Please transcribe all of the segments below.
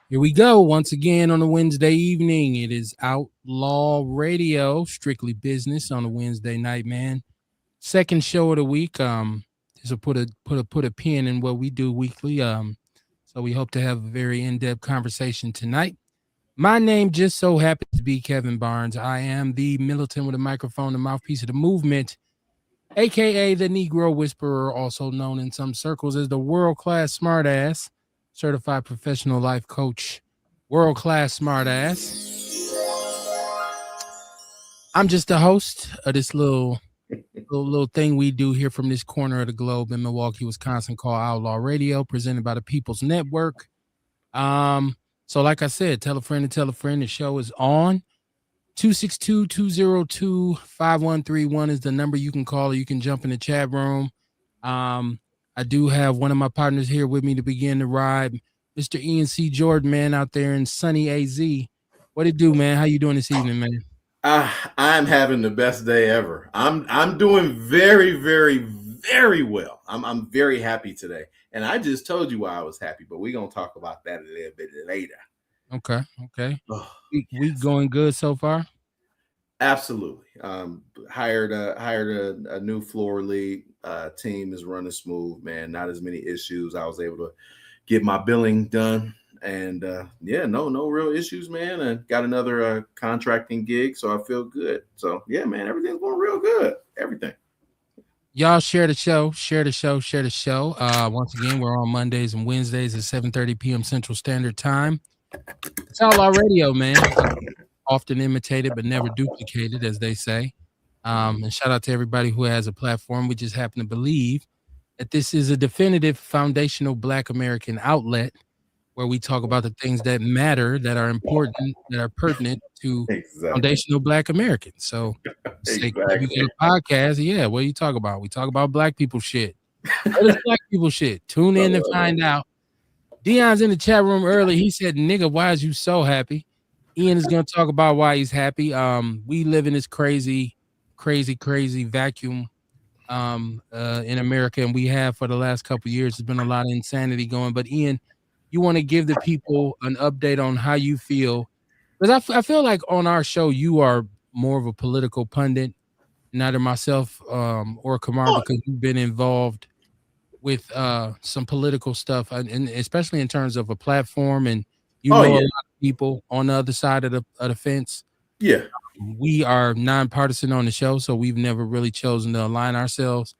Here we go once again on a Wednesday evening. It is Outlaw Radio, strictly business on a Wednesday night, man. Second show of the week. This will put a pin in what we do weekly. So we hope to have a very in-depth conversation tonight. My name just so happens to be Kevin Barnes. I am the militant with a microphone, the mouthpiece of the movement, aka the Negro Whisperer, also known in some circles as the world-class smartass, certified professional life coach, world-class smartass. I'm just the host of this little thing we do here from this corner of the globe in Milwaukee, Wisconsin, called Outlaw Radio, presented by the People's Network. So like I said, tell a friend to tell a friend. The show is on. 262-202-5131 is the number you can call, or you can jump in the chat room. I do have one of my partners here with me to begin the ride, Mr. Ian C. Jordan, man, out there in sunny AZ. What it do, man? How you doing this evening, man? I'm having the best day ever. I'm doing very, very, very well. I'm very happy today. And I just told you why I was happy, but we're gonna talk about that a little bit later. Okay. Oh, We yes. going good so far? Absolutely. Hired a new floor league. Team is running smooth, man. Not as many issues. I was able to get my billing done, and no real issues, man. And got another contracting gig, so I feel good. So yeah, man, everything's going real good. Everything. Y'all share the show, share the show, share the show. Once again, we're on Mondays and Wednesdays at 7:30 p.m. Central Standard Time. It's Outlaw Radio, man. Often imitated but never duplicated, as they say. And shout out to everybody who has a platform. We just happen to believe that this is a definitive foundational Black American outlet where we talk about the things that matter, that are important, that are pertinent to Exactly. foundational Black Americans. So, say you Exactly. get a podcast, yeah, what do you talk about? We talk about Black people shit. What is Black people shit? Tune I in and love find out. Dion's in the chat room early. He said, "Nigga, why is you so happy?" Ian is going to talk about why he's happy. We live in this crazy vacuum in America, and we have for the last couple of years. There's been a lot of insanity going. But Ian, you want to give the people an update on how you feel? Because I feel like on our show you are more of a political pundit, neither myself or Kamar, it. because you've been involved with some political stuff, and especially in terms of a platform, and you Oh know a yeah. lot of people on the other side of the fence. Yeah. We are nonpartisan on the show, so we've never really chosen to align ourselves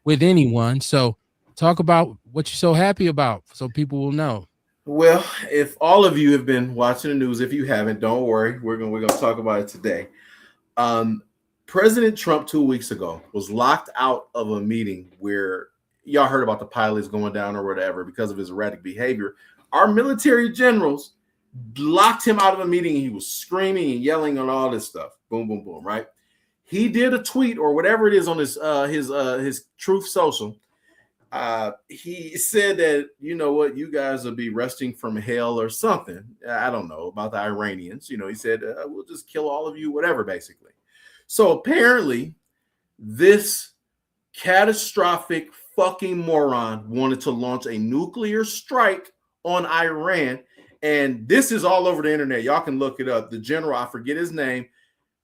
with anyone. So talk about what you're so happy about so people will know. Well, if all of you have been watching the news, if you haven't, don't worry. We're gonna talk about it today. Um, President Trump 2 weeks ago was locked out of a meeting where y'all heard about the pilots going down or whatever because of his erratic behavior. Our military generals locked him out of a meeting. And he was screaming and yelling and all this stuff. Boom, boom, boom. Right? He did a tweet or whatever it is on his Truth Social. He said that, you know what, you guys will be resting from hell or something. I don't know about the Iranians. He said, we'll just kill all of you, whatever, basically. So apparently, this catastrophic fucking moron wanted to launch a nuclear strike on Iran. And this is all over the internet. Y'all can look it up. The general, I forget his name.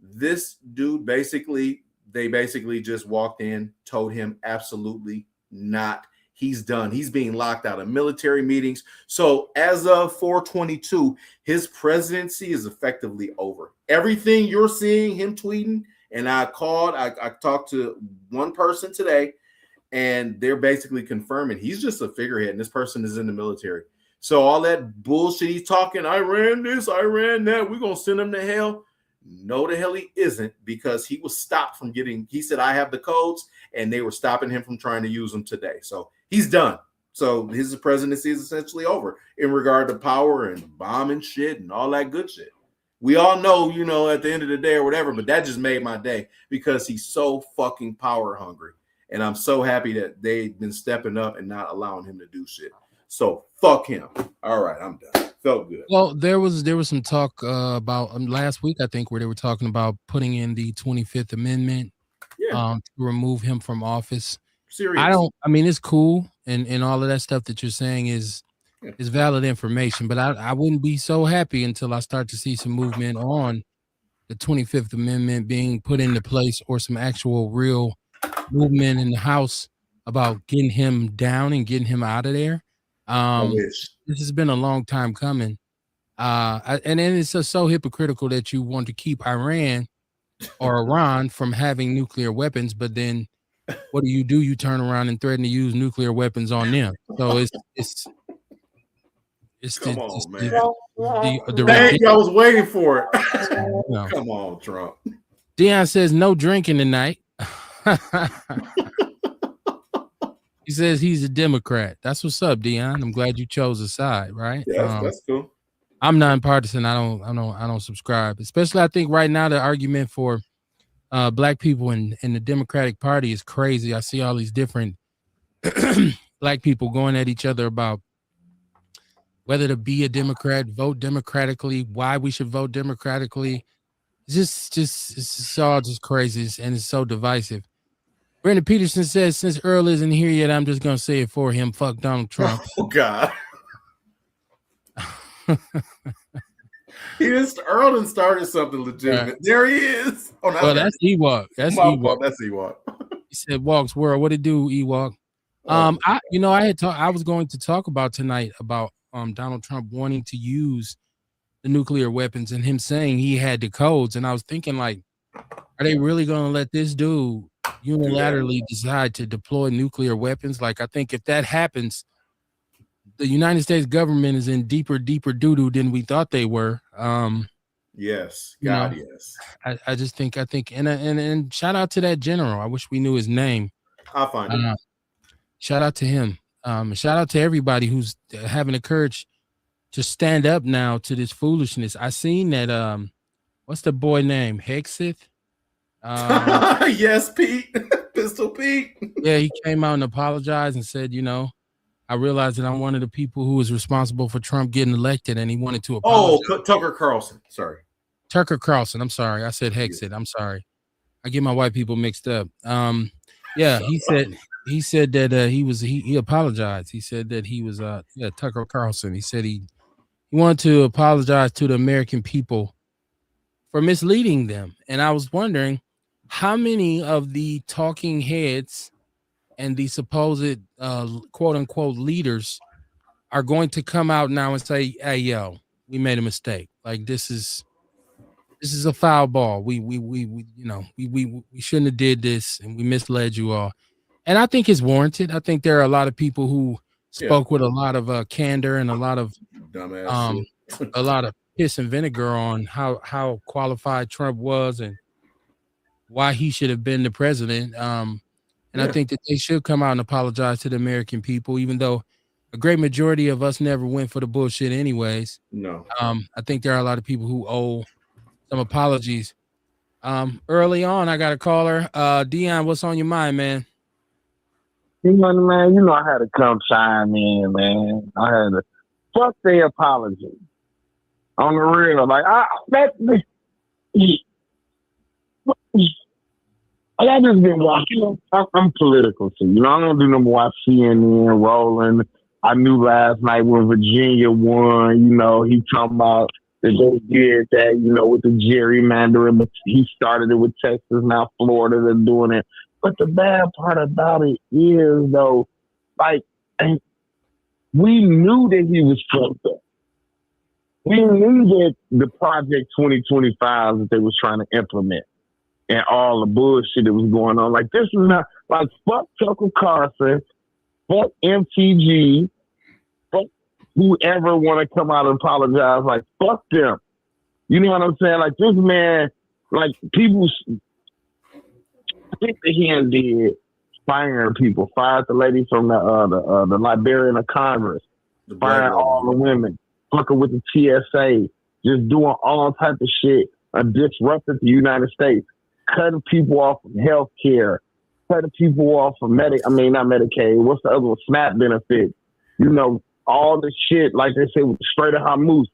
This dude they basically just walked in, told him absolutely not. He's done. He's being locked out of military meetings. So as of 422, his presidency is effectively over. Everything you're seeing him tweeting, and I talked to one person today, and they're basically confirming he's just a figurehead, and this person is in the military. So all that bullshit he's talking, I ran this, I ran that, we're going to send him to hell. No, the hell he isn't, because he was stopped from he said, I have the codes, and they were stopping him from trying to use them today. So he's done. So his presidency is essentially over in regard to power and bombing shit and all that good shit. We all know, at the end of the day or whatever, but that just made my day because he's so fucking power hungry. And I'm so happy that they've been stepping up and not allowing him to do shit. So fuck him. All right, I'm done. Felt good. Well, there was some talk about last week, I think, where they were talking about putting in the 25th Amendment Yeah, to remove him from office. serious. I mean, it's cool and all of that stuff that you're saying is It's valid information, but I wouldn't be so happy until I start to see some movement on the 25th Amendment being put into place or some actual real movement in the House about getting him down and getting him out of there. I Um, wish. this has been a long time coming. And then it's just so hypocritical that you want to keep Iran or Iran from having nuclear weapons, but then what do? You turn around and threaten to use nuclear weapons on them. So it's Come just on, man. the Thank you. I ridiculous. was waiting for it. No. Come on, Trump. Dion says no drinking tonight. He says he's a Democrat. That's what's up, Dion. I'm glad you chose a side, right? Yeah, that's cool. I'm nonpartisan. I don't subscribe. Especially, I think right now the argument for black people in the Democratic Party is crazy. I see all these different black people going at each other about whether to be a Democrat, vote democratically, why we should vote democratically. It's all just crazy, and it's so divisive. Brandon Peterson says, since Earl isn't here yet, I'm just gonna say it for him. Fuck Donald Trump. Oh God. Earl done started something legitimate. Right. There he is. Oh, well, that's Ewok. That's Ewok. That's Ewok. He said, "Walk's world. What it do, Ewok?" I was going to talk about tonight about Donald Trump wanting to use the nuclear weapons and him saying he had the codes, and I was thinking, like, are they really going to let this dude unilaterally decide to deploy nuclear weapons? Like, I think if that happens, the United States government is in deeper doo-doo than we thought they were. Yes, God, yes. I think, and shout out to that general. I wish we knew his name. I'll find him. Shout out to him. Shout out to everybody who's having the courage to stand up now to this foolishness. I seen that. What's the boy name? Hexeth. Yes, Pete. Pistol Pete. Yeah, he came out and apologized and said, I realized that I'm one of the people who was responsible for Trump getting elected, and he wanted to apologize. Oh, Tucker Carlson. Sorry. Tucker Carlson. I'm sorry. I said Hexeth. I'm sorry. I get my white people mixed up. Yeah, he said that he apologized. He said that he was Tucker Carlson. He said he wanted to apologize to the American people for misleading them. And I was wondering how many of the talking heads and the supposed quote unquote leaders are going to come out now and say, "Hey, yo, we made a mistake. Like this is a foul ball. We shouldn't have did this, and we misled you all." And I think it's warranted. I think there are a lot of people who spoke with a lot of candor and a lot of a lot of piss and vinegar on how qualified Trump was and why he should have been the president. And I think that they should come out and apologize to the American people, even though a great majority of us never went for the bullshit anyways. No. I think there are a lot of people who owe some apologies. Early on, I got a caller. Dion, what's on your mind, man? Man, I had to come chime in, man. I had to fuck their apology. On the real, like, I just been watching. I'm political too. I don't do number watch CNN rolling. I knew last night when Virginia won, he talking about that they did that, with the gerrymandering, but he started it with Texas, now Florida, they're doing it. But the bad part about it is, though, like, we knew that he was fucked up. We knew that the Project 2025 that they was trying to implement and all the bullshit that was going on. Like, this is not, like, fuck Tucker Carlson, fuck MTG, fuck whoever want to come out and apologize. Like, fuck them. You know what I'm saying? Like, this man, like, people, I think that he did firing people, fired the lady from the Librarian of Congress, firing all the women, fucking with the TSA, just doing all type of shit, disrupting the United States, cutting people off from health care, cutting people off from not Medicaid, what's the other one, SNAP benefits, all the shit, like they say, with the Strait of Hormuz.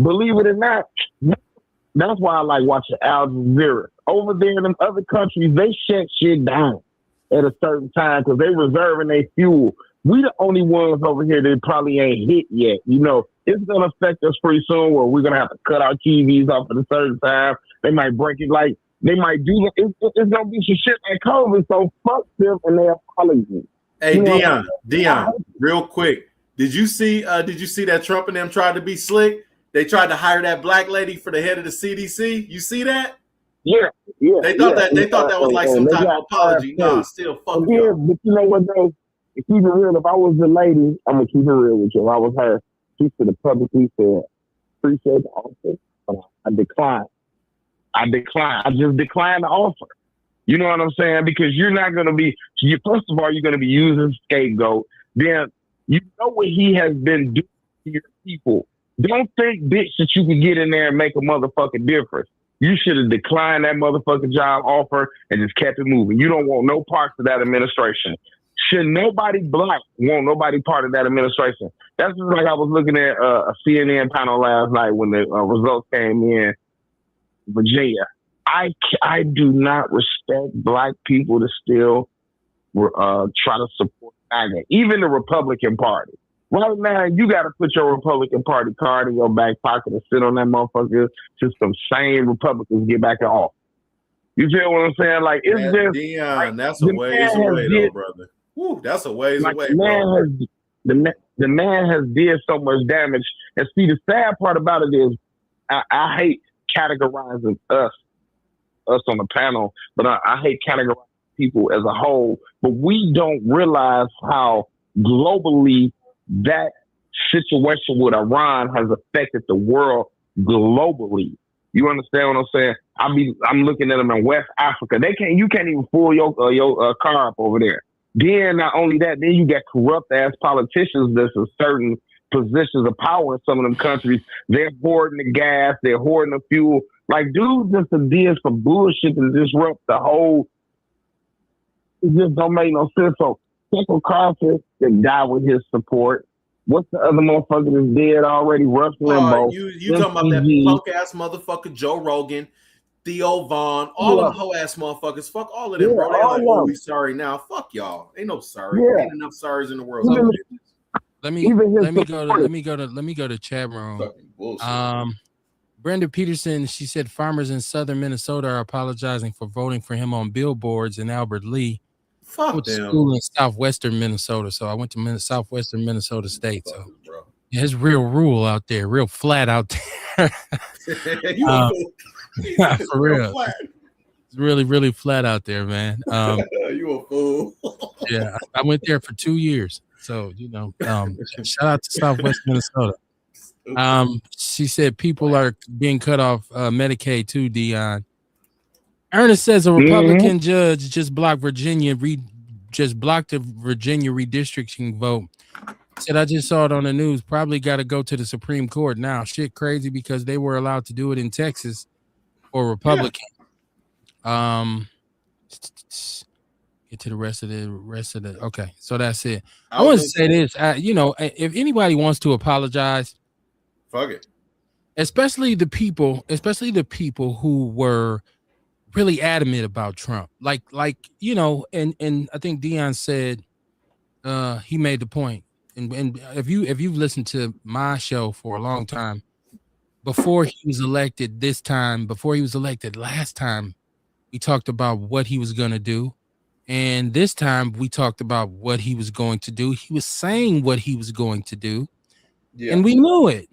Believe it or not, that's why I like watching Al Jazeera. Over there in them other countries, they shut shit down at a certain time because they reserving their fuel We the only ones over here that probably ain't hit yet. You know, it's gonna affect us pretty soon where we're gonna have to cut our TVs off at a certain time. They might break it like they might do it's gonna be some shit like COVID, so fuck them and their apologies. Hey, You know, Dion, real quick. Did you see that Trump and them tried to be slick? They tried to hire that black lady for the head of the CDC. You see that? yeah. They thought that was like some type of apology. Nah, still fuck you. But you know what though? To keep it real, if I was the lady, I'm gonna keep it real with you. If I was her, she should have publicly said, appreciate the offer, but I decline. I just decline the offer. You know what I'm saying? Because you're not gonna be first of all, you're gonna be using scapegoat. Then you know what he has been doing to your people. Don't think, bitch, that you can get in there and make a motherfucking difference. You should have declined that motherfucking job offer and just kept it moving. You don't want no parts of that administration. Should nobody black want nobody part of that administration? That's just like I was looking at a CNN panel last night when the results came in Virginia. I do not respect black people to still try to support MAGA, even the Republican Party. Right now, you got to put your Republican Party card in your back pocket and sit on that motherfucker till some sane Republicans get back in office. You feel what I'm saying? Like, it's just Dion, like, that's a ways away, though, brother. Woo, that's a ways away, bro. The man has did so much damage. And see, the sad part about it is I hate categorizing us on the panel, but I hate categorizing people as a whole. But we don't realize how globally that situation with Iran has affected the world globally. You understand what I'm saying? I'm looking at them in West Africa. You can't even pull your car up over there. Then not only that, then you got corrupt ass politicians that's in certain positions of power in some of them countries. They're hoarding the gas, they're hoarding the fuel. Like, dude, just did some bullshit to disrupt the whole. It just don't make no sense. So, Tucker Carlson, that guy with his support. What's the other motherfucker that's dead already? Rush Limbaugh. You talking about that punk ass motherfucker Joe Rogan, Theo Vaughn, all them hoe ass motherfuckers. Fuck all of them, bro. They're like, oh, we sorry now. Fuck y'all. Ain't no sorry. Ain't enough sorries in the world. Let me go to chat room. Brenda Peterson, she said farmers in southern Minnesota are apologizing for voting for him on billboards in Albert Lee. Fuck I went to them. school in southwestern Minnesota, so I went to southwestern Minnesota State. So it's real rural out there, real flat out there. For real, it's really, really flat out there, man. You a fool. Yeah, I went there for 2 years, so you know. Shout out to Southwest Minnesota. She said people are being cut off Medicaid too, Dion. Ernest says a Republican judge just blocked the Virginia redistricting vote. Said I just saw it on the news. Probably got to go to the Supreme Court now. Shit crazy because they were allowed to do it in Texas for Republican. Yeah. Get to the rest of the. Okay, so that's it. I want to say this. If anybody wants to apologize, fuck it. Especially the people who were really adamant about Trump, and I think Dion said he made the point, and if you've listened to my show for a long time, before he was elected last time, we talked about what he was going to do, and this time we talked about what he was going to do. He was saying what he was going to do, and we knew it.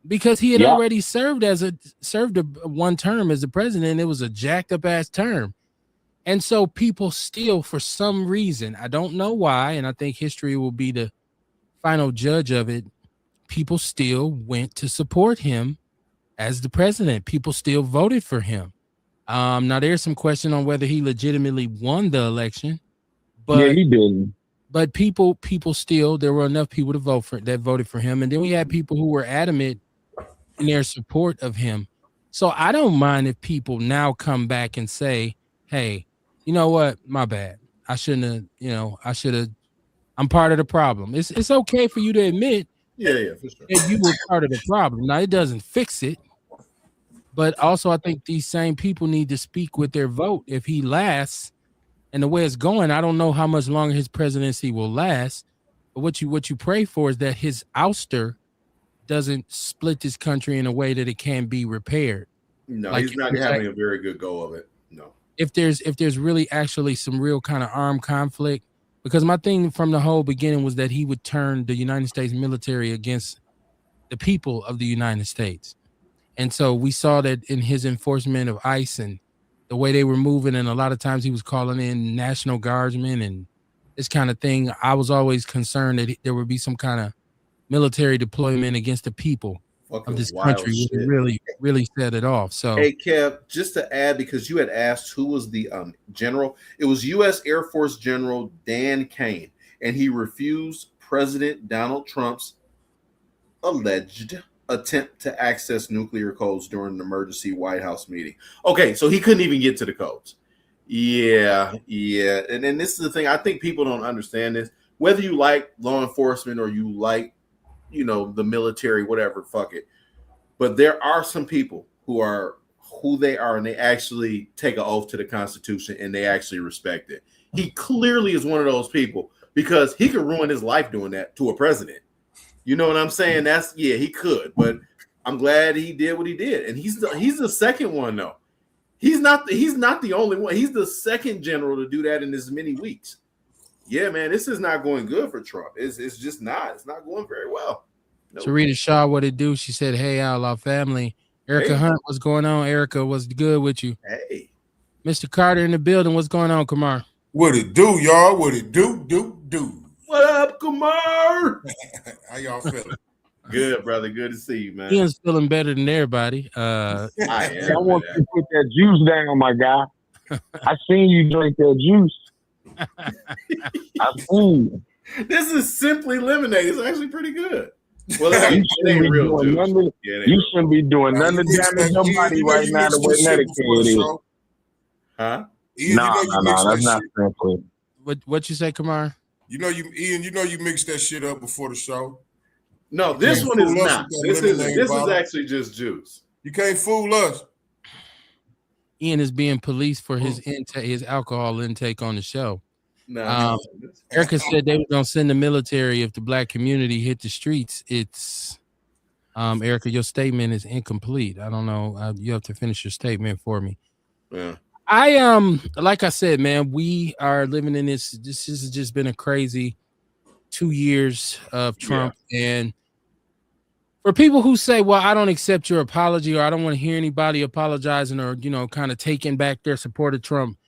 Because he had already served one term as the president. It was a jacked up ass term. And so people still, for some reason, I don't know why, and I think history will be the final judge of it, people still went to support him as the president. People still voted for him. Now there's some question on whether he legitimately won the election. But he didn't. But people still, there were enough people that voted for him. And then we had people who were adamant in their support of him. So I don't mind if people now come back and say, hey, you know what? My bad. I'm part of the problem. It's okay for you to admit for sure. that you were part of the problem. Now it doesn't fix it. But also I think these same people need to speak with their vote. If he lasts and the way it's going, I don't know how much longer his presidency will last. But what you pray for is that his ouster doesn't split this country in a way that it can be repaired. No, Like he's not having a very good go of it. No. if there's really actually some real kind of armed conflict, because my thing from the whole beginning was that he would turn the United States military against the people of the United States. And so we saw that in his enforcement of ICE and the way they were moving. And a lot of times he was calling in National Guardsmen and this kind of thing. I was always concerned that there would be some kind of military deployment against the people of this country, which really set it off. So, hey, Kev, just to add, because you had asked who was the general, it was U.S. Air Force General Dan Kane, and he refused President Donald Trump's alleged attempt to access nuclear codes during an emergency White House meeting. Okay, so he couldn't even get to the codes. Yeah. And then this is the thing. I think people don't understand this. Whether you like law enforcement or you like, the military, whatever, fuck it. But there are some people who are who they are, and they actually take an oath to the Constitution, and they actually respect it. He clearly is one of those people because he could ruin his life doing that to a president. You know what I'm saying? He could, but I'm glad he did what he did. And he's the second one, though. He's not the only one. He's the second general to do that in as many weeks. Yeah, man, this is not going good for Trump. It's just not. It's not going very well. Nope. Sarita Shaw, what it do? She said, "Hey, Outlaw family. Erica Hunt, what's going on? Erica, what's good with you? Hey. Mr. Carter in the building. What's going on, Kamar? What it do, y'all? What it do? What up, Kamar? How y'all feeling? Good, brother. Good to see you, man. Ian's feeling better than everybody. I want you to put that juice down, my guy. I seen you drink that juice. I seen you. This is simply lemonade. It's actually pretty good. Well, it ain't real juice. You shouldn't be doing nothing to damage your body right now the way medicated is. Huh? No, that's not simply. What you say, Kamar? Ian, you mixed that shit up before the show. No, this one is not. This is actually just juice. You can't fool us. Ian is being policed for his alcohol intake on the show. No. Erica said they were gonna send the military if the black community hit the streets. It's Erica, your statement is incomplete. I don't know. You have to finish your statement for me. Yeah. Like I said, man, we are living in this. This has just been a crazy 2 years of Trump. Yeah. And for people who say, well, I don't accept your apology, or I don't want to hear anybody apologizing or, kind of taking back their support of Trump,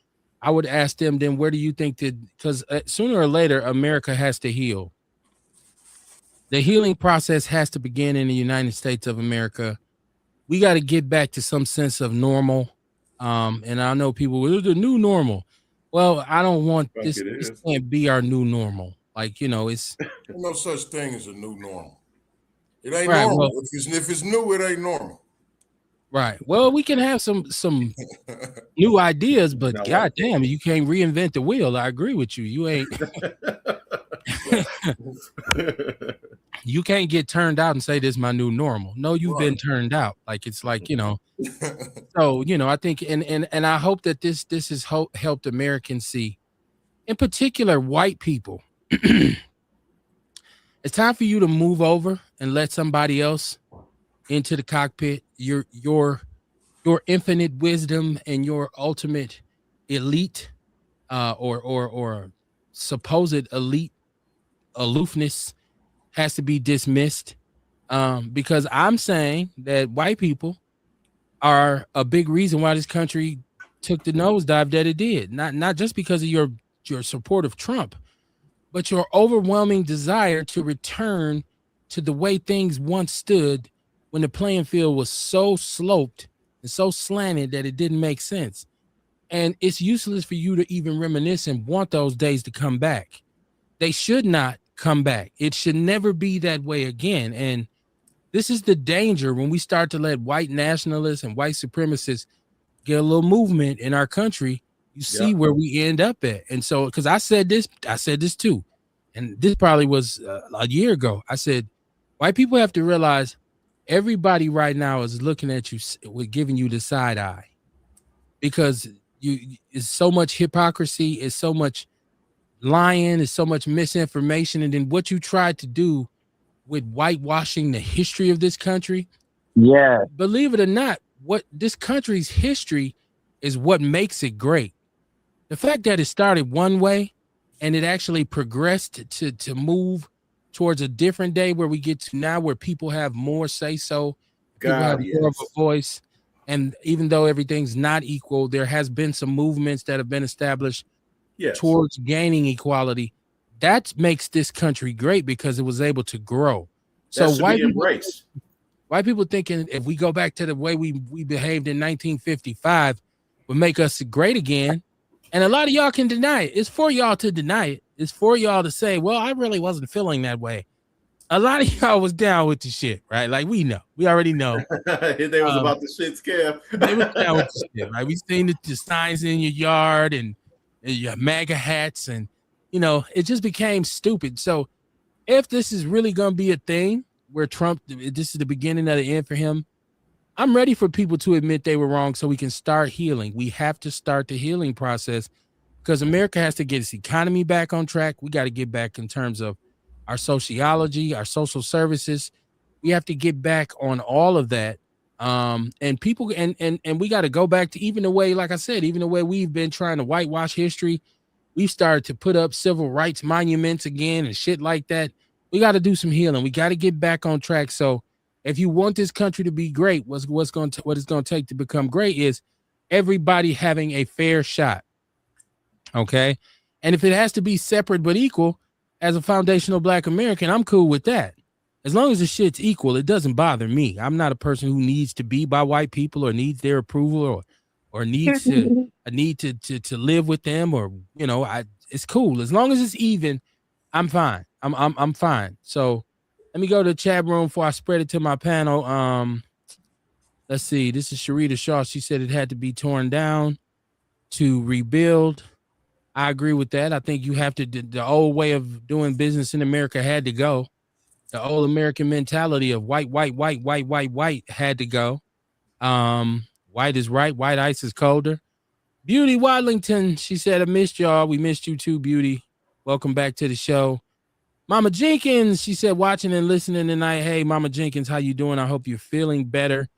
I would ask them, then where do you think that, because sooner or later, America has to heal. The healing process has to begin in the United States of America. We got to get back to some sense of normal. And I know people, well, the new normal. Well, I don't want this. This can't be our new normal. Like, it's there's no such thing as a new normal. It ain't normal. Well, if it's new, it ain't normal. Right. Well, we can have some new ideas, but goddamn, you can't reinvent the wheel. I agree with you. You ain't. You can't get turned out and say this is my new normal. No, you've been turned out. Like it's like So I think and I hope that this has helped Americans see, in particular, white people. It's time for you to move over and let somebody else into the cockpit. Your infinite wisdom and your ultimate elite or supposed elite aloofness has to be dismissed, because I'm saying that white people are a big reason why this country took the nosedive that it did. Not just because of your support of Trump, but your overwhelming desire to return to the way things once stood when the playing field was so sloped and so slanted that it didn't make sense. And it's useless for you to even reminisce and want those days to come back. They should not come back. It should never be that way again. And this is the danger when we start to let white nationalists and white supremacists get a little movement in our country. You see where we end up at. And so, because I said this too, and this probably was a year ago. I said, white people have to realize everybody right now is looking at you with giving you the side eye, because it's so much hypocrisy, it's so much lying, there's so much misinformation, and then what you tried to do with whitewashing the history of this country. Yeah. Believe it or not, what this country's history is what makes it great. The fact that it started one way and it actually progressed to move towards a different day where we get to now where people have more say so, people have God, more of yes. a voice. And even though everything's not equal, there has been some movements that have been established Yes. towards gaining equality. That makes this country great because it was able to grow. That So should be embraced. white people thinking if we go back to the way we behaved in 1955 would make us great again. And a lot of y'all can deny it. It's for y'all to deny it. It's for y'all to say, well, I really wasn't feeling that way. A lot of y'all was down with the shit, right? Like we know. We already know. They was about the shit scam. They was down with the shit, right? We seen the signs in your yard and your MAGA hats, and it just became stupid. So if this is really gonna be a thing where Trump, this is the beginning of the end for him, I'm ready for people to admit they were wrong so we can start healing. We have to start the healing process because America has to get its economy back on track. We got to get back in terms of our sociology, our social services. We have to get back on all of that. And people and we got to go back to even the way, like I said, even the way we've been trying to whitewash history. We've started to put up civil rights monuments again and shit like that. We got to do some healing. We got to get back on track. So if you want this country to be great, what it's going to take to become great is everybody having a fair shot. Okay. And if it has to be separate but equal, as a foundational Black American, I'm cool with that. As long as the shit's equal, it doesn't bother me. I'm not a person who needs to be by white people or needs their approval or needs to live with them, or it's cool. As long as it's even, I'm fine. I'm fine. So let me go to the chat room before I spread it to my panel. Let's see. This is Sharita Shaw. She said it had to be torn down to rebuild. I agree with that. I think you have to. The old way of doing business in America had to go. The old American mentality of white had to go. White is right. White ice is colder. Beauty Wadlington, she said, I missed y'all. We missed you too, Beauty. Welcome back to the show. Mama Jenkins, she said, watching and listening tonight. Hey, Mama Jenkins, how you doing? I hope you're feeling better.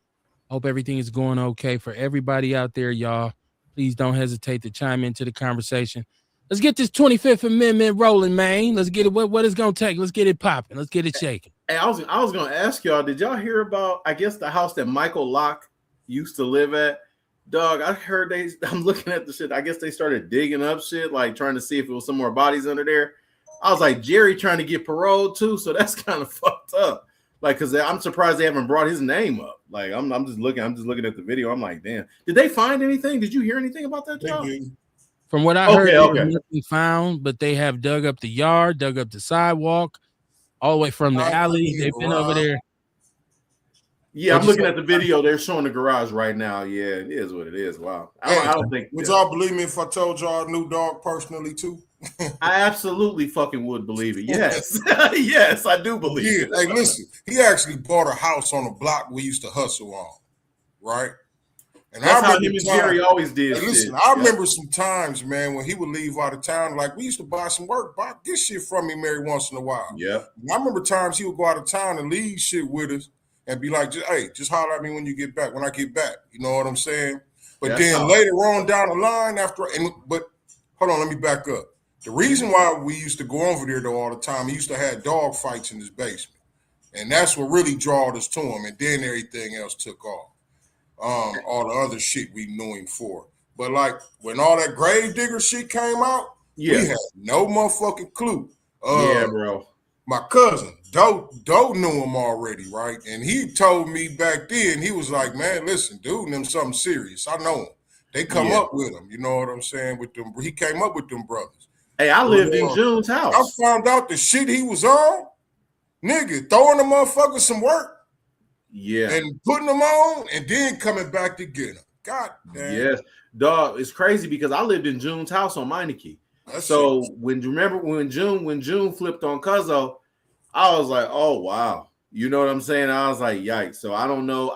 Hope everything is going okay for everybody out there, y'all. Please don't hesitate to chime into the conversation. Let's get this 25th Amendment rolling, man. Let's get it. What it's gonna take? Let's get it popping. Let's get it shaking. Hey, I was gonna ask y'all, did y'all hear about, I guess, the house that Michael Locke used to live at? Dog, I heard I'm looking at the shit. I guess they started digging up shit, like trying to see if it was some more bodies under there. I was like, Jerry trying to get paroled too, so that's kind of fucked up. Like, because I'm surprised they haven't brought his name up. Like, I'm just looking at the video. I'm like, damn. Did they find anything? Did you hear anything about that, Joe? From what I heard, there was nothing found, but they have dug up the yard, dug up the sidewalk, all the way from the alley. They've been over there. Yeah, I'm looking at the video. They're showing the garage right now. Yeah, it is what it is. Wow. I don't think. Would y'all believe me if I told y'all I knew dog personally too? I absolutely fucking would believe it. Yes. Yes, I do believe it. Hey, listen, he actually bought a house on a block we used to hustle on, right? And that's how him and Jerry always did. Hey, listen, I remember some times, man, when he would leave out of town, like we used to buy some work, buy this shit from him every once in a while. Yeah. And I remember times he would go out of town and leave shit with us and be like, just holler at me when you get back, when I get back. You know what I'm saying? But then later on down the line but hold on, let me back up. The reason why we used to go over there though all the time, he used to have dog fights in his basement. And that's what really drawed us to him. And then everything else took off. All the other shit we knew him for. But like when all that grave digger shit came out, we had no motherfucking clue. Yeah, bro. My cousin, Doe knew him already, right? And he told me back then, he was like, man, listen, dude, and them something serious. I know him. They come up with him, you know what I'm saying? With them, he came up with them brothers. Hey, I lived in June's house. I found out the shit he was on, nigga, throwing the motherfuckers some work. Yeah. And putting them on and then coming back to get them. God damn. Yes. Dog, it's crazy because I lived in June's house on Meineke. So when June flipped on Cuzzo, I was like, oh wow. You know what I'm saying? I was like, yikes. So I don't know.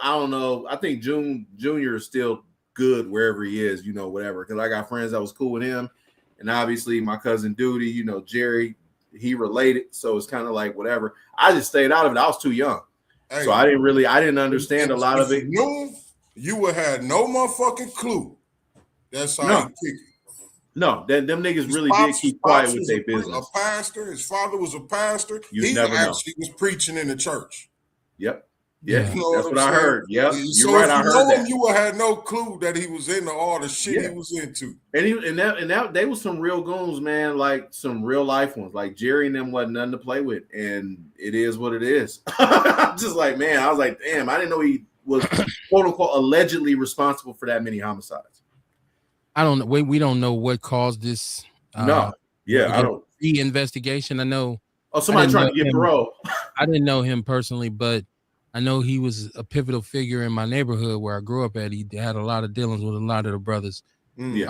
I think June Jr. is still good wherever he is, whatever. Because I got friends that was cool with him. and obviously my cousin Duty, you know, Jerry, he related, so it's kind of like whatever. I just stayed out of it. I was too young, so I didn't understand a lot of it. You would have no motherfucking clue. That's how he kick it. No, them niggas really did keep quiet with their business. A pastor, his father was a pastor. He actually was preaching in the church. Yep. Yeah, you know that's what I heard. Yep, so you're right. I heard that. You would have no clue that he was into all the shit he was into. And that they was some real goons, man. Like some real life ones. Like Jerry and them wasn't nothing to play with, and it is what it is. I'm just like, man, I was like, damn, I didn't know he was quote unquote allegedly responsible for that many homicides. I don't know. We don't know what caused this. I don't. The investigation. I know. Oh, somebody trying to get parole. I didn't know him personally, but I know he was a pivotal figure in my neighborhood where I grew up at. He had a lot of dealings with a lot of the brothers who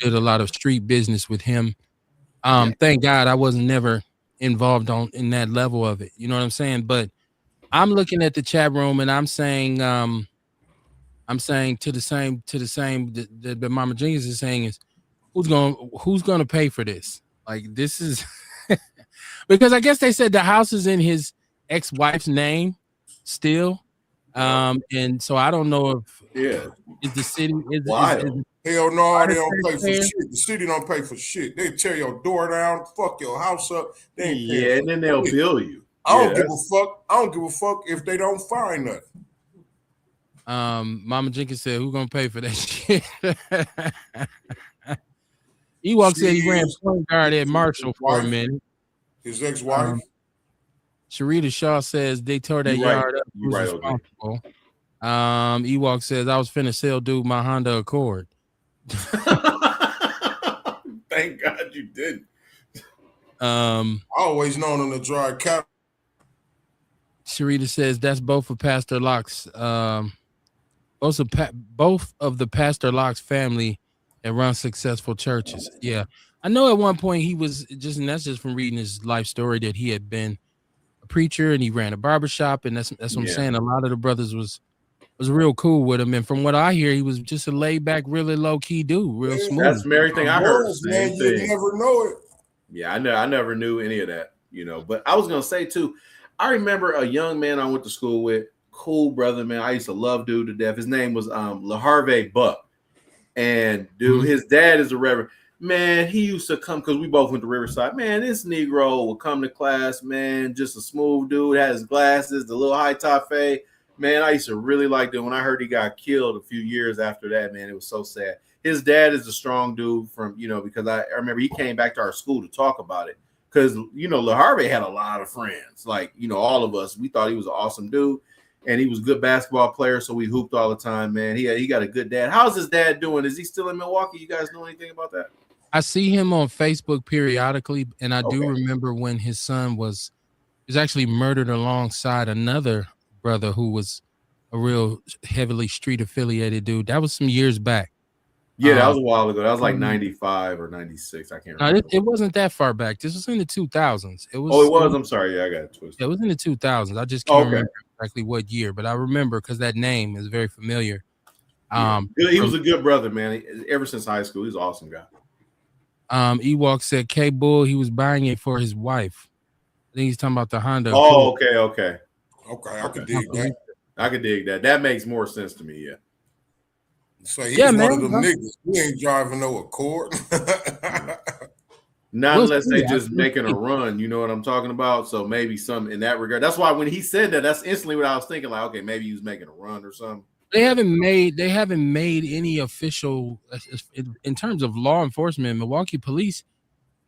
did a lot of street business with him. Thank God I wasn't never involved in that level of it. You know what I'm saying? But I'm looking at the chat room and I'm saying to the same that Mama Jenkins is saying is who's gonna pay for this? Like this is because I guess they said the house is in his ex-wife's name still. And so I don't know if is the city is hell no, they don't pay for shit. The city don't pay for shit. They tear your door down, fuck your house up. And then they'll bill you. I don't give a fuck. I don't give a fuck if they don't find nothing. Mama Jenkins said, "Who's gonna pay for that shit?" Ewok said he ran point guard at Marshall for a minute. His ex-wife. Sharita Shaw says they tore that yard up. Who's responsible? Ewok says I was finna sell dude my Honda Accord. Thank God you didn't. I always known him to drive cattle. Sharita says that's both of Pastor Locke's. Both of the Pastor Locke's family that run successful churches. Yeah, I know at one point he was just, and that's just from reading his life story, that he had been a preacher and he ran a barbershop, and that's what I'm saying. A lot of the brothers was real cool with him, and from what I hear, he was just a laid back, really low key dude, real smooth. That's from everything I heard. Man, you never know it. Yeah, I never knew any of that, you know. But I was gonna say too, I remember a young man I went to school with, cool brother, man. I used to love dude to death. His name was LaHarvey Buck, and dude, his dad is a reverend. Man, he used to come because we both went to Riverside. Man, this Negro would come to class, man, just a smooth dude, had his glasses, the little high top fade. Man, I used to really like that. When I heard he got killed a few years after that, man, it was so sad. His dad is a strong dude from, you know, because I remember he came back to our school to talk about it. Because, you know, LaHarvey had a lot of friends. Like, you know, all of us, we thought he was an awesome dude. And he was a good basketball player, so we hooped all the time, man. He got a good dad. How's his dad doing? Is he still in Milwaukee? You guys know anything about that? I see him on Facebook periodically, and I do remember when his son was actually murdered alongside another brother who was a real heavily street affiliated dude. That was some years back. Yeah, that was a while ago. That was like 95 or 96. I can't remember. It wasn't that far back. This was in the 2000s. It was. Oh, it was. I'm sorry. Yeah, I got it twisted. It was in the 2000s. I just can't remember exactly what year, but I remember because that name is very familiar. He was a good brother, man. Ever since high school, he's an awesome guy. Ewok said K Bull, he was buying it for his wife. I think he's talking about the Honda. Oh, okay. I could dig that. I could dig that. That makes more sense to me, yeah. So he's one of them niggas. He ain't driving no Accord. Not unless they just making a run, you know what I'm talking about? So maybe some in that regard. That's why when he said that, that's instantly what I was thinking, like, okay, maybe he was making a run or something. They haven't made any official, in terms of law enforcement. Milwaukee police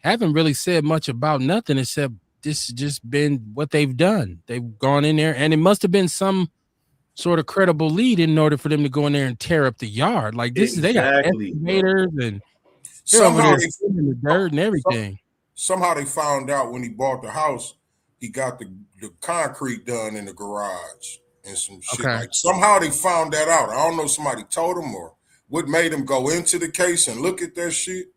haven't really said much about nothing except this has just been what they've done. They've gone in there, and it must have been some sort of credible lead in order for them to go in there and tear up the yard. Like this, they got excavators and somehow they in the dirt and everything. Somehow they found out when he bought the house, he got the concrete done in the garage and some shit. Like somehow they found that out. I don't know, somebody told him or what made him go into the case and look at that shit.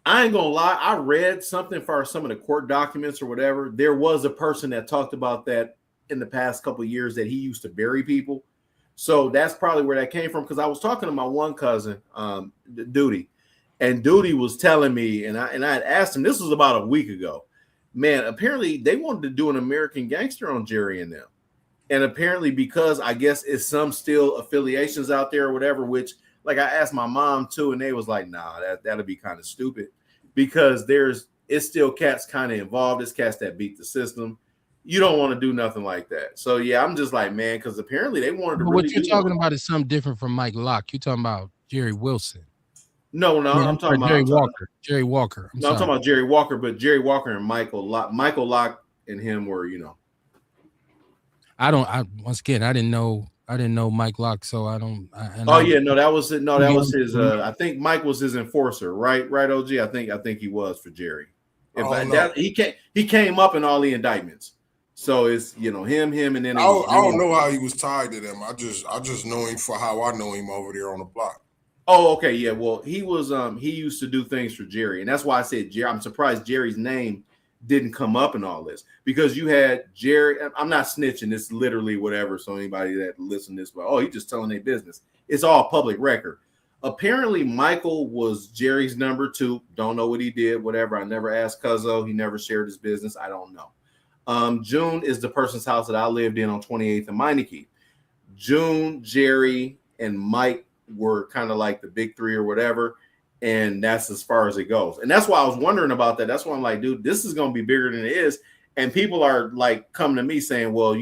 I ain't gonna lie. I read something for some of the court documents or whatever. There was a person that talked about that in the past couple of years that he used to bury people. So that's probably where that came from. Because I was talking to my one cousin, Duty, And Duty was telling me, and I had asked him, this was about a week ago. Man, apparently they wanted to do an American Gangster on Jerry and them. And apparently, because I guess it's some still affiliations out there or whatever, which like I asked my mom too, and they was like, nah, that'll be kind of stupid because it's still cats kind of involved. It's cats that beat the system. You don't want to do nothing like that. So yeah, I'm just like, man, because apparently they wanted to. What you're talking about is something different from Mike Locke. You're talking about Jerry Wilson. No, I'm talking about Jerry Walker. Jerry Walker. I'm talking about Jerry Walker, but Jerry Walker and Michael Locke and him were, once again, I didn't know Mike Locke, so I don't. That was his. I think Mike was his enforcer, right, OG. I think he was for Jerry. He came up in all the indictments, so it's him, and then I don't know how he was tied to them. I just know him for how I know him over there on the block. Oh, okay, yeah. Well, he was he used to do things for Jerry, and that's why I said Jerry. I'm surprised Jerry's name didn't come up in all this because you had Jerry. I'm not snitching. It's literally whatever. So anybody that listen to this, but he's just telling their business. It's all public record. Apparently, Michael was Jerry's number 2. Don't know what he did. Whatever. I never asked Cuzzo. He never shared his business. I don't know. June is the person's house that I lived in on 28th and Meineke. June, Jerry, and Mike were kind of like the big 3 or whatever. And that's as far as it goes. And that's why I was wondering about that. That's why I'm like, dude, this is going to be bigger than it is. And people are like coming to me saying, well,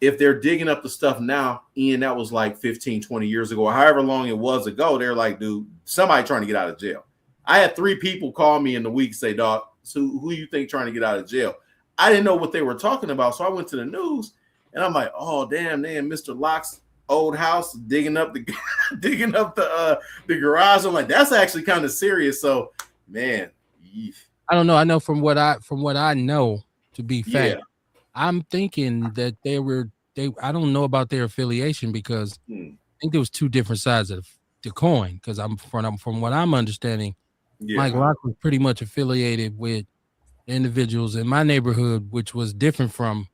if they're digging up the stuff now, Ian, that was like 15, 20 years ago, or however long it was ago, they're like, dude, somebody trying to get out of jail. I had 3 people call me in the week say, dog, so who you think trying to get out of jail? I didn't know what they were talking about. So I went to the news and I'm like, oh, damn, Mr. Locke's old house digging up the garage. I'm like, that's actually kind of serious. So, man, I don't know. I know from what I know to be fact. Yeah. I'm thinking that I don't know about their affiliation because I think there was 2 different sides of the coin. Because from what I'm understanding, Mike Locke was pretty much affiliated with individuals in my neighborhood, which was different from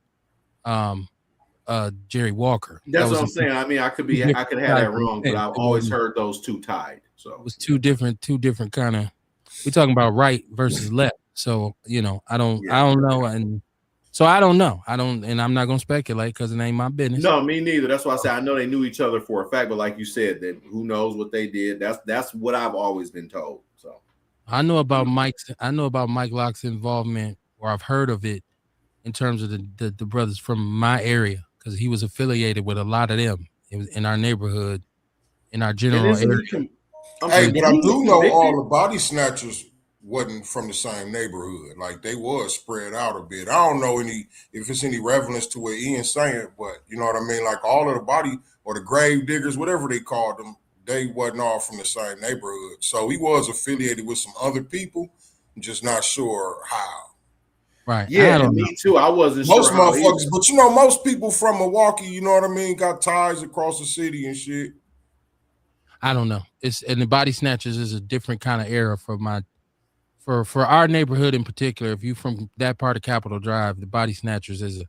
Jerry Walker. That's what I'm saying. I mean, I could have that wrong, but I've always heard those 2 tied. So it was two different kind of. We're talking about right versus left. So I don't know, and so I don't know. And I'm not gonna speculate because it ain't my business. No, me neither. That's why I say I know they knew each other for a fact, but like you said, that who knows what they did. That's what I've always been told. So I know about Mike Locke's involvement, or I've heard of it in terms of the brothers from my area. Because he was affiliated with a lot of them. It was in our neighborhood, in our general area. But I do know all the body snatchers wasn't from the same neighborhood. Like they was spread out a bit. I don't know if it's any relevance to what Ian's saying, but you know what I mean? Like all of the body or the grave diggers, whatever they called them, they wasn't all from the same neighborhood. So he was affiliated with some other people. I'm just not sure how. Right. Yeah, me too. I wasn't most sure. Motherfuckers, but most people from Milwaukee, you know what I mean, got ties across the city and shit. I don't know. And the body snatchers is a different kind of era for our neighborhood in particular. If you from that part of Capitol Drive, the body snatchers is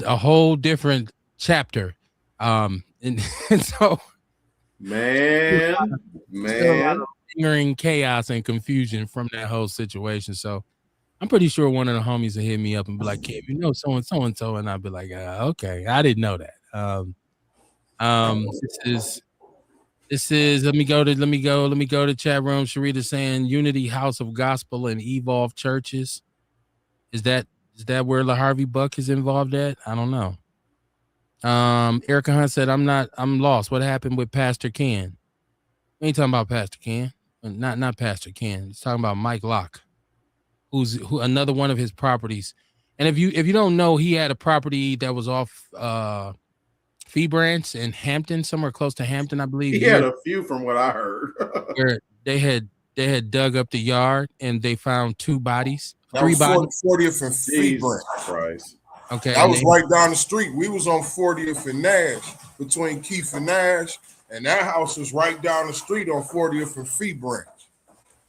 a whole different chapter. And so man, lingering chaos and confusion from that whole situation. So I'm pretty sure one of the homies will hit me up and be like, "Kid, so and so," and I'll be like, "Okay, I didn't know that." This is. Let me go to chat room. Sharita saying Unity House of Gospel and Evolve Churches. Is that where LaHarvey Buck is involved at? I don't know. Erica Hunt said, I'm lost. What happened with Pastor Ken? We ain't talking about Pastor Ken. Not Pastor Ken. He's talking about Mike Locke, who another one of his properties. And if you don't know, he had a property that was off Fee Branch in Hampton, somewhere close to Hampton, I believe. He had a few from what I heard. Where they had dug up the yard and they found 2 bodies. That 3 was bodies. 40th and Fee Branch. Christ. Okay. That was right down the street. We was on 40th and Nash, between Keith and Nash, and that house was right down the street on 40th and Fee Branch.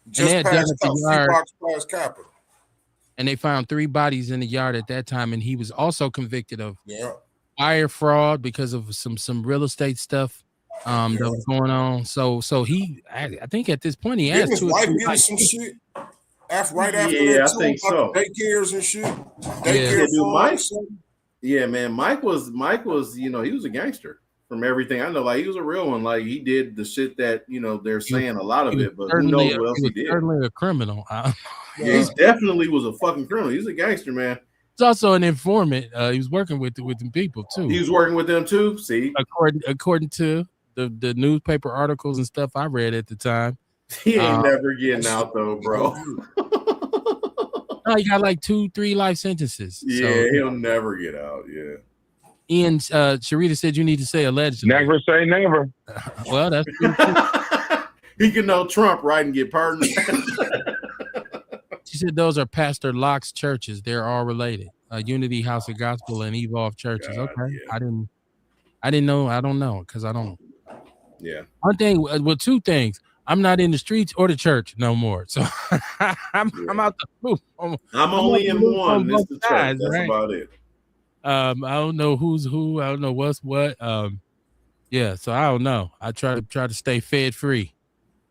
Just past Capitol. And they found 3 bodies in the yard at that time, and he was also convicted of wire fraud because of some real estate stuff that was going on. So he, I think at this point he Didn't has his 2 or wife 3 getting some shit right after Yeah, that I too? think About so. the daycares and shit. Yeah. Yeah, dude, Mike. Mike. Yeah, man, Mike was, he was a gangster from everything I know. Like, he was a real one. Like, he did the shit that, they're saying a lot of it, but who knows what else he did. Certainly a criminal. Yeah, he definitely was a fucking criminal. He's a gangster, man. He's also an informant. He was working with them people too. He was working with them too. See, according to the newspaper articles and stuff I read at the time, he ain't never getting out though, bro. No, he got like 2-3 life sentences. Yeah, so, he'll never get out. Yeah. Ian, Sharita said you need to say allegedly. Never say never. Well, that's he can know Trump, right, and get pardoned. She said those are Pastor Locke's churches. They're all related. Unity House of Gospel and Evolve churches. God, okay, yeah. I didn't know. I don't know because I don't. Yeah. One thing. Well, 2 things. I'm not in the streets or the church no more. So I'm out the loop. I'm only in one. This is the church. That's right? About it. I don't know who's who. I don't know what's what. Yeah. So I don't know. I try to stay fed free.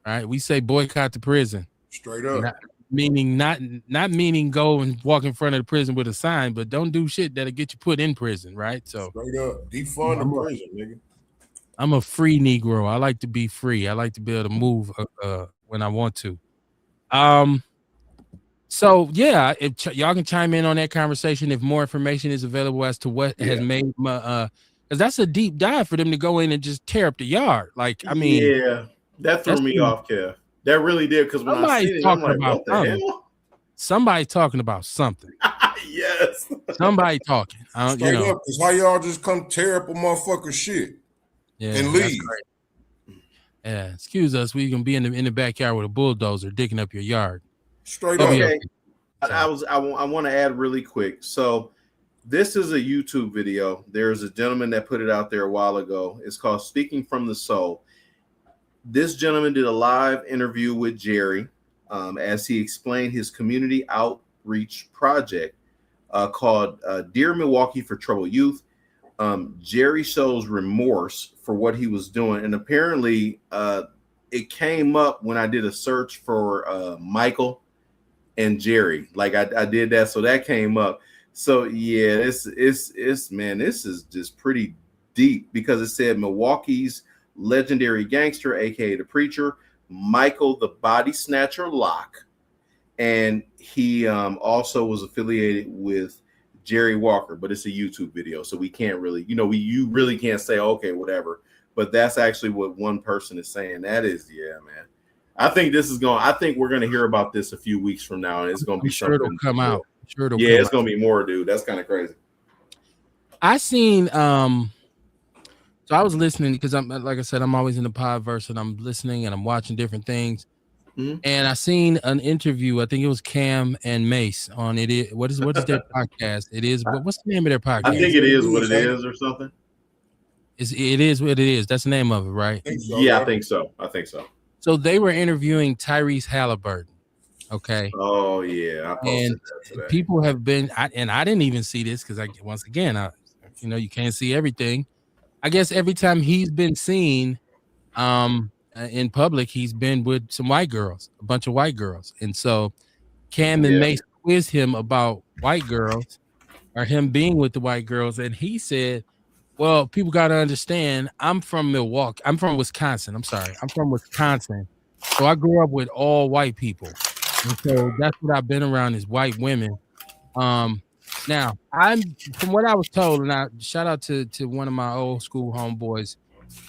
All right. We say boycott the prison. Straight up. Not meaning go and walk in front of the prison with a sign, but don't do shit that'll get you put in prison, right? So straight up, defund the prison, nigga. I'm a free Negro. I like to be free. I like to be able to move when I want to. So yeah, if y'all can chime in on that conversation if more information is available as to what has made my because that's a deep dive for them to go in and just tear up the yard. Like, I mean, yeah, that threw me off, Kev. That really did, because when I seen it, I'm like, what the hell? Somebody talking about something. Yes. Somebody talking. Straight up, it's how y'all just come tear up a motherfucker shit and leave. Yeah, excuse us. We gonna be in the backyard with a bulldozer digging up your yard. Straight up. Okay. I want to add really quick. So this is a YouTube video. There's a gentleman that put it out there a while ago. It's called Speaking from the Soul. This gentleman did a live interview with Jerry as he explained his community outreach project called Dear Milwaukee for Troubled Youth. Jerry shows remorse for what he was doing. And apparently it came up when I did a search for Michael and Jerry. Like I did that. So that came up. So yeah, it's man, this is just pretty deep because it said Milwaukee's legendary gangster, aka the preacher, Michael the Body Snatcher Locke, and he also was affiliated with Jerry Walker, but it's a YouTube video, so we can't really, you really can't say okay, whatever. But that's actually what one person is saying. That is, yeah, man. I think we're gonna hear about this a few weeks from now, and it's gonna be something. It'll come out. It's gonna be more, dude. That's kind of crazy. I seen so I was listening because I'm, like I said, I'm always in the podverse and I'm listening and I'm watching different things. Mm-hmm. And I seen an interview. I think it was Cam and Mace on it. What is their podcast? It is. What's the name of their podcast? I think it is what it is or something. It is what it is. That's the name of it, right? I think so. So they were interviewing Tyrese Halliburton. Okay. Oh yeah. I posted that today. People have been, and I didn't even see this because once again, you can't see everything. I guess every time he's been seen in public, he's been with some white girls, a bunch of white girls. And so Cam and Mace quizzed him about white girls or him being with the white girls. And he said, well, people got to understand, I'm from Milwaukee. I'm from Wisconsin. I'm sorry. I'm from Wisconsin. So I grew up with all white people. And so that's what I've been around is white women. Now, from what I was told, and I shout out to one of my old school homeboys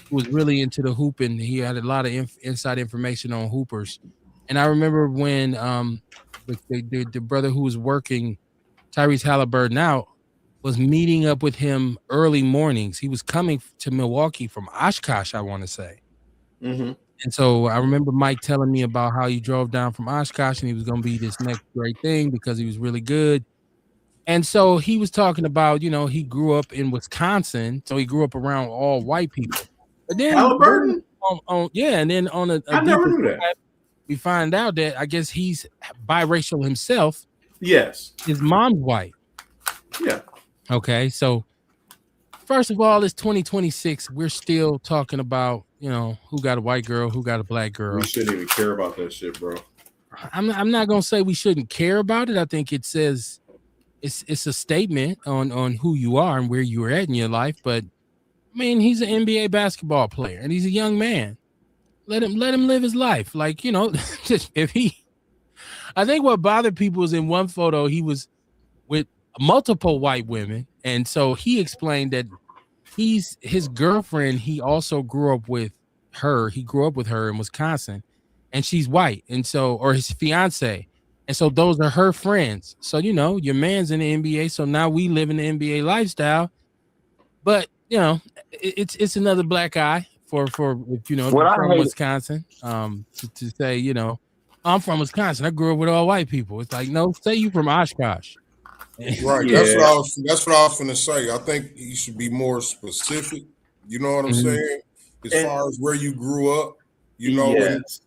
who was really into the hooping. He had a lot of inside information on hoopers. And I remember when the brother who was working Tyrese Halliburton out was meeting up with him early mornings. He was coming to Milwaukee from Oshkosh, I want to say. Mm-hmm. And so I remember Mike telling me about how he drove down from Oshkosh and he was going to be this next great thing because he was really good. And so he was talking about, he grew up in Wisconsin, so he grew up around all white people. But then Halliburton? And then on a I never knew that. We find out that I guess he's biracial himself. Yes. His mom's white. Yeah. Okay, so first of all, it's 2026. We're still talking about, who got a white girl, who got a black girl. We shouldn't even care about that shit, bro. I'm not gonna say we shouldn't care about it. I think it says it's a statement on who you are and where you are at in your life. But I mean, he's an NBA basketball player and he's a young man. Let him live his life. Like, if he, I think what bothered people is in one photo he was with multiple white women, and so he explained that his girlfriend. He also grew up with her. He grew up with her in Wisconsin, and she's white, and so or his fiance, and so those are her friends. So your man's in the NBA, so now we live in the NBA lifestyle. But it's another black eye for if you're from Wisconsin. To say I'm from Wisconsin. I grew up with all white people. It's like, no, say you from Oshkosh. Right. Yeah. That's what I was gonna say. I think you should be more specific. You know what I'm saying? As far as where you grew up, Yes.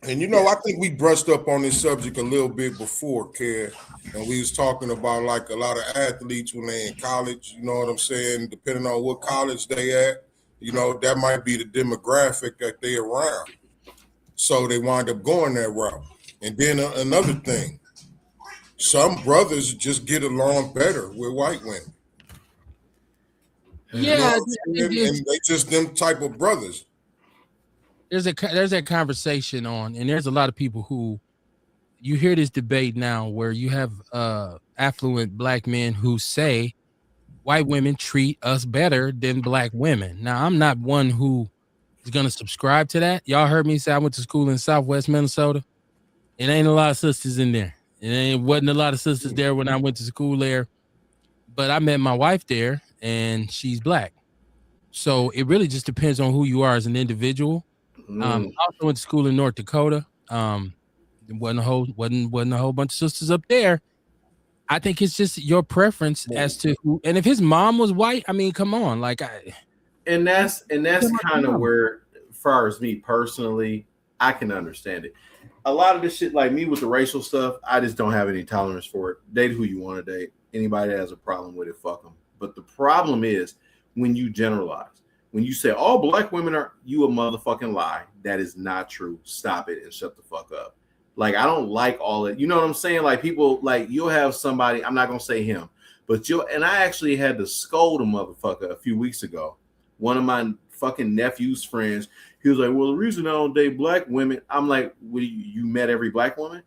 and I think we brushed up on this subject a little bit before, Kev, and we was talking about like a lot of athletes when they in college. You know what I'm saying? Depending on what college they at, that might be the demographic that they around. So they wind up going that route. And then another thing, some brothers just get along better with white women. Yeah, and they just them type of brothers. There's that conversation on, and there's a lot of people who you hear this debate now where you have affluent black men who say white women treat us better than black women. Now, I'm not one who is going to subscribe to that. Y'all heard me say I went to school in Southwest Minnesota. It ain't a lot of sisters in there. Wasn't a lot of sisters there when I went to school there. But I met my wife there, and she's black. So it really just depends on who you are as an individual. I also went to school in North Dakota. Wasn't a whole bunch of sisters up there. I think it's just your preference as to who. And if his mom was white, I mean, come on, and that's kind of where, as far as me personally, I can understand it. A lot of this shit, like me with the racial stuff, I just don't have any tolerance for it. Date who you want to date. Anybody that has a problem with it, fuck them. But the problem is when you generalize. When you say all black women are, you a motherfucking lie. That is not true. Stop it and shut the fuck up. Like, I don't like all that. You know what I'm saying? Like, people, like, you'll have somebody, I'm not going to say him, but and I actually had to scold a motherfucker a few weeks ago. One of my fucking nephew's friends, he was like, well, the reason I don't date black women, I'm like, well, you met every black woman?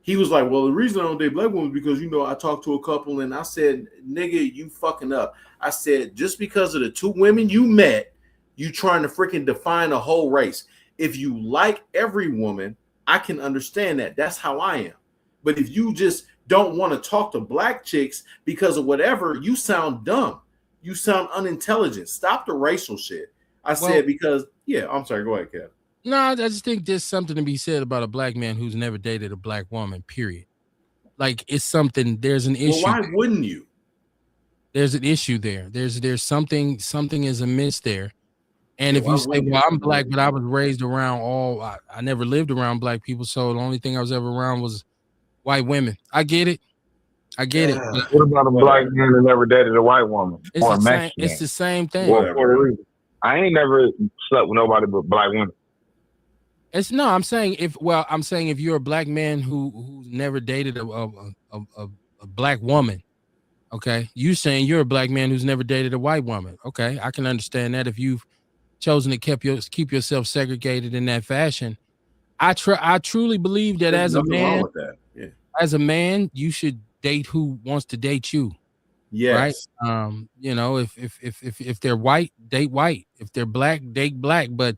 He was like, well, the reason I don't date black women is because, I talked to a couple and I said, nigga, you fucking up. I said, just because of the two women you met, you trying to freaking define a whole race. If you like every woman, I can understand that. That's how I am. But if you just don't want to talk to black chicks because of whatever, you sound dumb. You sound unintelligent. Stop the racial shit. I said because, I'm sorry. Go ahead, Kev. No, I just think there's something to be said about a black man who's never dated a black woman, period. Like, it's something, there's an issue. Well, why wouldn't you? There's an issue there. There's something is amiss there. And if you say, well, I'm black, but I was raised around I never lived around black people, so the only thing I was ever around was white women. I get it. What about a black man that never dated a white woman? It's the same thing. Well, I ain't never slept with nobody but black women. I'm saying if you're a black man who's never dated a black woman, okay, you saying you're a black man who's never dated a white woman. Okay, I can understand that if you've chosen to keep yourself segregated in that fashion. I truly believe that as a man, as a man, you should date who wants to date you. Yes. Right. If they're white, date white. If they're black, date black. But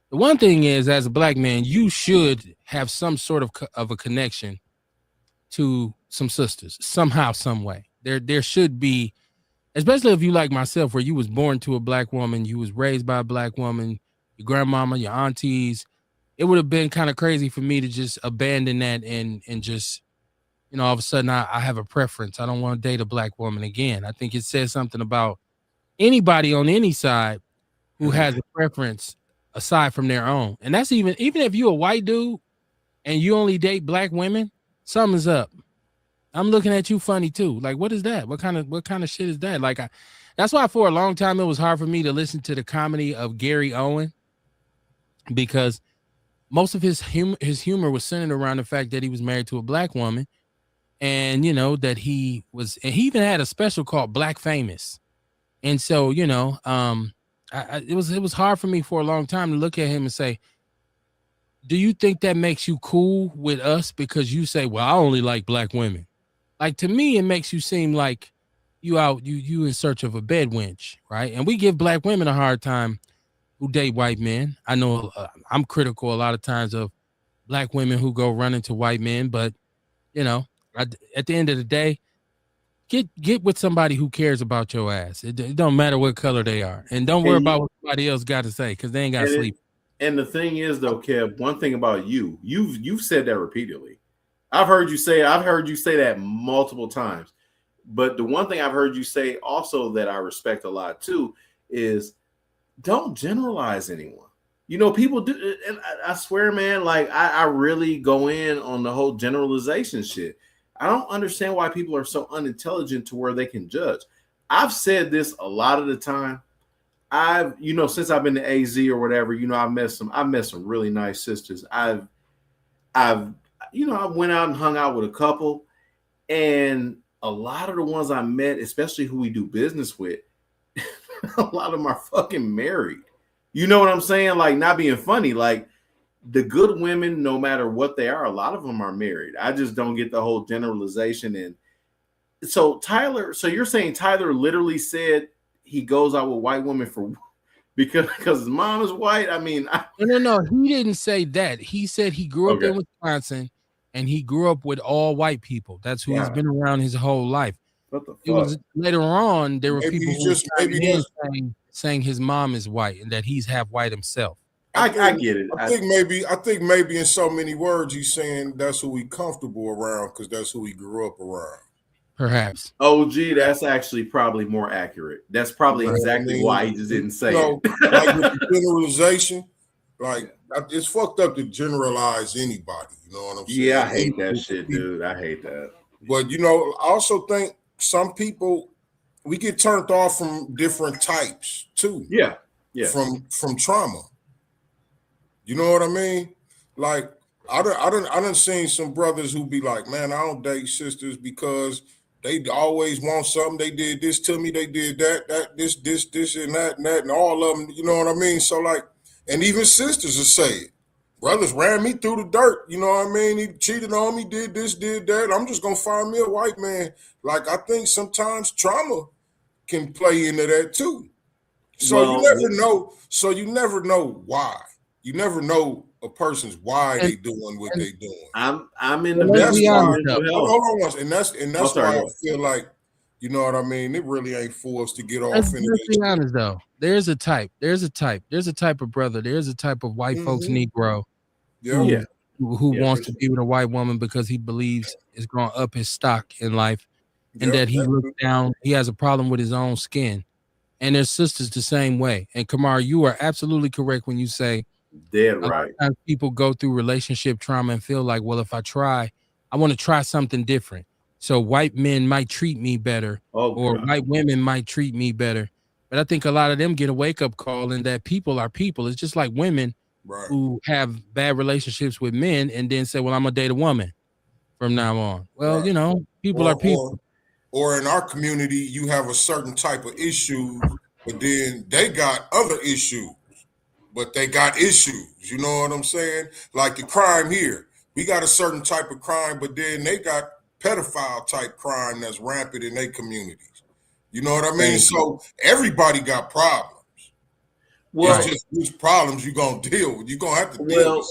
the one thing is, as a black man, you should have some sort of a connection to some sisters somehow, some way. There should be, especially if you like myself, where you was born to a black woman, you was raised by a black woman, your grandmama, your aunties. It would have been kind of crazy for me to just abandon that and just, all of a sudden I have a preference. I don't want to date a black woman again. I think it says something about anybody on any side who has a preference aside from their own. And that's even if you're a white dude and you only date black women, something's up. I'm looking at you funny too. Like, what is that? What kind of shit is that? Like, that's why for a long time it was hard for me to listen to the comedy of Gary Owen, because most of his humor was centered around the fact that he was married to a black woman, and that and he even had a special called Black Famous. And so, it was hard for me for a long time to look at him and say, do you think that makes you cool with us because you say, well, I only like black women? Like, to me, it makes you seem like you in search of a bed wench, right? And we give black women a hard time who date white men. I know I'm critical a lot of times of black women who go running to white men, but you know, at the end of the day, get with somebody who cares about your ass. It don't matter what color they are, and don't worry about what somebody else got to say because they ain't got to sleep. And the thing is, though, Kev, one thing about you've said that repeatedly. I've heard you say that multiple times. But the one thing I've heard you say also that I respect a lot too is don't generalize anyone. People do, and I swear, man, like I really go in on the whole generalization shit. I don't understand why people are so unintelligent to where they can judge. I've said this a lot of the time. Since I've been to AZ or whatever, I've met some really nice sisters. I went out and hung out with a couple, and a lot of the ones I met, especially who we do business with, a lot of them are fucking married. You know what I'm saying? Like, not being funny, like the good women, no matter what they are, a lot of them are married. I just don't get the whole generalization. And so you're saying Tyler literally said he goes out with white women because his mom is white? I mean, no, he didn't say that. He said he grew up in Wisconsin and he grew up with all white people. That's who he's been around his whole life. What the fuck? It was later on there were people saying his mom is white and that he's half white himself. I get it. I think maybe in so many words he's saying that's who he comfortable around because that's who he grew up around. Perhaps. OG, that's actually probably more accurate. That's probably exactly why he just didn't say it. Like with the generalization, like it's fucked up to generalize anybody. You know what I'm saying? Yeah, I hate that shit, dude. I hate that. But I also think some people we get turned off from different types too. Yeah. From trauma. You know what I mean? Like I done seen some brothers who be like, man, I don't date sisters because they always want something. They did this to me. They did this, and that, and all of them. You know what I mean? So like, and even sisters will say it. Brothers ran me through the dirt. You know what I mean? He cheated on me, did this, did that. I'm just gonna find me a white man. Like I think sometimes trauma can play into that too. So you never know. So you never know why. You never know a person's why they doing what they doing. I'm in the that's why. Hold on once, and that's why I feel like, you know what I mean. It really ain't for us to get off. Let's be honest though. There's a type. There's a type of brother. There's a type of white folks Negro. Who wants to be with a white woman because he believes it's going to up his stock in life, and that he looks down. He has a problem with his own skin, and there's sisters the same way. And Kamar, you are absolutely correct when you say. Dead right. A lot of times people go through relationship trauma and feel like, well, if I want to try something different. So white men might treat me better, or white women might treat me better. But I think a lot of them get a wake-up call in that people are people. It's just like women who have bad relationships with men and then say, well, I'm going to date a woman from now on. Well, people are people. Or in our community, you have a certain type of issue, but then they got other issues. But they got issues, you know what I'm saying? Like the crime here. We got a certain type of crime, but then they got pedophile type crime that's rampant in their communities. You know what I mean? So everybody got problems. Well, it's just which problems you're going to deal with. You're going to have to deal with.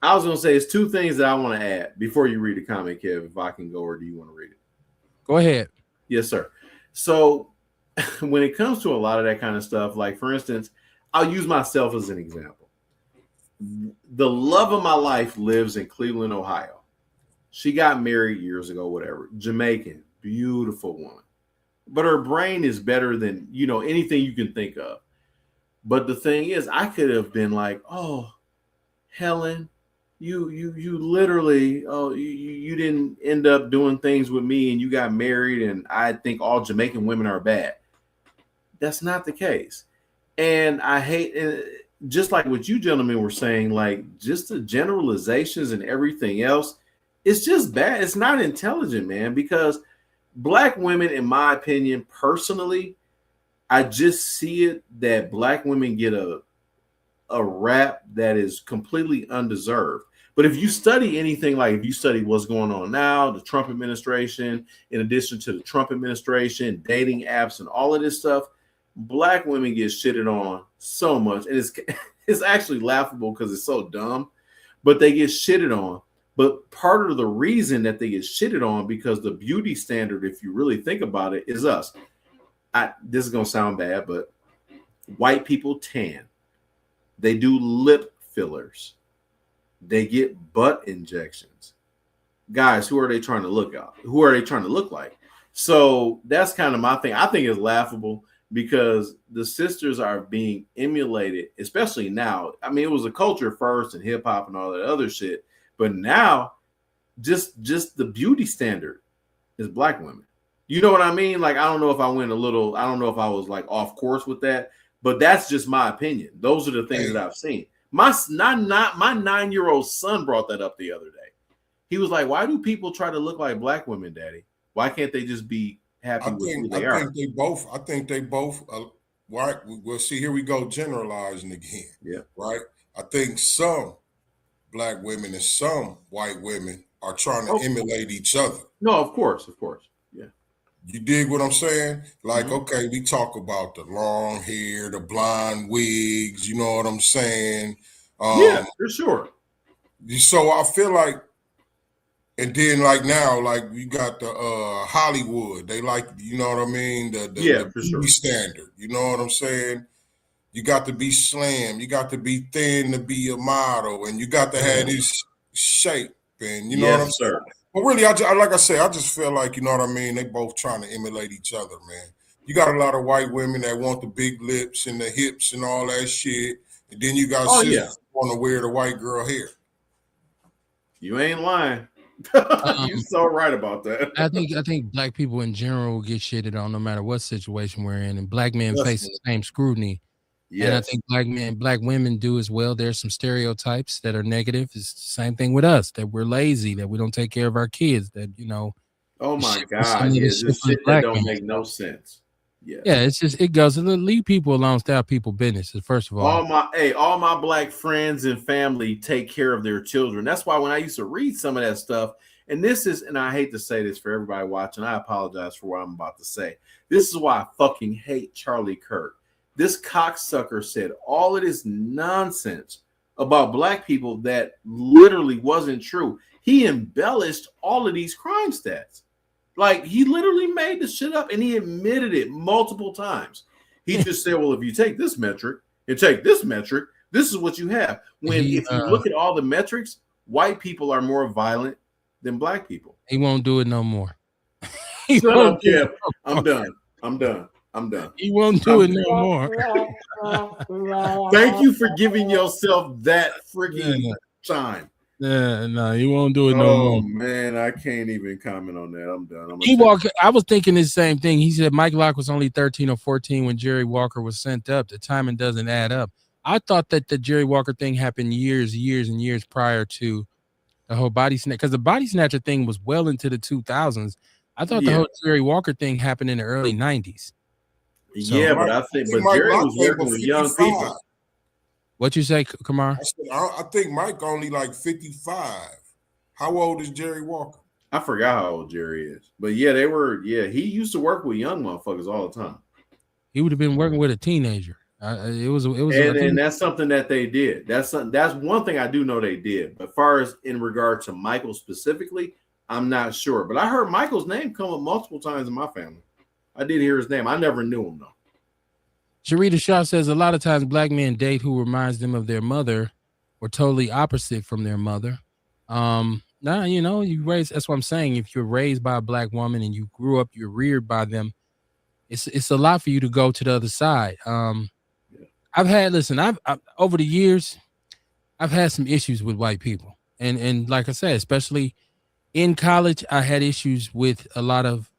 I was going to say, it's two things that I want to add before you read the comment, Kev, if I can go, or do you want to read it? Go ahead. Yes, sir. So when it comes to a lot of that kind of stuff, like for instance, I'll use myself as an example. The love of my life lives in Cleveland, Ohio. She got married years ago, whatever. Jamaican, beautiful woman. But her brain is better than, anything you can think of. But the thing is, I could have been like, oh, Helen, you literally, you didn't end up doing things with me and you got married and I think all Jamaican women are bad. That's not the case. And I hate, just like what you gentlemen were saying, like just the generalizations and everything else, it's just bad. It's not intelligent, man, because black women, in my opinion, personally, I just see it that black women get a rap that is completely undeserved. But if you study anything, like if you study what's going on now, the Trump administration, in addition to the Trump administration, dating apps, and all of this stuff, black women get shitted on so much, and it's actually laughable because it's so dumb. But they get shitted on. But part of the reason that they get shitted on because the beauty standard, if you really think about it, is us. This is gonna sound bad, but white people tan. They do lip fillers. They get butt injections. Guys, who are they trying to look at? Who are they trying to look like? So that's kind of my thing. I think it's laughable because the sisters are being emulated, especially now. I mean, it was a culture first and hip hop and all that other shit, but now just the beauty standard is black women. You know what I mean? Like, I don't know if I went a little, I don't know if I was like off course with that, but that's just my opinion. Those are the things that I've seen. My 9-year-old son brought that up the other day. He was like, "Why do people try to look like black women, Daddy? Why can't they just be happy with who they are?" I think they both. Right. Well, see, here we go generalizing again. Yeah. Right. I think some black women and some white women are trying to emulate each other. No, of course. Yeah. You dig what I'm saying? Like, okay, we talk about the long hair, the blonde wigs, you know what I'm saying? Yeah, for sure. So I feel like, and then like now, like you got the Hollywood, they like, you know what I mean? The beauty standard, you know what I'm saying? You got to be slim, you got to be thin to be a model, and you got to have this shape, and you know what I'm saying? But really, like I say, I just feel like, you know what I mean? They both trying to emulate each other, man. You got a lot of white women that want the big lips and the hips and all that shit. And then you got sisters who want to wear the white girl hair. You ain't lying. You're so right about that. I think black people in general get shitted on no matter what situation we're in, and black men face the same scrutiny. Yes. And I think black women do as well. There's some stereotypes that are negative. It's the same thing with us, that we're lazy, that we don't take care of our kids, that, you know. Oh my God. Yeah, this shit that don't make no sense. Yeah. Yeah, it's just, it goes, leave people alone, stay out people business, first of all. All my black friends and family take care of their children. That's why when I used to read some of that stuff, and I hate to say this for everybody watching, I apologize for what I'm about to say. This is why I fucking hate Charlie Kirk. This cocksucker said all of this nonsense about black people that literally wasn't true. He embellished all of these crime stats. Like, he literally made the shit up, and he admitted it multiple times. He just said, well, if you take this metric and take this metric, this is what you have. When if you look at all the metrics, white people are more violent than black people. He won't do it no more. Shut up, Kev. I'm done. He won't do it no more. Thank you for giving yourself that freaking time. Yeah, no, he won't do it no more. Oh man, I can't even comment on that. I'm done. I was thinking the same thing. He said Mike Locke was only 13 or 14 when Jerry Walker was sent up. The timing doesn't add up. I thought that the Jerry Walker thing happened years prior to the whole body snatch, because the body snatcher thing was well into the 2000s. I thought the whole Jerry Walker thing happened in the early 90s. So, yeah, but I think Jerry was working with young people. What you say, Kamar? I think Mike only like 55. How old is Jerry Walker? I forgot how old Jerry is. But yeah, he used to work with young motherfuckers all the time. He would have been working with a teenager. And that's something that they did. That's one thing I do know they did. But as far as in regard to Michael specifically, I'm not sure. But I heard Michael's name come up multiple times in my family. I did hear his name. I never knew him though. Sharita Shaw says a lot of times black men date who reminds them of their mother or totally opposite from their mother. Now, you know, that's what I'm saying. If you're raised by a black woman and you grew up, you're reared by them, it's a lot for you to go to the other side. I've over the years, I've had some issues with white people. And like I said, especially in college, I had issues with a lot of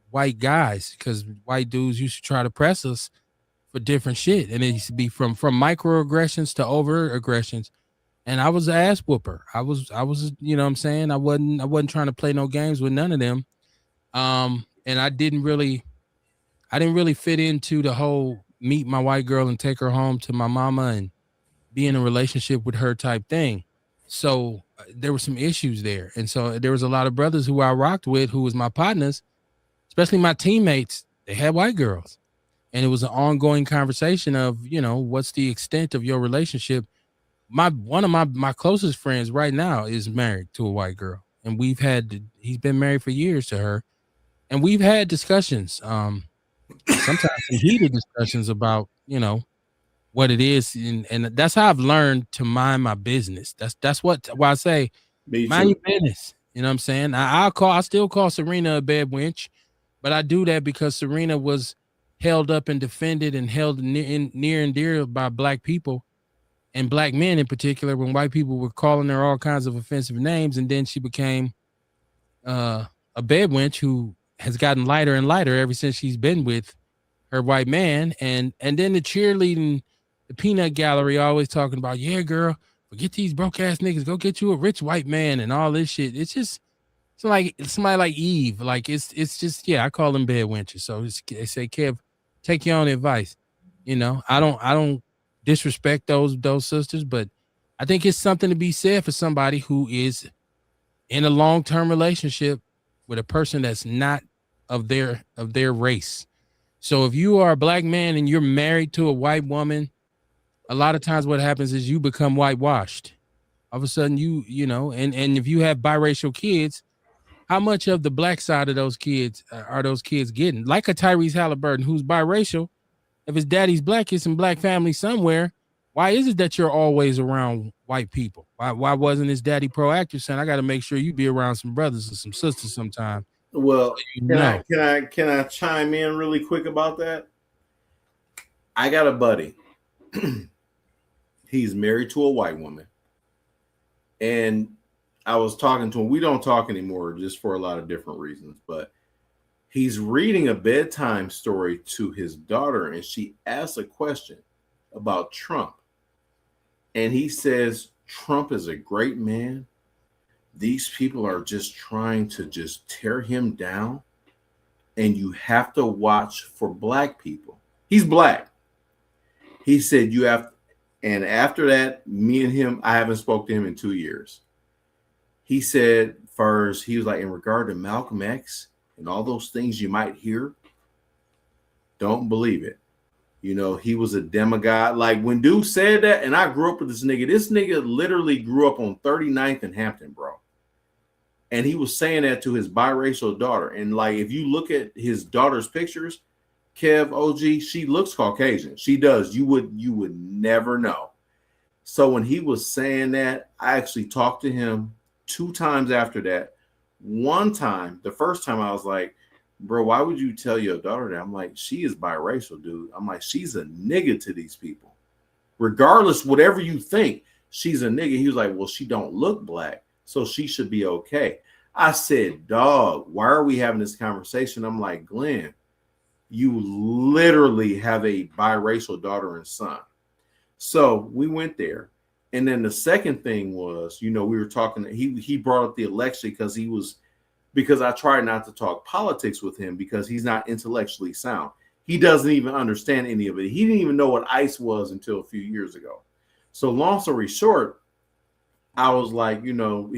white guys because white dudes used to try to press us for different shit, and it used to be from microaggressions to over aggressions. And I was an ass whooper. I was, you know what I'm saying? I wasn't trying to play no games with none of them. And I didn't really fit into the whole meet my white girl and take her home to my mama and be in a relationship with her type thing. So there were some issues there. And so there was a lot of brothers who I rocked with who was my partners, especially my teammates. They had white girls. And it was an ongoing conversation of, what's the extent of your relationship. One of my closest friends right now is married to a white girl, and he's been married for years to her, and we've had discussions, sometimes some heated discussions about what it is, and that's how I've learned to mind my business. That's why I say mind your business. You know what I'm saying? I still call Serena a bad wench, but I do that because Serena was held up and defended and held near and dear by black people and black men in particular, when white people were calling her all kinds of offensive names, and then she became a bed wench who has gotten lighter and lighter ever since she's been with her white man. And then the cheerleading, the peanut gallery, always talking about, yeah, girl, forget these broke ass niggas, go get you a rich white man and all this shit. It's like somebody like Eve. Like it's just, yeah, I call them bed wenches. So they say, Kev, take your own advice. I don't disrespect those sisters, but I think it's something to be said for somebody who is in a long-term relationship with a person that's not of their race. So if you are a black man and you're married to a white woman, a lot of times what happens is you become whitewashed. All of a sudden and if you have biracial kids, how much of the black side of those kids are those kids getting? Like a Tyrese Halliburton who's biracial. If his daddy's black, it's in black family somewhere. Why is it that you're always around white people? Why wasn't his daddy proactive saying, I got to make sure you be around some brothers and some sisters sometime? Well, can I chime in really quick about that? I got a buddy. He's married to a white woman. And I was talking to him. We don't talk anymore just for a lot of different reasons, but he's reading a bedtime story to his daughter, and she asks a question about Trump. And he says, Trump is a great man. These people are just trying to just tear him down. And you have to watch for black people. He's black. He said, you have, and after that, me and him, I haven't spoke to him in 2 years. He said, first, he was like, in regard to Malcolm X, and all those things you might hear, don't believe it. He was a demigod. Like when dude said that, and I grew up with this nigga literally grew up on 39th and Hampton, bro. And he was saying that to his biracial daughter. And like, if you look at his daughter's pictures, Kev, OG, she looks Caucasian. She does. You would never know. So when he was saying that, I actually talked to him 2 times after that. One time, the first time I was like, bro, why would you tell your daughter that? I'm like, she is biracial, dude. I'm like, she's a nigga to these people. Regardless, whatever you think, she's a nigga. He was like, well, she don't look black, so she should be okay. I said, dog, why are we having this conversation? I'm like, Glenn, you literally have a biracial daughter and son. So we went there. And then the second thing was, we were talking, he brought up the election because I tried not to talk politics with him because he's not intellectually sound. He doesn't even understand any of it. He didn't even know what ICE was until a few years ago. So long story short, I was like, he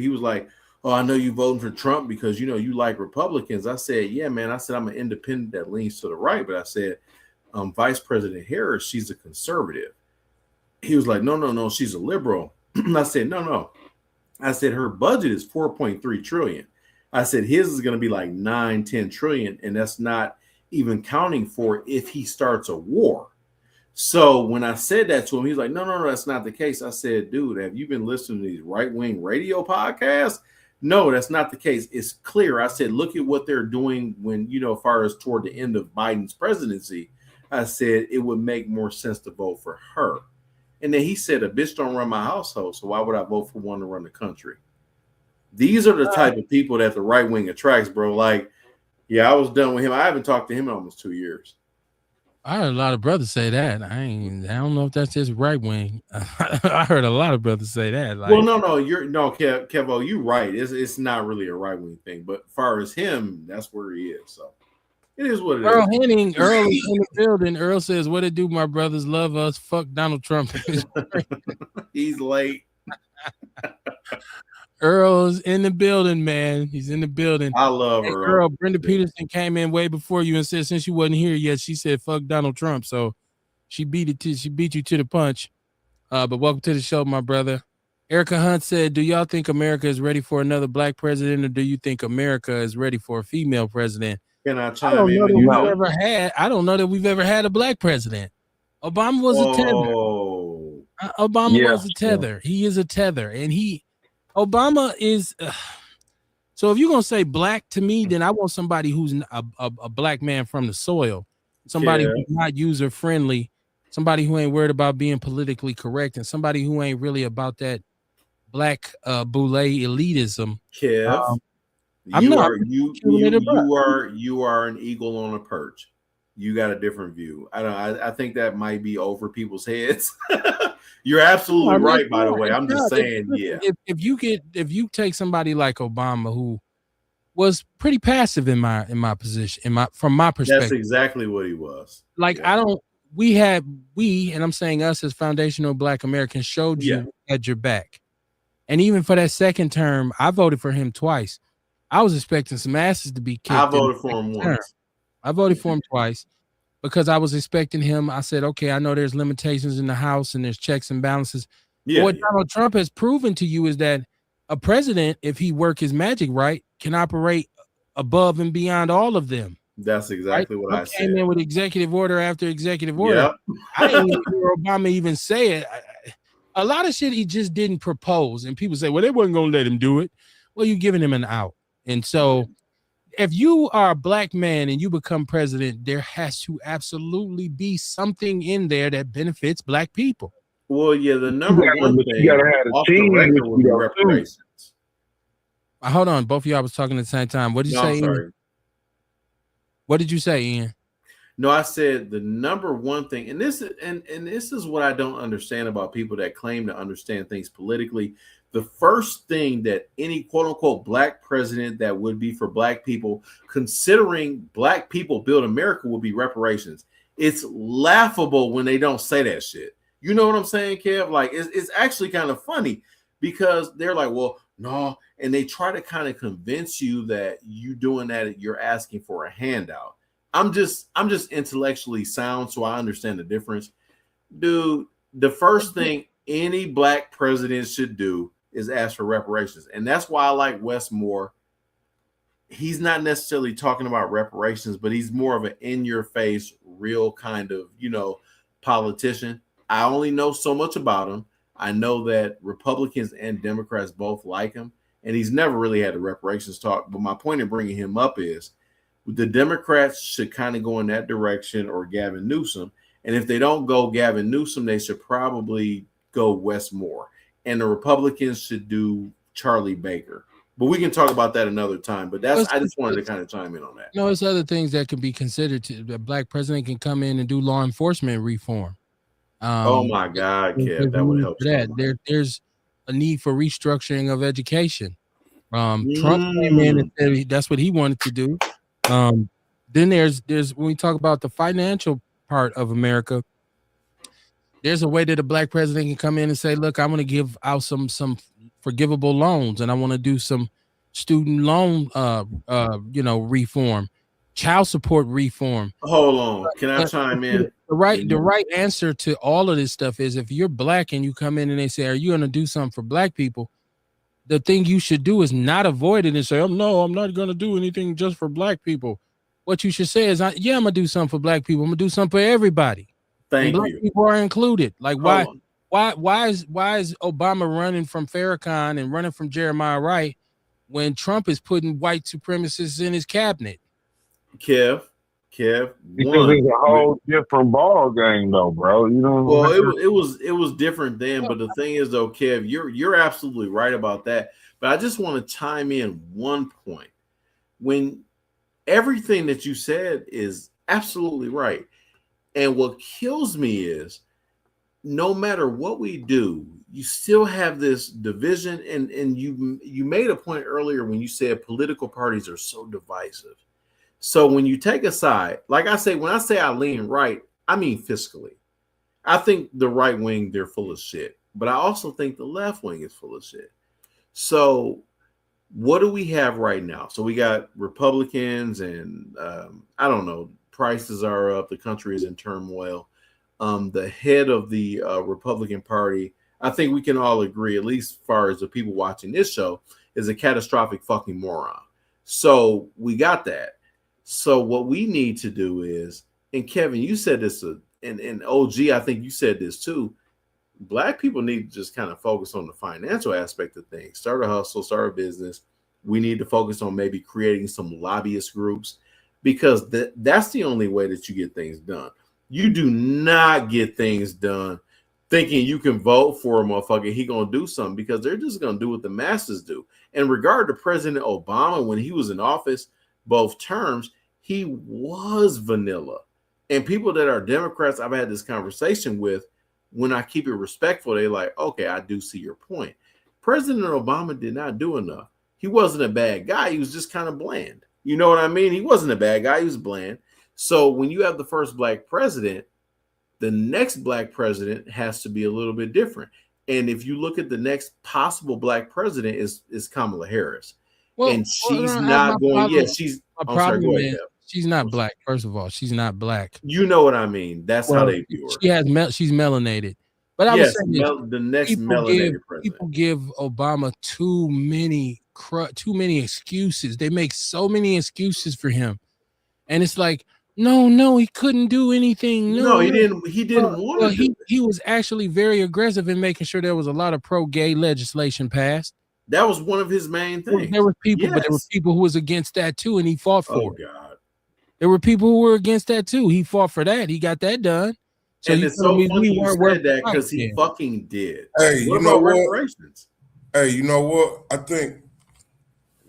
was like, oh, I know you voting for Trump because, you like Republicans. I said, yeah, man. I said, I'm an independent that leans to the right. But I said, Vice President Harris, she's a conservative. He was like, no, she's a liberal. I said, no. I said, her budget is 4.3 trillion. I said, his is going to be like 9-10 trillion. And that's not even counting for if he starts a war. So when I said that to him, he's like, no, that's not the case. I said, dude, have you been listening to these right-wing radio podcasts? No, that's not the case. It's clear. I said, look at what they're doing when, as far as toward the end of Biden's presidency. I said, it would make more sense to vote for her. And then he said, a bitch don't run my household, so why would I vote for one to run the country? These are the type of people that the right wing attracts, bro. Like, yeah, I was done with him. I haven't talked to him in almost 2 years. I heard a lot of brothers say that. I don't know if that's just right wing. I heard a lot of brothers say that. Like, Well, no, Kevo, you're right. It's not really a right wing thing, but as far as him, that's where he is. So it is what it Earl is. Henning, Earl is in the building. Earl says, "What it do, my brothers? Love us. Fuck Donald Trump." He's late. Earl's in the building, man. He's in the building. I love Hey, Earl. Earl, Brenda Peterson came in way before you and said since you wasn't here yet, she said fuck Donald Trump. So she beat you to the punch. But welcome to the show, my brother. Erica Hunt said, "Do y'all think America is ready for another black president, or do you think America is ready for a female president?" Can I I chime don't in? know that when we've you're done? ever had. I don't know that we've ever had a black president. Obama was a tether. Oh, Obama was a tether. He is a tether, and Obama is. So if you're gonna say black to me, then I want somebody who's a black man from the soil, somebody who's not user friendly, somebody who ain't worried about being politically correct, and somebody who ain't really about that black boule elitism. Kev, I'm you not. are you are an eagle on a perch. You got a different view. I think that might be over people's heads. You're absolutely right, by the way. I'm just saying, if you take somebody like Obama, who was pretty passive in my position, from my perspective, that's exactly what he was. Like, we, and I'm saying us as foundational black Americans, showed you at your back. And even for that second term, I voted for him twice. I was expecting some asses to be kicked. I voted for him once. I voted for him twice because I was expecting him. I said, okay, I know there's limitations in the House and there's checks and balances. But what Donald Trump has proven to you is that a president, if he work his magic right, can operate above and beyond all of them. That's exactly what I said. Came in with executive order after executive order. I didn't even hear Obama even say it. A lot of shit he just didn't propose. And people say, well, they wasn't going to let him do it. Well, you're giving him an out. And so if you are a black man and you become president, there has to absolutely be something in there that benefits black people. Well, yeah, the number one thing you gotta have a team would be reparations. Hold on, both of y'all was talking at the same time. What did you say? Sorry. What did you say, Ian? No, I said the number one thing, and this is what I don't understand about people that claim to understand things politically. The first thing that any quote unquote black president that would be for black people, considering black people build America, would be reparations. It's laughable when they don't say that shit. You know what I'm saying, Kev? Like, it's actually kind of funny because they're like, well, no, and they try to kind of convince you that you doing that, you're asking for a handout. I'm just intellectually sound, so I understand the difference. Dude, the first thing any black president should do is ask for reparations. And that's why I like Wes Moore. He's not necessarily talking about reparations, but he's more of an in-your-face, real kind of, politician. I only know so much about him. I know that Republicans and Democrats both like him, and he's never really had the reparations talk. But my point in bringing him up is the Democrats should kind of go in that direction, or Gavin Newsom. And if they don't go Gavin Newsom, they should probably go Wes Moore. And the Republicans should do Charlie Baker. But we can talk about that another time. But I just wanted to kind of chime in on that. No, it's other things that can be considered. A black president can come in and do law enforcement reform. Oh my God, Kev, that would help. There's a need for restructuring of education. Trump came in and said that's what he wanted to do. Then there's when we talk about the financial part of America, there's a way that a black president can come in and say, look, I'm going to give out some forgivable loans, and I want to do some student loan reform, child support reform. Hold on, can I chime in? The right answer to all of this stuff is, if you're black and you come in and they say, are you going to do something for black people? The thing you should do is not avoid it and say, oh, no, I'm not going to do anything just for black people. What you should say is, I'm going to do something for black people. I'm going to do something for everybody. Thank black you. People are included. Like, why is Obama running from Farrakhan and running from Jeremiah Wright when Trump is putting white supremacists in his cabinet? Kev, because it's a whole different ball game, though, bro. You know. Well, it was different then, but the thing is, though, Kev, you're absolutely right about that. But I just want to chime in one point. When everything that you said is absolutely right, And what kills me is no matter what we do, you still have this division. And you made a point earlier when you said political parties are so divisive. So when you take a side, like I say, when I say I lean right, I mean fiscally. I think the right wing, they're full of shit. But I also think the left wing is full of shit. So what do we have right now? So we got Republicans and I don't know, prices are up. The country is in turmoil. The head of the Republican Party, I think we can all agree, at least as far as the people watching this show, is a catastrophic fucking moron. So we got that. So what we need to do is, and Kevin, you said this, and OG, I think you said this too. Black people need to just kind of focus on the financial aspect of things. Start a hustle, start a business. We need to focus on maybe creating some lobbyist groups, because that's the only way that you get things done. You do not get things done thinking you can vote for a motherfucker, he gonna do something, because they're just gonna do what the masses do. In regard to President Obama, when he was in office, both terms, he was vanilla. And people that are Democrats, I've had this conversation with, when I keep it respectful, they're like, okay, I do see your point. President Obama did not do enough. He wasn't a bad guy. He was just kind of bland. You know what I mean? He wasn't a bad guy. He was bland. So when you have the first black president, the next black president has to be a little bit different. And if you look at the next possible black president is Kamala Harris. Well, and she's not going, problem, yeah, she's, I'm sorry, go ahead. She's not black. First of all, she's not black. You know what I mean? That's how they view her. She's melanated. But I was saying the next melanated president. People give Obama too many excuses. They make so many excuses for him, and it's like, no, he couldn't do anything. No, he didn't. He didn't want to. He was actually very aggressive in making sure there was a lot of pro-gay legislation passed. That was one of his main things. There were people, but there were people who was against that too, and he fought for it. Oh God. There were people who were against that too. He fought for that. He got that done. So and it's so funny you said that, because he fucking did. Hey, you know what? Hey, you know what? I think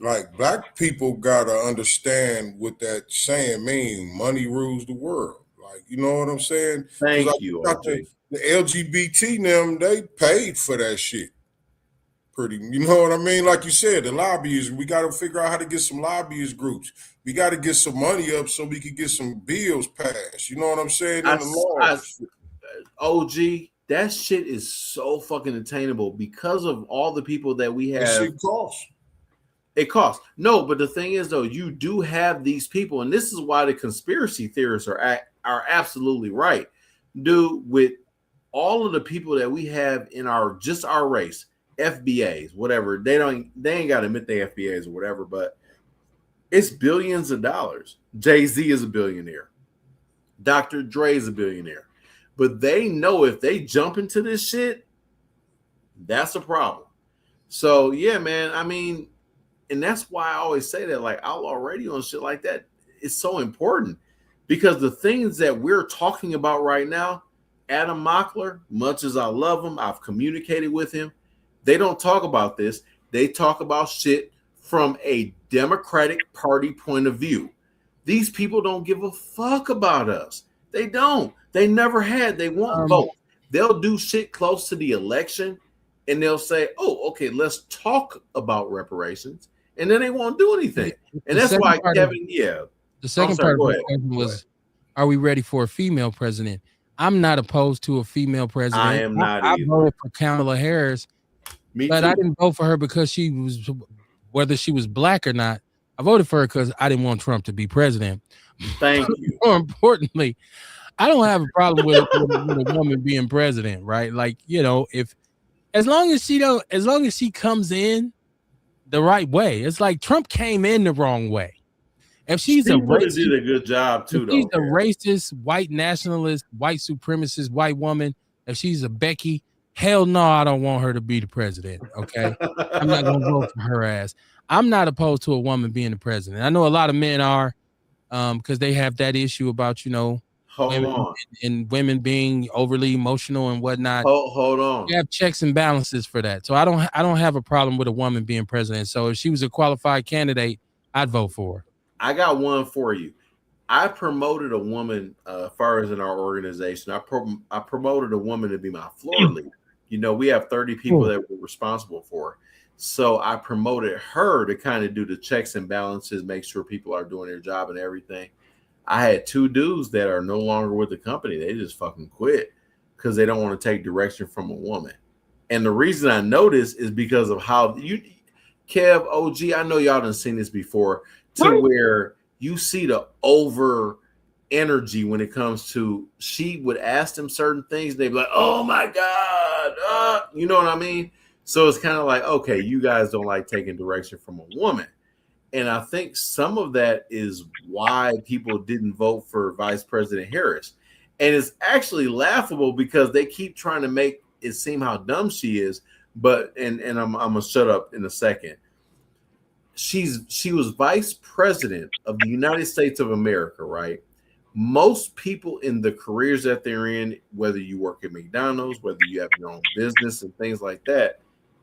like black people gotta understand what that saying means. Money rules the world. Like, you know what I'm saying? Thank you. The LGBT them, they paid for that shit. Pretty, you know what I mean? Like you said, the lobbyists, we got to figure out how to get some lobbyist groups. We got to get some money up so we can get some bills passed. You know what I'm saying? OG, that shit is so fucking attainable because of all the people that we have. That shit costs. It costs. No, but the thing is, though, you do have these people, and this is why the conspiracy theorists are absolutely right. Dude, with all of the people that we have in our race, FBAs, whatever, they ain't got to admit they FBAs or whatever, but it's billions of dollars. Jay-Z is a billionaire. Dr. Dre is a billionaire. But they know if they jump into this shit, that's a problem. So, yeah, man, I mean, and that's why I always say that, like, Outlaw Radio and shit like that is so important, because the things that we're talking about right now, Adam Mockler, much as I love him, I've communicated with him, they don't talk about this. They talk about shit from a Democratic Party point of view. These people don't give a fuck about us. They don't. They never had. They won't vote. They'll do shit close to the election, and they'll say, oh, okay, let's talk about reparations. And then they won't do anything. And that's why Kevin, The second part of the question was, are we ready for a female president? I'm not opposed to a female president. I am not either. I voted for Kamala Harris. But too. I didn't vote for her because she was, whether she was black or not. I voted for her because I didn't want Trump to be president. Thank you. More importantly, I don't have a problem with a woman being president, right? Like, you know, as long as she comes in the right way. It's like Trump came in the wrong way. If she's did a good job too, though. She's a racist, white nationalist, white supremacist, white woman. If she's a Becky, hell no, I don't want her to be the president. Okay, I'm not gonna vote for her ass. I'm not opposed to a woman being the president. I know a lot of men are, because they have that issue about, you know, women being overly emotional and whatnot. Hold on. You have checks and balances for that. So I don't have a problem with a woman being president. So if she was a qualified candidate, I'd vote for her. I got one for you. I promoted a woman, as far as in our organization. I promoted a woman to be my floor leader. You know, we have 30 people that we're responsible for. So I promoted her to kind of do the checks and balances, make sure people are doing their job and everything. I had 2 dudes that are no longer with the company. They just fucking quit because they don't want to take direction from a woman. And the reason I know this is because of how you, Kev, OG, I know y'all done seen this before, to where you see the over energy when it comes to, she would ask them certain things. They'd be like, oh my God. You know what I mean? So it's kind of like, okay, you guys don't like taking direction from a woman. And I think some of that is why people didn't vote for Vice President Harris. And it's actually laughable because they keep trying to make it seem how dumb she is. But and I'm gonna shut up in a second. She was vice president of the United States of America, right? Most people in the careers that they're in, whether you work at McDonald's, whether you have your own business and things like that,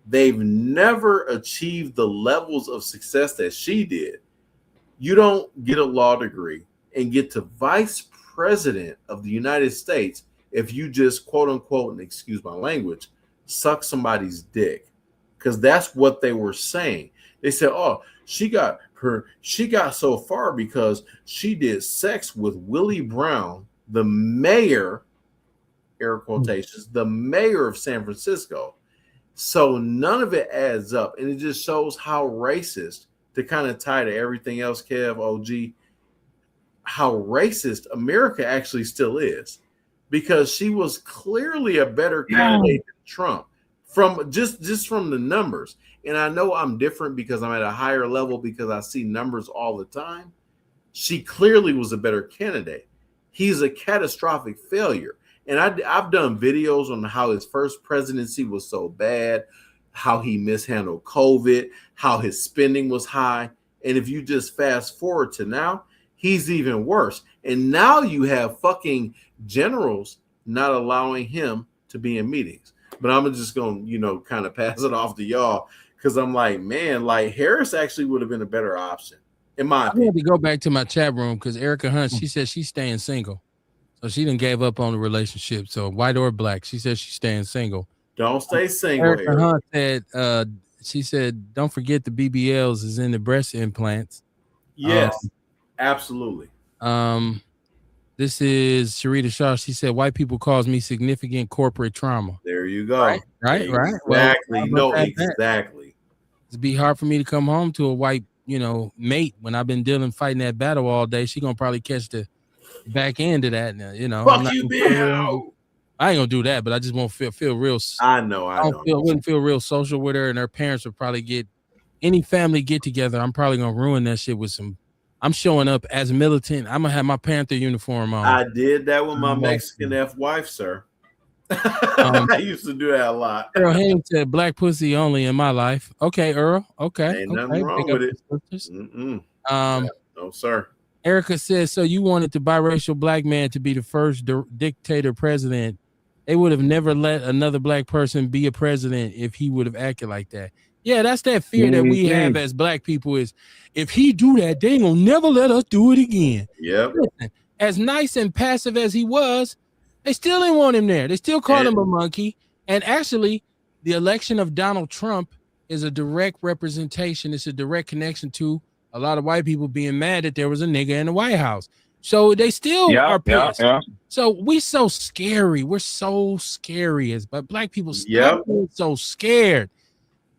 they've never achieved the levels of success that she did. You don't get a law degree and get to vice president of the United States if you just, quote unquote, and excuse my language, suck somebody's dick. Because that's what they were saying. They said, oh, she got so far because she did sex with Willie Brown, the mayor, air quotations, the mayor of San Francisco. So none of it adds up. And it just shows how racist, to kind of tie to everything else, Kev, OG, how racist America actually still is. Because she was clearly a better candidate than Trump from just from the numbers. And I know I'm different because I'm at a higher level because I see numbers all the time. She clearly was a better candidate. He's a catastrophic failure. And I've done videos on how his first presidency was so bad, how he mishandled COVID, how his spending was high. And if you just fast forward to now, he's even worse. And now you have fucking generals not allowing him to be in meetings. But I'm just going to, kind of pass it off to y'all because I'm like, man, like Harris actually would have been a better option, in my opinion. I had to go back to my chat room because Erica Hunt, she said she's staying single. So she didn't gave up on the relationship. So white or black, she said she's staying single. Don't stay single. Erica Hunt said, she said, don't forget the BBLs is in the breast implants. Yes, absolutely. This is Sharita Shaw. She said, white people cause me significant corporate trauma. There you go. Right. Exactly. Well, exactly. It'd be hard for me to come home to a white, mate when I've been fighting that battle all day. She gonna probably catch the back end of that. Fuck you, Bill. I ain't gonna do that, but I just won't feel real. I know. Wouldn't feel real social with her, and her parents would probably get any family get together. I'm probably gonna ruin that shit with some. I'm showing up as a militant. I'm gonna have my Panther uniform on. I did that with my Mexican wife, sir. I used to do that a lot. Earl Haynes said, "Black pussy only in my life." Okay, Earl. Okay, ain't nothing wrong with it. No, sir. Erica says, "So you wanted the biracial black man to be the first dictator president? They would have never let another black person be a president if he would have acted like that." Yeah, that's that fear that we have as black people is if he do that, they ain't gonna never let us do it again. Yep. Listen, as nice and passive as he was, they still didn't want him there. They still called him a monkey. And actually, the election of Donald Trump is a direct representation. It's a direct connection to a lot of white people being mad that there was a nigga in the White House. So they still are pissed. So we so scary. We're so scary but black people stop being so scared.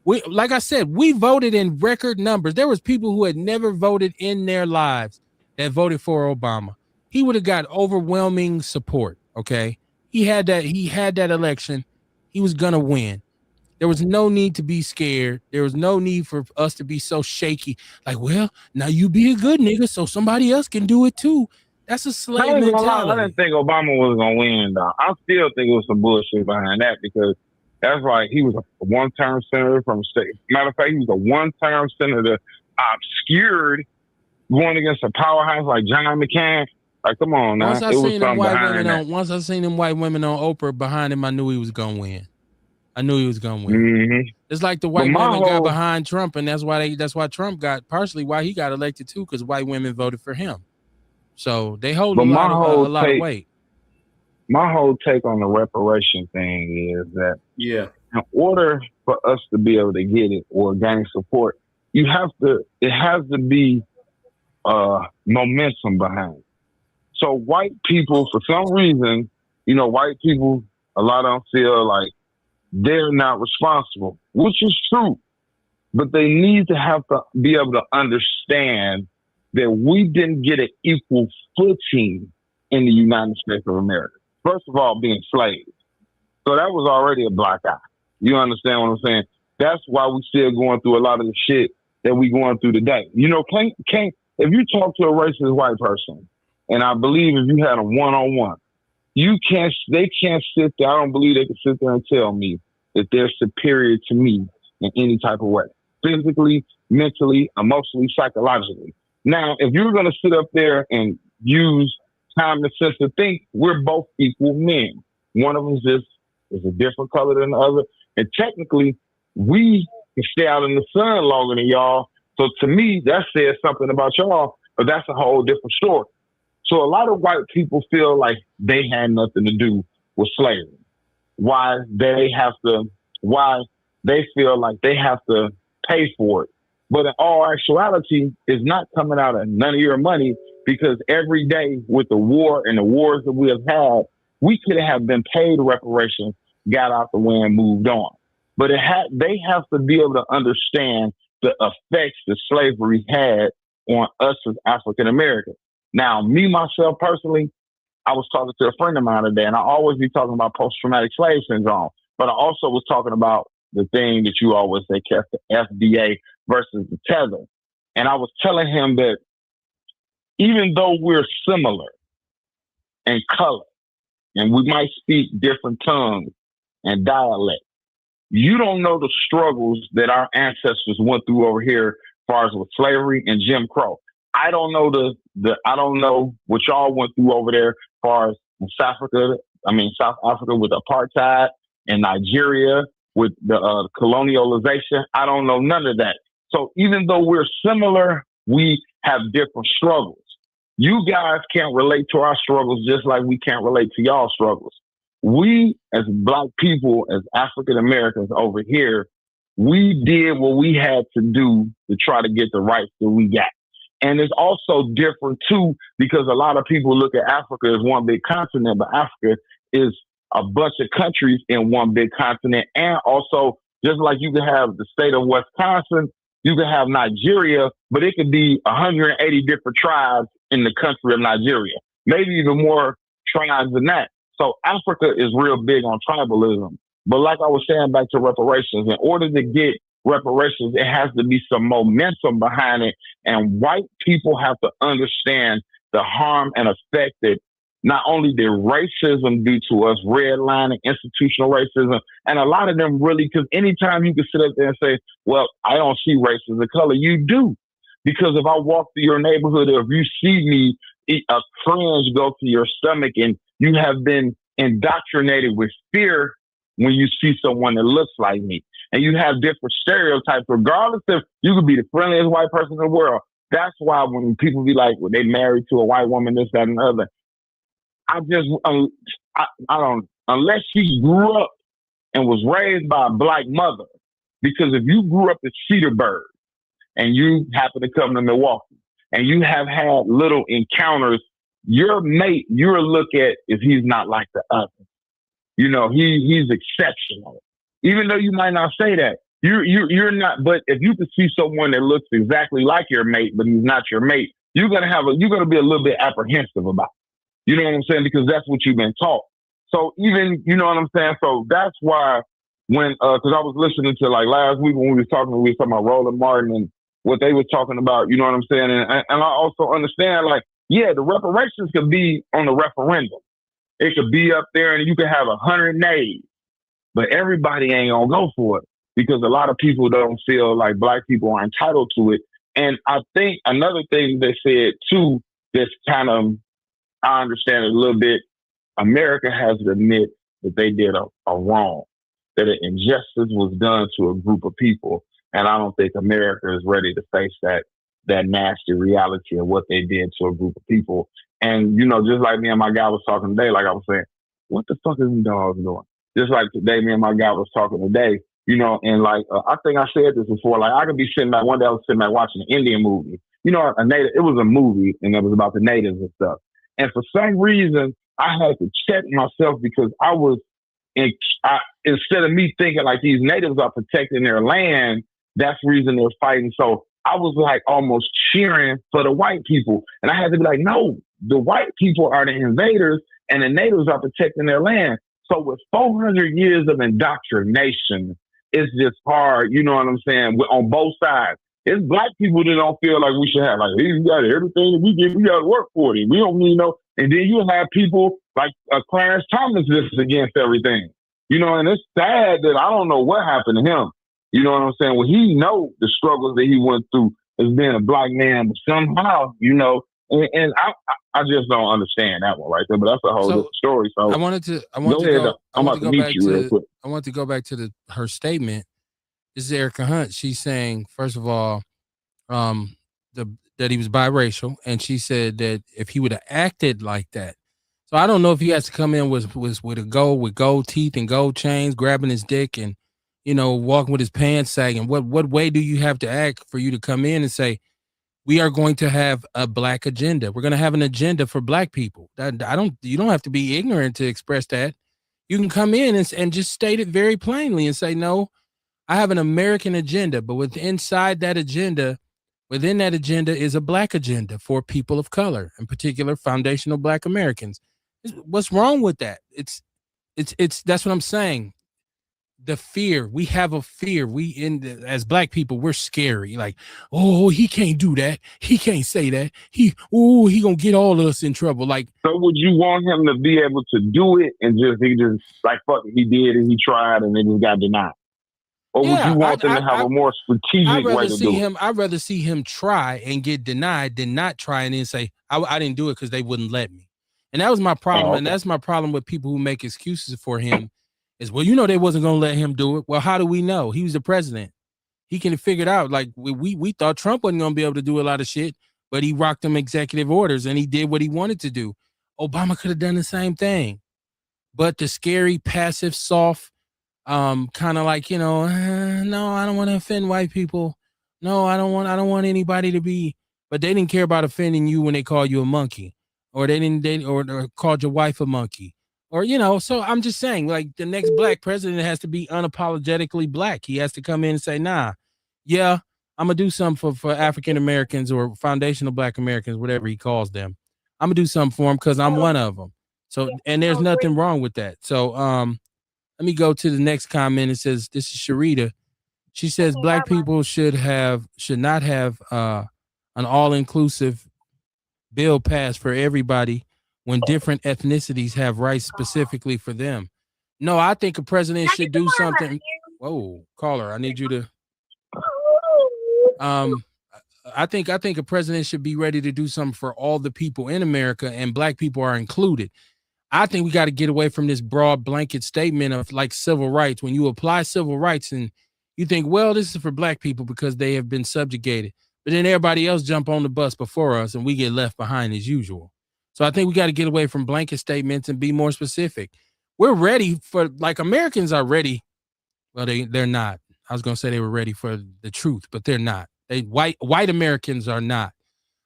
We, like I said, we voted in record numbers. There was people who had never voted in their lives that voted for Obama. He would have got overwhelming support. Okay. He had that election. He was gonna win. There was no need to be scared. There was no need for us to be so shaky. Like, well, now you be a good nigga, so somebody else can do it too. That's a slave mentality. I didn't think Obama was gonna win, though. I still think it was some bullshit behind that because that's like he was a one-term senator from a state. Matter of fact, he was a one-term senator, obscured, going against a powerhouse like John McCain. Like, come on now. Once I seen them white women on Oprah behind him, I knew he was gonna win. Mm-hmm. It's like the white women got behind Trump, and that's why Trump got partially why he got elected too, because white women voted for him. So they hold But a lot of weight. My whole take on the reparation thing is that in order for us to be able to get it or gain support, it has to be momentum behind it. So white people, for some reason, white people, a lot of them feel like they're not responsible, which is true. But they need to have to be able to understand that we didn't get an equal footing in the United States of America. First of all, being slaves. So that was already a black eye. You understand what I'm saying? That's why we still going through a lot of the shit that we going through today. If you talk to a racist white person, and I believe if you had a one-on-one, they can't sit there. I don't believe they can sit there and tell me that they're superior to me in any type of way. Physically, mentally, emotionally, psychologically. Now, if you're going to sit up there and use time and sense to think, we're both equal men. One of them is a different color than the other. And technically, we can stay out in the sun longer than y'all. So to me, that says something about y'all, but that's a whole different story. So a lot of white people feel like they had nothing to do with slavery. Why they feel like they have to pay for it. But in all actuality, it's not coming out of none of your money, because every day with the war and the wars that we have had, we could have been paid reparations, got out the way and moved on. But they have to be able to understand the effects that slavery had on us as African Americans. Now, me, myself, personally, I was talking to a friend of mine today, and I always be talking about post-traumatic slave syndrome, but I also was talking about the thing that you always say, the FDA versus the tether. And I was telling him that even though we're similar in color, and we might speak different tongues and dialects, you don't know the struggles that our ancestors went through over here as far as with slavery and Jim Crow. I don't know I don't know what y'all went through over there as far as South Africa with apartheid, and Nigeria with the colonialization. I don't know none of that. So even though we're similar, we have different struggles. You guys can't relate to our struggles just like we can't relate to y'all struggles. We, as black people, as African Americans over here, we did what we had to do to try to get the rights that we got. And it's also different too, because a lot of people look at Africa as one big continent, but Africa is a bunch of countries in one big continent. And also, just like you can have the state of Wisconsin, you can have Nigeria, but it could be 180 different tribes in the country of Nigeria, maybe even more tribes than that. So Africa is real big on tribalism. But like I was saying, back to reparations, in order to get reparations, it has to be some momentum behind it. And white people have to understand the harm and effect that not only did racism do to us, redlining, institutional racism, and a lot of them really, because anytime you can sit up there and say, well, I don't see race as a color, you do. Because if I walk through your neighborhood, or if you see me, a cringe go to your stomach, and you have been indoctrinated with fear when you see someone that looks like me. And you have different stereotypes, regardless of, you could be the friendliest white person in the world. That's why when people be like, well, they married to a white woman, this, that, and the other. I don't, unless she grew up and was raised by a black mother. Because if you grew up in Cedarburg and you happen to come to Milwaukee and you have had little encounters, your mate, you'll look at if he's not like the other. You know, he's exceptional. Even though you might not say that, you're not. But if you can see someone that looks exactly like your mate, but he's not your mate, you're gonna be a little bit apprehensive about it. You know what I'm saying? Because that's what you've been taught. So even, you know what I'm saying? So that's why when, cause I was listening to, like, last week when we were talking about Roland Martin and what they were talking about, you know what I'm saying? And I also understand, like, yeah, the reparations could be on the referendum. It could be up there and you could have 100 nays, but everybody ain't gonna go for it because a lot of people don't feel like black people are entitled to it. And I think another thing they said too, that's kind of, I understand it a little bit, America has to admit that they did a wrong, that an injustice was done to a group of people. And I don't think America is ready to face that that nasty reality of what they did to a group of people. And, just like me and my guy was talking today, like I was saying, what the fuck is these dogs doing? Just like today, me and my guy was talking today, and like, I think I said this before, like I could be sitting back, one day I was sitting back watching an Indian movie, a native, it was a movie and it was about the natives and stuff. And for some reason, I had to check myself because I was, instead of me thinking like these natives are protecting their land, that's the reason they're fighting. So I was like almost cheering for the white people. And I had to be like, no, the white people are the invaders and the natives are protecting their land. So with 400 years of indoctrination, it's just hard, you know what I'm saying, on both sides. It's black people that don't feel like we should have, like, hey, we got everything that we get, we got to work for it. We don't need no. And then you have people like Clarence Thomas that's against everything. And it's sad that I don't know what happened to him. You know what I'm saying? Well, he know the struggles that he went through as being a black man, but somehow, and I just don't understand that one right there. But that's a whole different story. So I want to go back to her statement. This is Erica Hunt. She's saying, first of all, that he was biracial, and she said that if he would have acted like that, so I don't know if he has to come in with gold teeth and gold chains, grabbing his dick and walking with his pants sagging. What way do you have to act for you to come in and say we are going to have a black agenda? We're going to have an agenda for black people. You don't have to be ignorant to express that. You can come in and just state it very plainly and say, no, I have an American agenda, but within that agenda is a black agenda for people of color, in particular, foundational black Americans. What's wrong with that? It's that's what I'm saying. The fear, we have a fear. As black people, we're scary. Like, oh, he can't do that. He can't say that. He gonna get all of us in trouble. Like, so would you want him to be able to do it and he just like fuck it, he did and he tried and it just got denied? Or would you want them to have a more strategic way to do it? I'd rather see him try and get denied than not try and then say, I didn't do it because they wouldn't let me. And that was my problem. Oh, okay. And that's my problem with people who make excuses for him is, well, they wasn't going to let him do it. Well, how do we know? He was the president. He can figure it out. Like we thought Trump wasn't going to be able to do a lot of shit, but he rocked them executive orders and he did what he wanted to do. Obama could have done the same thing. But the scary, passive, soft, kind of like, no, I don't want to offend white people. No, I don't want anybody to be, but they didn't care about offending you when they call you a monkey, or or called your wife a monkey, or, so I'm just saying, like, the next black president has to be unapologetically black. He has to come in and say, nah, yeah, I'm gonna do something for African Americans or foundational black Americans, whatever he calls them. I'm gonna do something for them because I'm one of them. So, and there's nothing wrong with that. So, let me go to the next comment. It says, this is Sharita. She says black people should not have an all-inclusive bill passed for everybody when different ethnicities have rights specifically for them. No, I think a president should do something. Whoa, caller, I need you to. I think a president should be ready to do something for all the people in America, and black people are included. I think we got to get away from this broad blanket statement of like civil rights. When you apply civil rights and you think, well, this is for black people because they have been subjugated, but then everybody else jump on the bus before us and we get left behind as usual. So I think we got to get away from blanket statements and be more specific. We're ready for, like, Americans are ready. Well, they're not. I was going to say they were ready for the truth, but they're not. White Americans are not.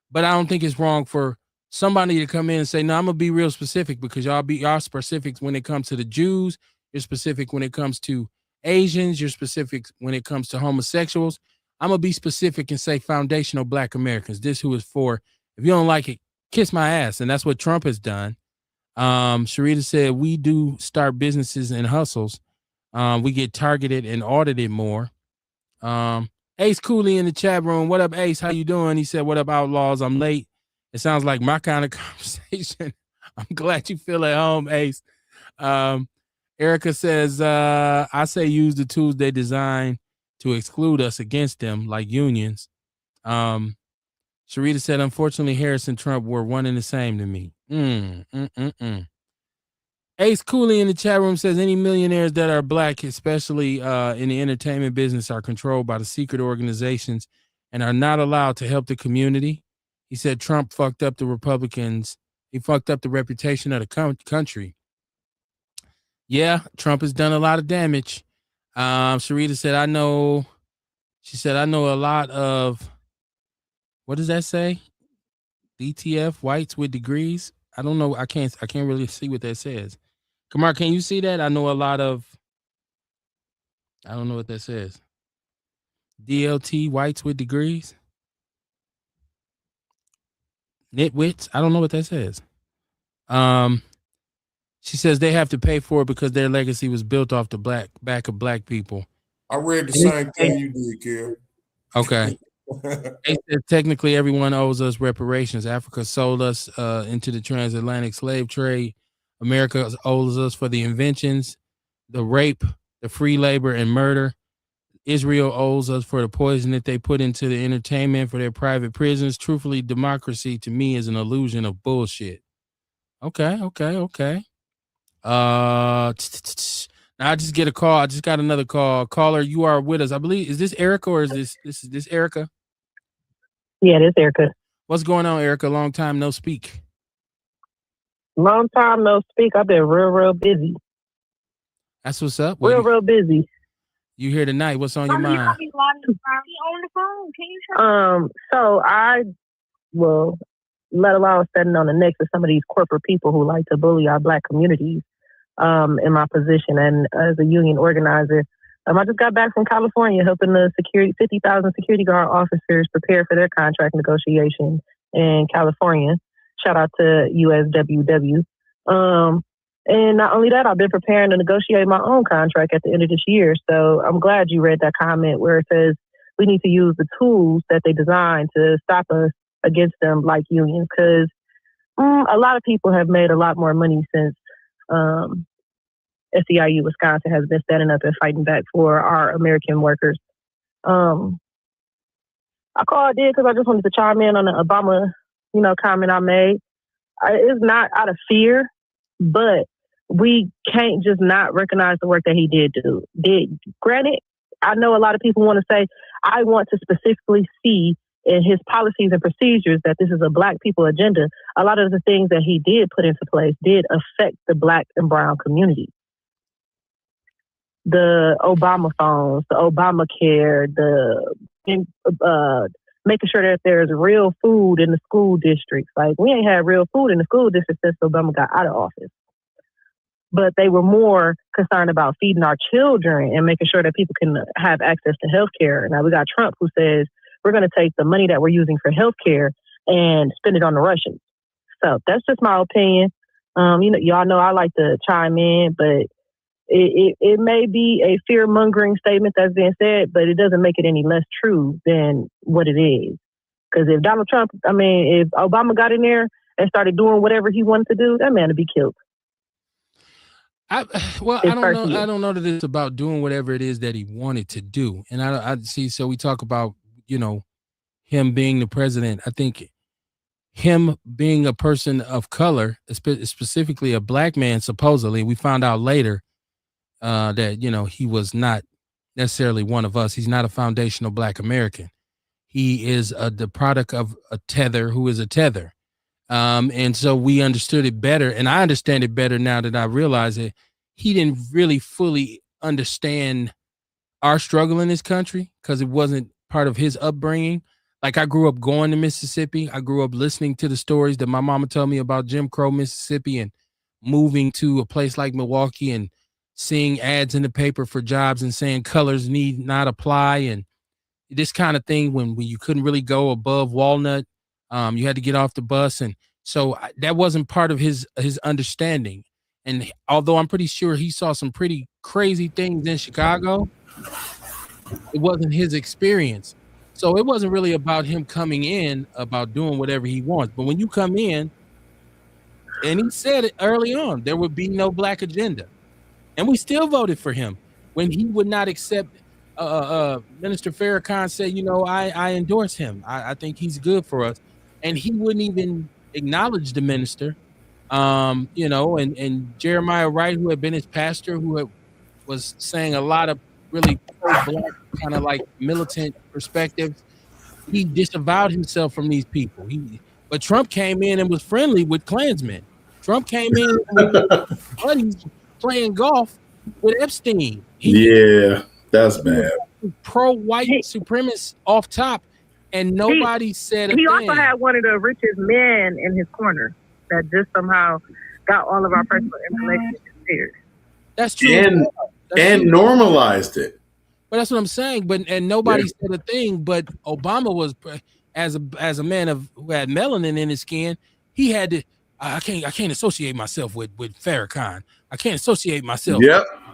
But I don't think it's wrong for somebody to come in and say, no, I'm gonna be real specific because y'all specific when it comes to the Jews. You're specific when it comes to Asians. You're specific when it comes to homosexuals. I'm gonna be specific and say foundational black Americans. This who is for. If you don't like it, kiss my ass. And that's what Trump has done. Sharita said, we do start businesses and hustles. We get targeted and audited more. Ace Cooley in the chat room. What up, Ace? How you doing? He said, what up, Outlaws? I'm late. It sounds like my kind of conversation. I'm glad you feel at home, Ace. Erica says, I say use the tools they design to exclude us against them, like unions. Sharita said, unfortunately, Harris and Trump were one and the same to me. Ace Cooley in the chat room says, any millionaires that are black, especially in the entertainment business, are controlled by the secret organizations and are not allowed to help the community. He said Trump fucked up the Republicans. He fucked up the reputation of the country. Yeah, Trump has done a lot of damage. Sharita said, I know. She said, I know a lot of, what does that say? DTF, whites with degrees. I don't know. I can't really see what that says. Kamar, can you see that? I know a lot of, I don't know what that says. DLT, whites with degrees. Nitwits. I don't know what that says. She says they have to pay for it because their legacy was built off the back of black people. I read the same thing you did, Kev. Okay. They said technically everyone owes us reparations. Africa sold us into the transatlantic slave trade. America owes us for the inventions, the rape, the free labor, and murder. Israel owes us for the poison that they put into the entertainment for their private prisons. Truthfully, democracy to me is an illusion of bullshit. Okay. Now I just get a call. I just got another call. Caller, you are with us. I believe, is this Erica or is this Erica? Yeah, this Erica. What's going on, Erica? Long time no speak. Long time no speak. I've been real busy. That's what's up. Real busy. You here tonight? What's on your mind? So I will, let alone standing on the necks of some of these corporate people who like to bully our black communities. In my position and as a union organizer, I just got back from California helping the 50,000 security guard officers prepare for their contract negotiation in California. Shout out to USWW. And not only that, I've been preparing to negotiate my own contract at the end of this year. So I'm glad you read that comment where it says we need to use the tools that they designed to stop us against them, like unions, because a lot of people have made a lot more money since SEIU Wisconsin has been standing up and fighting back for our American workers. I called in because I just wanted to chime in on the Obama, comment I made. It's not out of fear, but we can't just not recognize the work that he did do. Granted, I know a lot of people want to say, I want to specifically see in his policies and procedures that this is a black people agenda. A lot of the things that he did put into place did affect the black and brown community. The Obama phones, the Obamacare, making sure that there's real food in the school districts. Like, we ain't had real food in the school district since Obama got out of office. But they were more concerned about feeding our children and making sure that people can have access to health care. Now we got Trump who says we're going to take the money that we're using for health care and spend it on the Russians. So that's just my opinion. Y'all know I like to chime in, but it may be a fear-mongering statement that's being said, but it doesn't make it any less true than what it is. Because if if Obama got in there and started doing whatever he wanted to do, that man would be killed. I don't know that it's about doing whatever it is that he wanted to do. And I see, so we talk about, him being the president. I think him being a person of color, specifically a black man, supposedly, we found out later that, he was not necessarily one of us. He's not a foundational black American. He is the product of a tether who is a tether. And so we understood it better. And I understand it better now that I realize that he didn't really fully understand our struggle in this country because it wasn't part of his upbringing. Like, I grew up going to Mississippi. I grew up listening to the stories that my mama told me about Jim Crow, Mississippi, and moving to a place like Milwaukee and seeing ads in the paper for jobs and saying colors need not apply. And this kind of thing when you couldn't really go above Walnut. You had to get off the bus. And so that wasn't part of his understanding. And although I'm pretty sure he saw some pretty crazy things in Chicago, it wasn't his experience. So it wasn't really about him coming in, about doing whatever he wants. But when you come in, and he said it early on, there would be no black agenda. And we still voted for him when he would not accept. Minister Farrakhan said, I endorse him. I think he's good for us. And he wouldn't even acknowledge the minister. And Jeremiah Wright, who had been his pastor, was saying a lot of really pro-black kind of like militant perspectives. he disavowed himself from these people. But Trump came in and was friendly with Klansmen. Trump came in and was buddies playing golf with Epstein. Yeah, that's bad. Pro-white supremacist off top, and nobody said a he thing. also had one of the richest men in his corner that just somehow got all of our personal information disappeared. That's true. And normalized it. But that's what I'm saying. But nobody said a thing. But Obama was, as a man who had melanin in his skin, he had to. I can't associate myself with Farrakhan. I can't associate myself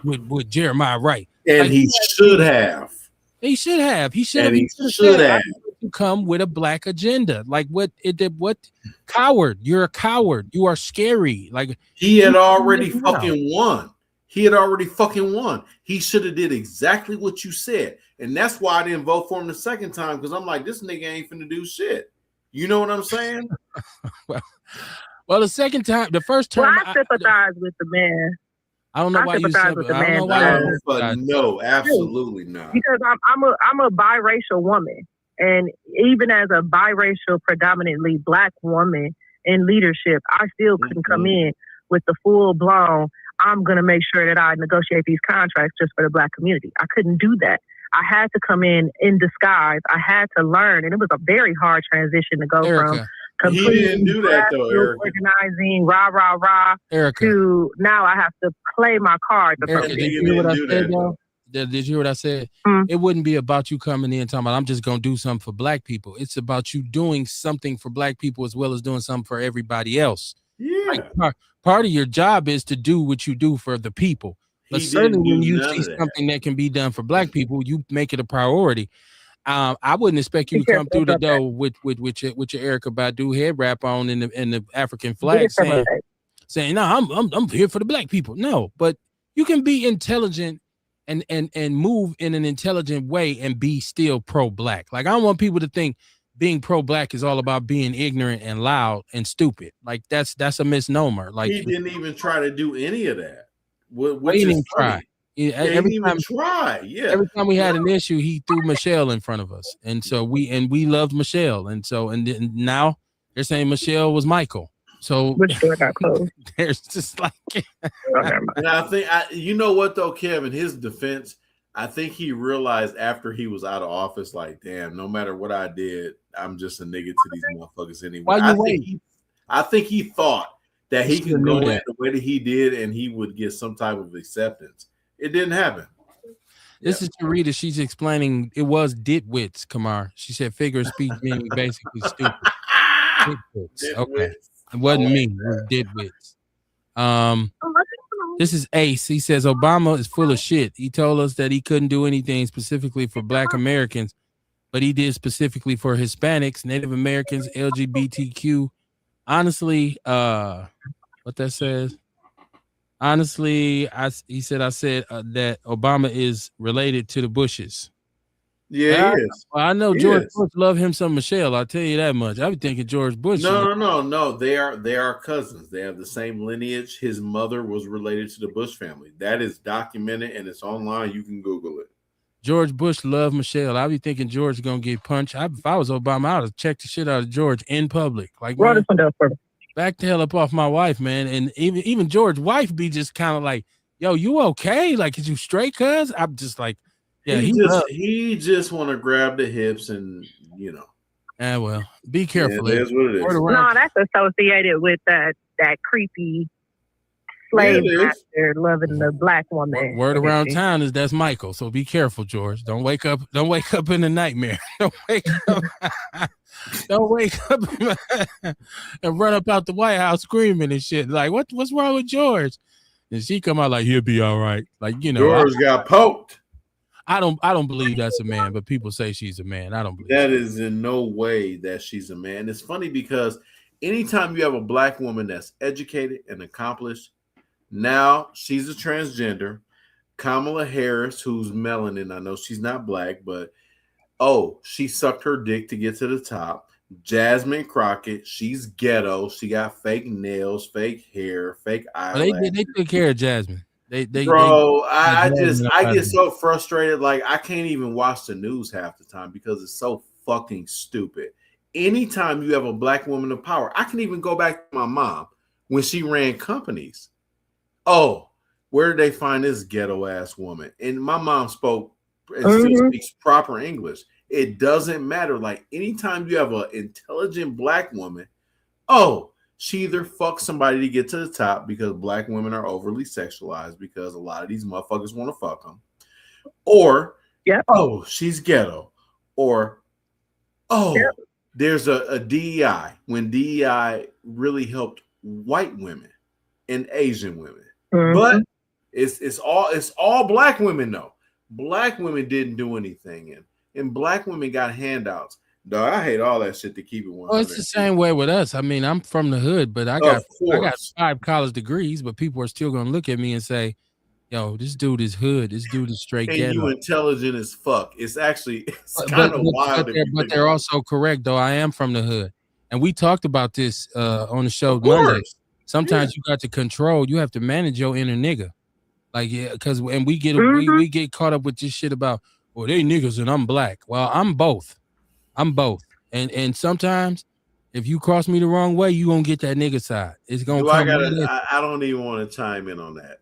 with Jeremiah Wright. And he should have. He should have. He should have. He should have. You come with a black agenda. Like what coward? You're a coward. You are scary. Like he had already fucking won. He had already fucking won. He should have did exactly what you said. And that's why I didn't vote for him the second time, because I'm like, this nigga ain't finna do shit. You know what I'm saying? Well, the second time, the first term, I sympathize with the man. I don't know why you sympathize with the man. No, absolutely not. Because I'm a biracial woman, and even as a biracial, predominantly black woman in leadership, I still couldn't come in with the full blown. I'm gonna make sure that I negotiate these contracts just for the black community. I couldn't do that. I had to come in disguise. I had to learn, and it was a very hard transition to go from completely he didn't do that though, Erica. Organizing rah Erica. To now I have to play my cards. Erica, did you hear what I said though? Did you hear what I said? It wouldn't be about you coming in and talking about I'm just gonna do something for black people. It's about you doing something for black people as well as doing something for everybody else. Yeah. Like, part of your job is to do what you do for the people. But certainly when you see something that can be done for black people, you make it a priority. I wouldn't expect you to come through the door with your Erykah Badu head wrap on in the African flag saying no, I'm here for the black people. No, but you can be intelligent and move in an intelligent way and be still pro-black. Like I don't want people to think being pro-black is all about being ignorant and loud and stupid. Like that's a misnomer. Like he didn't even try to do any of that. He didn't try. Every time we had an issue, he threw Michelle in front of us, and so we loved Michelle, and now they're saying Michelle was Michael. So there's just like, and I think you know what though, Kevin, his defense, I think he realized after he was out of office, like, damn, no matter what I did, I'm just a nigga to these motherfuckers anyway. I think he thought that he could go in the way that he did and he would get some type of acceptance. It didn't happen. This is Charita. She's explaining it was ditwits, Kamar. She said figure of speech meaning basically stupid. Ditwits. Okay. It wasn't me. It was ditwits. This is Ace. He says Obama is full of shit. He told us that he couldn't do anything specifically for Black Americans, but he did specifically for Hispanics, Native Americans, LGBTQ. Honestly, what that says? Honestly, he said that Obama is related to the Bushes. Yeah, he is. Well, I know George Bush loved him some Michelle. I'll tell you that much. I was thinking George Bush. No. They are cousins. They have the same lineage. His mother was related to the Bush family. That is documented and it's online. You can Google it. George Bush loved Michelle. I'd be thinking George is gonna get punched. If I was Obama, I would have checked the shit out of George in public. Like, man, back the hell up off my wife, man. And even George's wife be just kind of like, yo, you okay? Like, is you straight, cuz? I'm just like, yeah, he just want to grab the hips and, you know. Well, be careful. Yeah, that's what it is. No, that's associated with that creepy slave master loving the black woman. Word around town is that's Michael. So be careful, George. Don't wake up in a nightmare. Don't wake up and run up out the White House screaming and shit. Like, what's wrong with George? And she come out like, he'll be all right. Like, you know, George got poked. I don't believe that's a man, but people say she's a man. I don't believe that is in no way that she's a man. It's funny because anytime you have a black woman that's educated and accomplished, now she's a transgender. Kamala Harris, who's melanin, I know she's not black, but she sucked her dick to get to the top. Jasmine Crockett, she's ghetto. She got fake nails, fake hair, fake eyelashes. They took care of Jasmine. I get so frustrated. Like I can't even watch the news half the time because it's so fucking stupid. Anytime you have a black woman of power, I can even go back to my mom when she ran companies. Oh, where did they find this ghetto ass woman? And my mom spoke and still speaks proper English. It doesn't matter. Like anytime you have an intelligent black woman, oh, she either fucks somebody to get to the top because black women are overly sexualized because a lot of these motherfuckers want to fuck them, or oh, she's ghetto, or oh, there's a DEI when DEI really helped white women and Asian women, but it's all black women though. Black women didn't do anything, and black women got handouts. Dog, I hate all that shit to keep it 100. Well, it's the same way with us. I mean, I'm from the hood, but I got 5 college degrees, but people are still gonna look at me and say, "Yo, this dude is hood. This dude is straight ghetto." And you intelligent as fuck. It's actually kind of wild. But they're also correct though. I am from the hood, and we talked about this on the show Monday. Sometimes you got to control. You have to manage your inner nigga, like because and we get caught up with this shit about well they niggas and I'm black. Well, I'm both. And sometimes if you cross me the wrong way, you gonna get that nigga side. It's gonna come. I don't even want to chime in on that.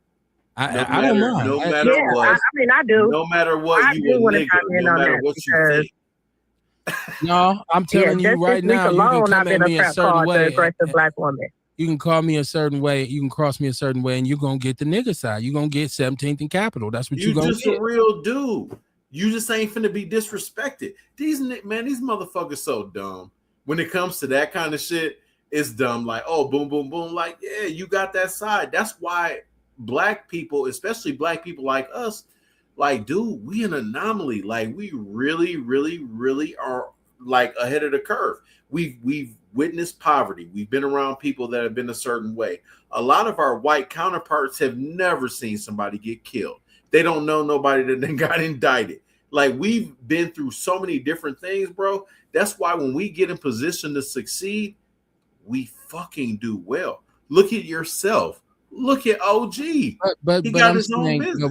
I don't mind. No matter what. I mean, I do. No matter what, you a nigga. No matter what you think. No, I'm telling you right now. You can come at me a certain way. Aggressive black woman. You can call me a certain way. You can cross me a certain way, and you're gonna get the nigga side. You're gonna get 17th and Capitol. That's what you're gonna get. You're just a real dude. You just ain't finna be disrespected. These motherfuckers so dumb. When it comes to that kind of shit, it's dumb. Like, oh, boom, boom, boom. Like, yeah, you got that side. That's why black people, especially black people like us, like, dude, we an anomaly. Like, we really, really, really are like ahead of the curve. We've witnessed poverty. We've been around people that have been a certain way. A lot of our white counterparts have never seen somebody get killed. They don't know nobody that then got indicted. Like we've been through so many different things, bro. That's why when we get in position to succeed, we fucking do well. Look at yourself. Look at OG. But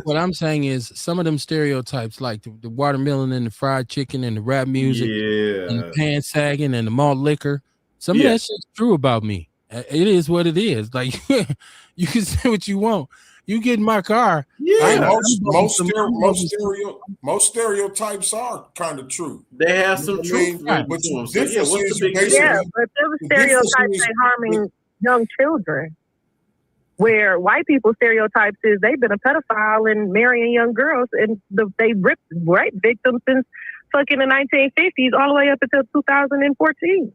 what I'm saying is some of them stereotypes, like the watermelon and the fried chicken and the rap music, and the pants sagging and the malt liquor. Some of that shit's true about me. It is what it is. Like you can say what you want. You get in my car. Yeah, most stereotypes are kind of true. They have some truth. But the stereotypes are harming young children. Where white people stereotypes is they've been a pedophile and marrying young girls, and they ripped rape victims since fucking the 1950s all the way up until 2014.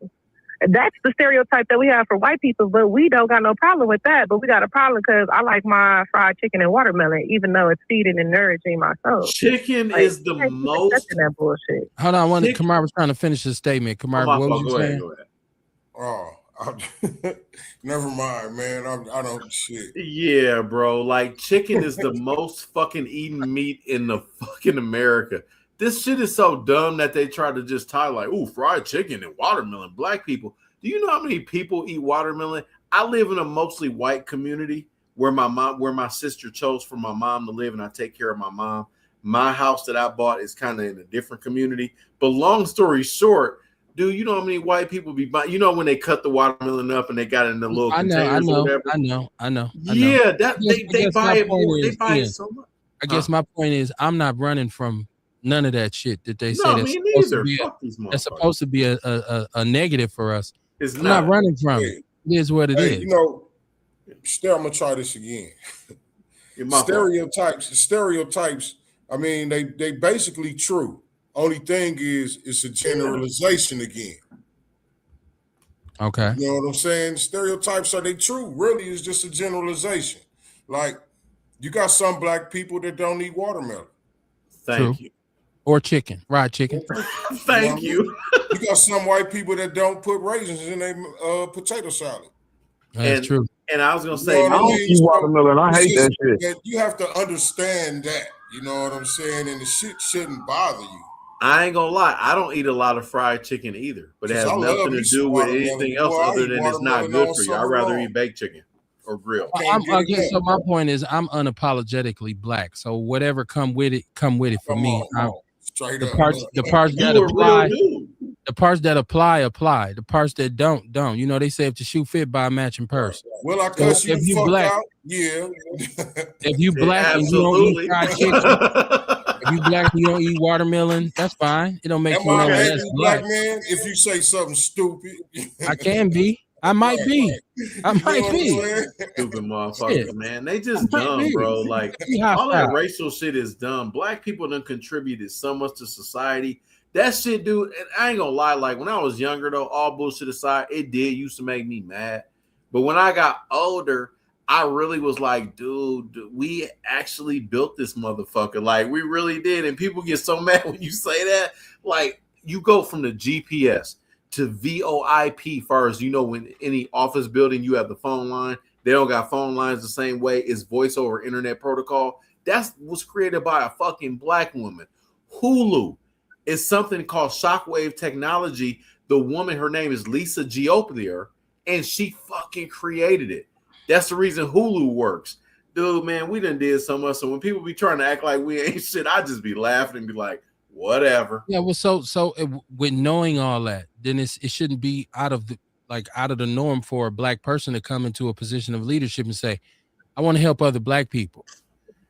That's the stereotype that we have for white people, but we don't got no problem with that. But we got a problem because I like my fried chicken and watermelon, even though it's feeding and nourishing my soul. Chicken is the most. That bullshit. Hold on, Kamar was trying to finish his statement. Kamar, what was you saying? Go ahead. Oh, never mind, man. I don't shit. Yeah, bro. Like chicken is the most fucking eaten meat in the fucking America. This shit is so dumb that they try to just tie like, ooh, fried chicken and watermelon. Black people. Do you know how many people eat watermelon? I live in a mostly white community where my sister chose for my mom to live, and I take care of my mom. My house that I bought is kind of in a different community. But long story short, dude, you know how many white people be buying? You know when they cut the watermelon up and they got it in the little containers or whatever? I know. Yeah, they buy it more. They buy it so much. I guess my point is I'm not running from none of that shit that they say that's supposed to be a negative for us. I'm not running from it. It is what it is. You know, I'm gonna try this again. Stereotypes. I mean, they basically true. Only thing is, it's a generalization again. Okay. You know what I'm saying? Stereotypes, are they true? Really, it's just a generalization. Like, you got some black people that don't eat watermelon. Thank you. Or chicken, fried chicken. Thank you. You got some white people that don't put raisins in their potato salad. That's true. And I was gonna say, I don't eat watermelon. I hate that shit. You have to understand that. You know what I'm saying? And the shit shouldn't bother you. I ain't gonna lie, I don't eat a lot of fried chicken either, but it has nothing to do with anything else other than it's not good for you. I'd rather eat baked chicken or grilled. So my point is, I'm unapologetically black. So whatever come with it for me. Straight the up. parts that apply. The parts that apply. The parts that don't. You know, they say if the shoe fit, buy a matching purse. Will I So cuss you if the you fuck black, out? Yeah. if you black and you don't eat Absolutely. fried chicken, if you black and you don't eat watermelon, that's fine. It don't make Am you no I an less angry black. black man if you say something stupid? I can be. I might Right, be. I You know might what I'm be. saying? Stupid motherfuckers, Shit. man. They I just might dumb, be. bro. Like Be all that hostile. racial shit is dumb. Black people done contributed so much to society. That shit, dude. And I ain't gonna lie. Like when I was younger, though, all bullshit aside, it did used to make me mad. But when I got older, I really was like, dude, we actually built this motherfucker. Like we really did. And people get so mad when you say that. Like you go from the GPS to VoIP, far as you know, when any office building you have the phone line, they don't got phone lines the same way. It's voice over internet protocol. That was created by a fucking black woman. Hulu is something called shockwave technology. The woman, her name is Lisa Giopelier, and she fucking created it. That's the reason Hulu works. Dude, man, we done did so much. So when people be trying to act like we ain't shit, I just be laughing and be like, whatever. Yeah, well, with knowing all that, then it shouldn't be out of the norm for a black person to come into a position of leadership and say, "I want to help other black people."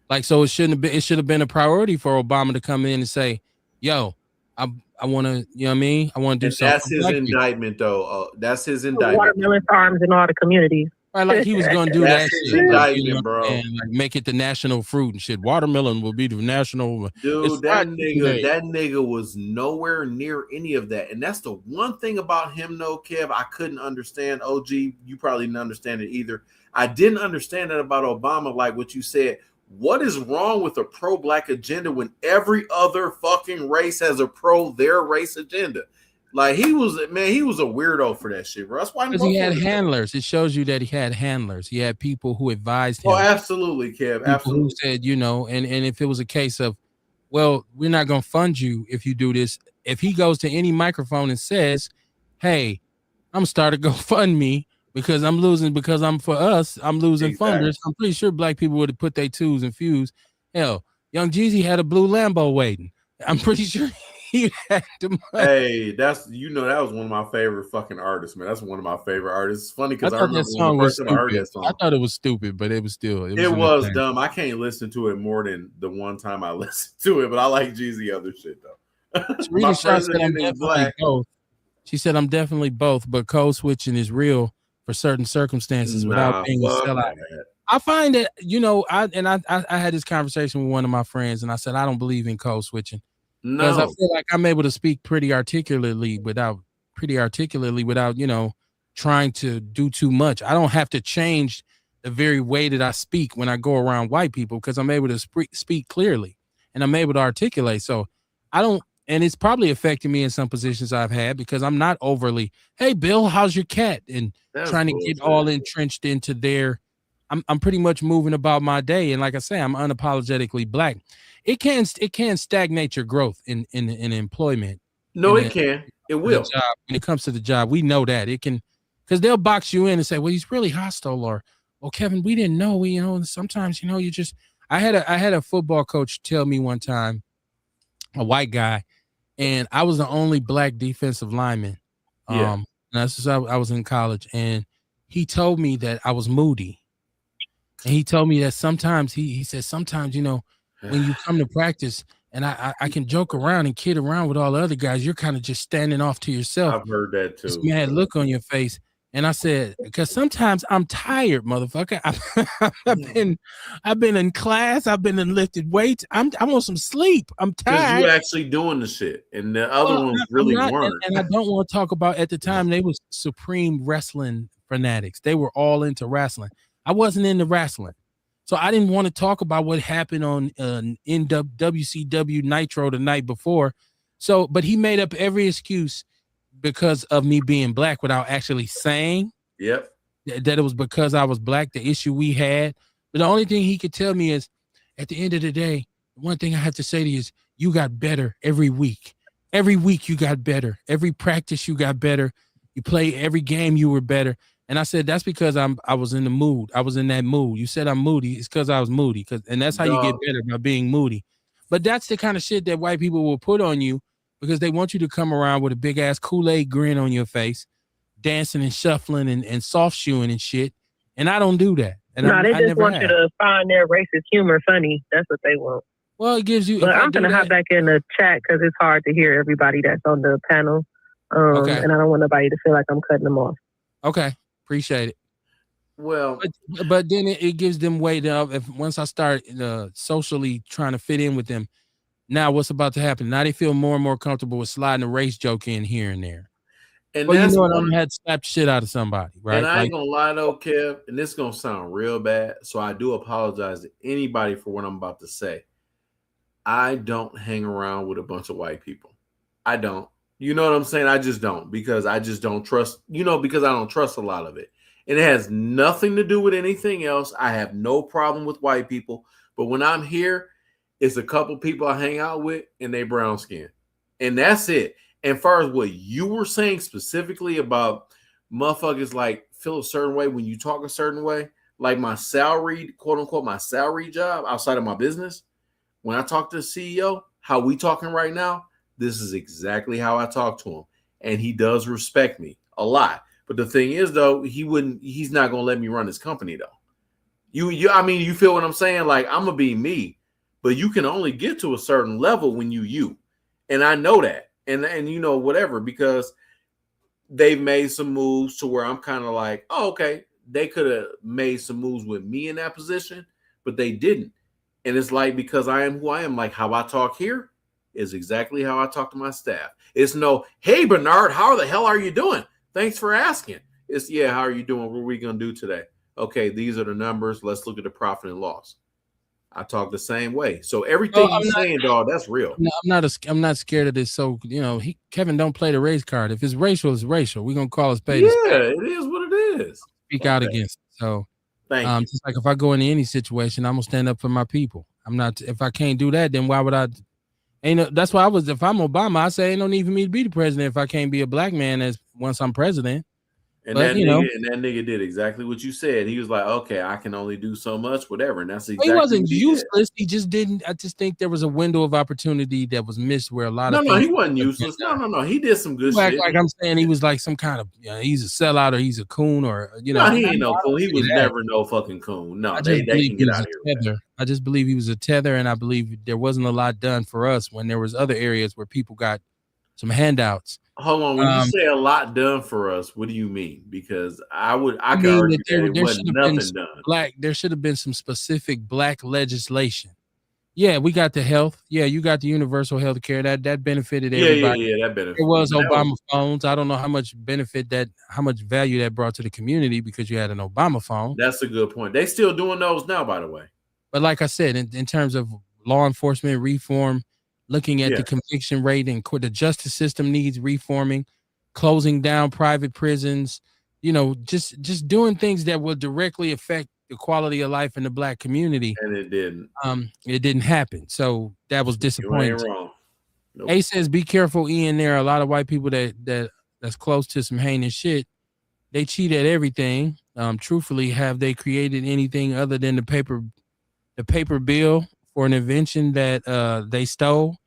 Like, so it shouldn't have been. It should have been a priority for Obama to come in and say, "Yo, I want to, you know what I mean? I want to do And something." that's for his black people." indictment, though. That's his indictment. Watermelon farms in all the communities. Right, like he was gonna do that That's his shit, indictment, bro. and like make it the national fruit and shit. Watermelon will be the national. Dude, that nigga was nowhere near any of that. And that's the one thing about him, though, Kev, I couldn't understand. OG, you probably didn't understand it either. I didn't understand that about Obama, like what you said. What is wrong with a pro-black agenda when every other fucking race has a their race agenda? Like he was a weirdo for that shit, bro. That's why because he had handlers. It shows you that he had handlers. He had people who advised him. Oh, absolutely, Kev. People absolutely. who said, you know, and if it was a case of, well, we're not going to fund you if you do this. If he goes to any microphone and says, "Hey, I'm starting to GoFundMe because I'm losing, because I'm losing funders," I'm pretty sure black people would have put their twos and fews. Hell, Young Jeezy had a blue Lambo waiting. I'm pretty sure he had the money. Hey, that was one of my favorite fucking artists, man. That's one of my favorite artists. It's funny because I remember that song when the first time I heard that song. I thought it was stupid, but it was still it was dumb. I can't listen to it more than the one time I listened to it, but I like Jeezy other shit though. Rita Shaw said I'm definitely both. She said I'm definitely both, but code switching is real for certain circumstances without being a sellout. I find that, you know, I had this conversation with one of my friends, and I said I don't believe in code switching. Because I feel like I'm able to speak pretty articulately without, you know, trying to do too much. I don't have to change the very way that I speak when I go around white people because I'm able to speak clearly and I'm able to articulate. So I don't, and it's probably affected me in some positions I've had because I'm not overly, "Hey, Bill, how's your cat?" and trying to get all entrenched into their, I'm pretty much moving about my day. And like I say, I'm unapologetically black. It can stagnate your growth in employment. No, it can. It will. Job. When it comes to the job, we know that it can, because they'll box you in and say, "Well, he's really hostile," or, "Well, Kevin, we didn't know." You know, sometimes, you know, you just. I had a football coach tell me one time, a white guy, and I was the only black defensive lineman. Yeah. And that's just, I was in college, and he told me that I was moody, and he told me that sometimes he said sometimes, you know, when you come to practice and I can joke around and kid around with all the other guys, you're kind of just standing off to yourself. I've heard that too. This mad look on your face. And I said, because sometimes I'm tired, motherfucker. I've been in class. I've been in lifted weights. I want some sleep. I'm tired. Because you actually doing the shit, and the other ones really weren't. And I don't want to talk about, at the time, they was supreme wrestling fanatics. They were all into wrestling. I wasn't into wrestling. So I didn't want to talk about what happened on WCW Nitro the night before. So, but he made up every excuse because of me being black without actually saying that it was because I was black, the issue we had. But the only thing he could tell me is, at the end of the day, one thing I have to say to you is, you got better every week. Every week you got better. Every practice you got better. You play every game, you were better. And I said, that's because I was in the mood. I was in that mood. You said I'm moody. It's because I was moody. And that's how you get better, by being moody. But that's the kind of shit that white people will put on you because they want you to come around with a big ass Kool-Aid grin on your face, dancing and shuffling and soft shoeing and shit. And I don't do that. And no, they I just never want have. you to find their racist humor funny. That's what they want. Well, it gives you. But I'm gonna hop back in the chat because it's hard to hear everybody that's on the panel. Okay. And I don't want nobody to feel like I'm cutting them off. Okay, appreciate it. Well, but then it gives them way to if once I start socially trying to fit in with them. Now what's about to happen? Now they feel more and more comfortable with sliding a race joke in here and there. And well, that's you know what? I had to slap shit out of somebody, right? And I ain't gonna lie though, Kev, and this is gonna sound real bad. So I do apologize to anybody for what I'm about to say. I don't hang around with a bunch of white people. I don't. You know what I'm saying? I just don't, because I just don't trust, because I don't trust a lot of it. And it has nothing to do with anything else. I have no problem with white people. But when I'm here, it's a couple people I hang out with and they brown skin. And that's it. And far as what you were saying specifically about motherfuckers like feel a certain way when you talk a certain way, like my salary, quote unquote, my salary job outside of my business, when I talk to the CEO, how we talking right now, this is exactly how I talk to him. And he does respect me a lot. But the thing is, though, he's not going to let me run his company, though. I mean, you feel what I'm saying? Like, I'm going to be me, but you can only get to a certain level when you. And I know that. And whatever, because they've made some moves to where I'm kind of like, oh, okay, they could have made some moves with me in that position, but they didn't. And it's like, because I am who I am, like how I talk here is exactly how I talk to my staff. It's no, hey, Bernard, how the hell are you doing? Thanks for asking. It's, yeah, how are you doing? What are we going to do today? Okay, these are the numbers. Let's look at the profit and loss. I talk the same way. So everything you're saying, dog, that's real. No, I'm not scared of this. So, Kevin don't play the race card. If it's racial, it's racial. We're going to call it spade. Yeah, it is what it is. Speak out against it. So, thank you. Just like if I go into any situation, I'm going to stand up for my people. If I can't do that, then why would I? That's why if I'm Obama, I say ain't no need for me to be the president if I can't be a black man once I'm president. And that nigga did exactly what you said. He was like, okay, I can only do so much, whatever. And that's exactly he wasn't what he useless. did. He just didn't. I just think there was a window of opportunity that was missed where a lot of he wasn't useless. No. He did some good shit. Like I'm saying, he was like some kind of he's a sellout or he's a coon or No, he ain't no coon. He was never no fucking coon. No, they can get out of here. I just believe he was a tether, and I believe there wasn't a lot done for us when there was other areas where people got some handouts. Hold on, when you say a lot done for us, what do you mean? Because I could argue that it wasn't nothing done. There should have been some specific black legislation. Yeah, we got the health. Yeah, you got the universal health care. That benefited everybody. Yeah, that benefited. It was Obama phones. I don't know how much value that brought to the community because you had an Obama phone. That's a good point. They still doing those now, by the way. But like I said, in terms of law enforcement reform, looking at the conviction rate and the justice system needs reforming, closing down private prisons, just doing things that will directly affect the quality of life in the black community. And it didn't. It didn't happen. So that was disappointing. You ain't wrong. Nope. A says, be careful, Ian. There are a lot of white people that's close to some heinous shit. They cheat at everything. Truthfully, have they created anything other than the paper bill for an invention that they stole?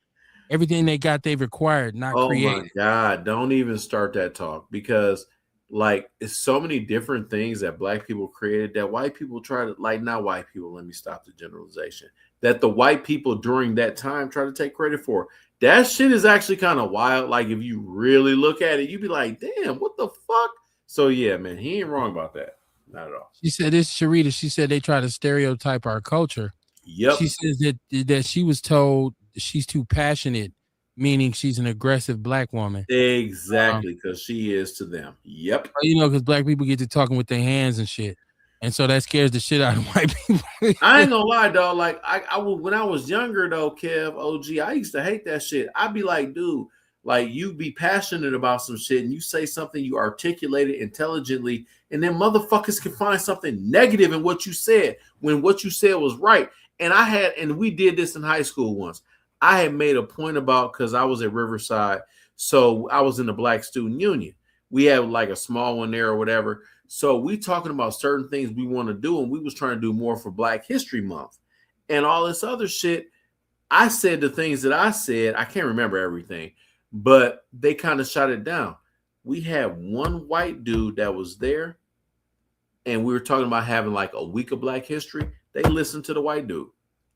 Everything they got, they've acquired, not created. Oh my God, don't even start that talk, because like it's so many different things that black people created that white people try to, like, not white people, let me stop the generalization, that the white people during that time try to take credit for. That shit is actually kind of wild. Like if you really look at it, you'd be like, damn, what the fuck? So yeah, man, he ain't wrong about that. Not at all. She said, this Sharita, she said they try to stereotype our culture. Yep. She says that she was told she's too passionate, meaning she's an aggressive black woman. Exactly, because she is to them. Yep. Because black people get to talking with their hands and shit. And so that scares the shit out of white people. I ain't gonna lie, dog. Like I when I was younger, though, Kev, OG, I used to hate that shit. I'd be like, dude, like you be passionate about some shit and you say something, you articulate it intelligently, and then motherfuckers can find something negative in what you said when what you said was right. And we did this in high school once. I had made a point about, because I was at Riverside, so I was in the Black Student Union. We had like a small one there or whatever. So we talking about certain things we want to do, and we was trying to do more for Black History Month and all this other shit. I said the things that I said. I can't remember everything, but they kind of shot it down. We had one white dude that was there, and we were talking about having like a week of Black History. They listened to the white dude.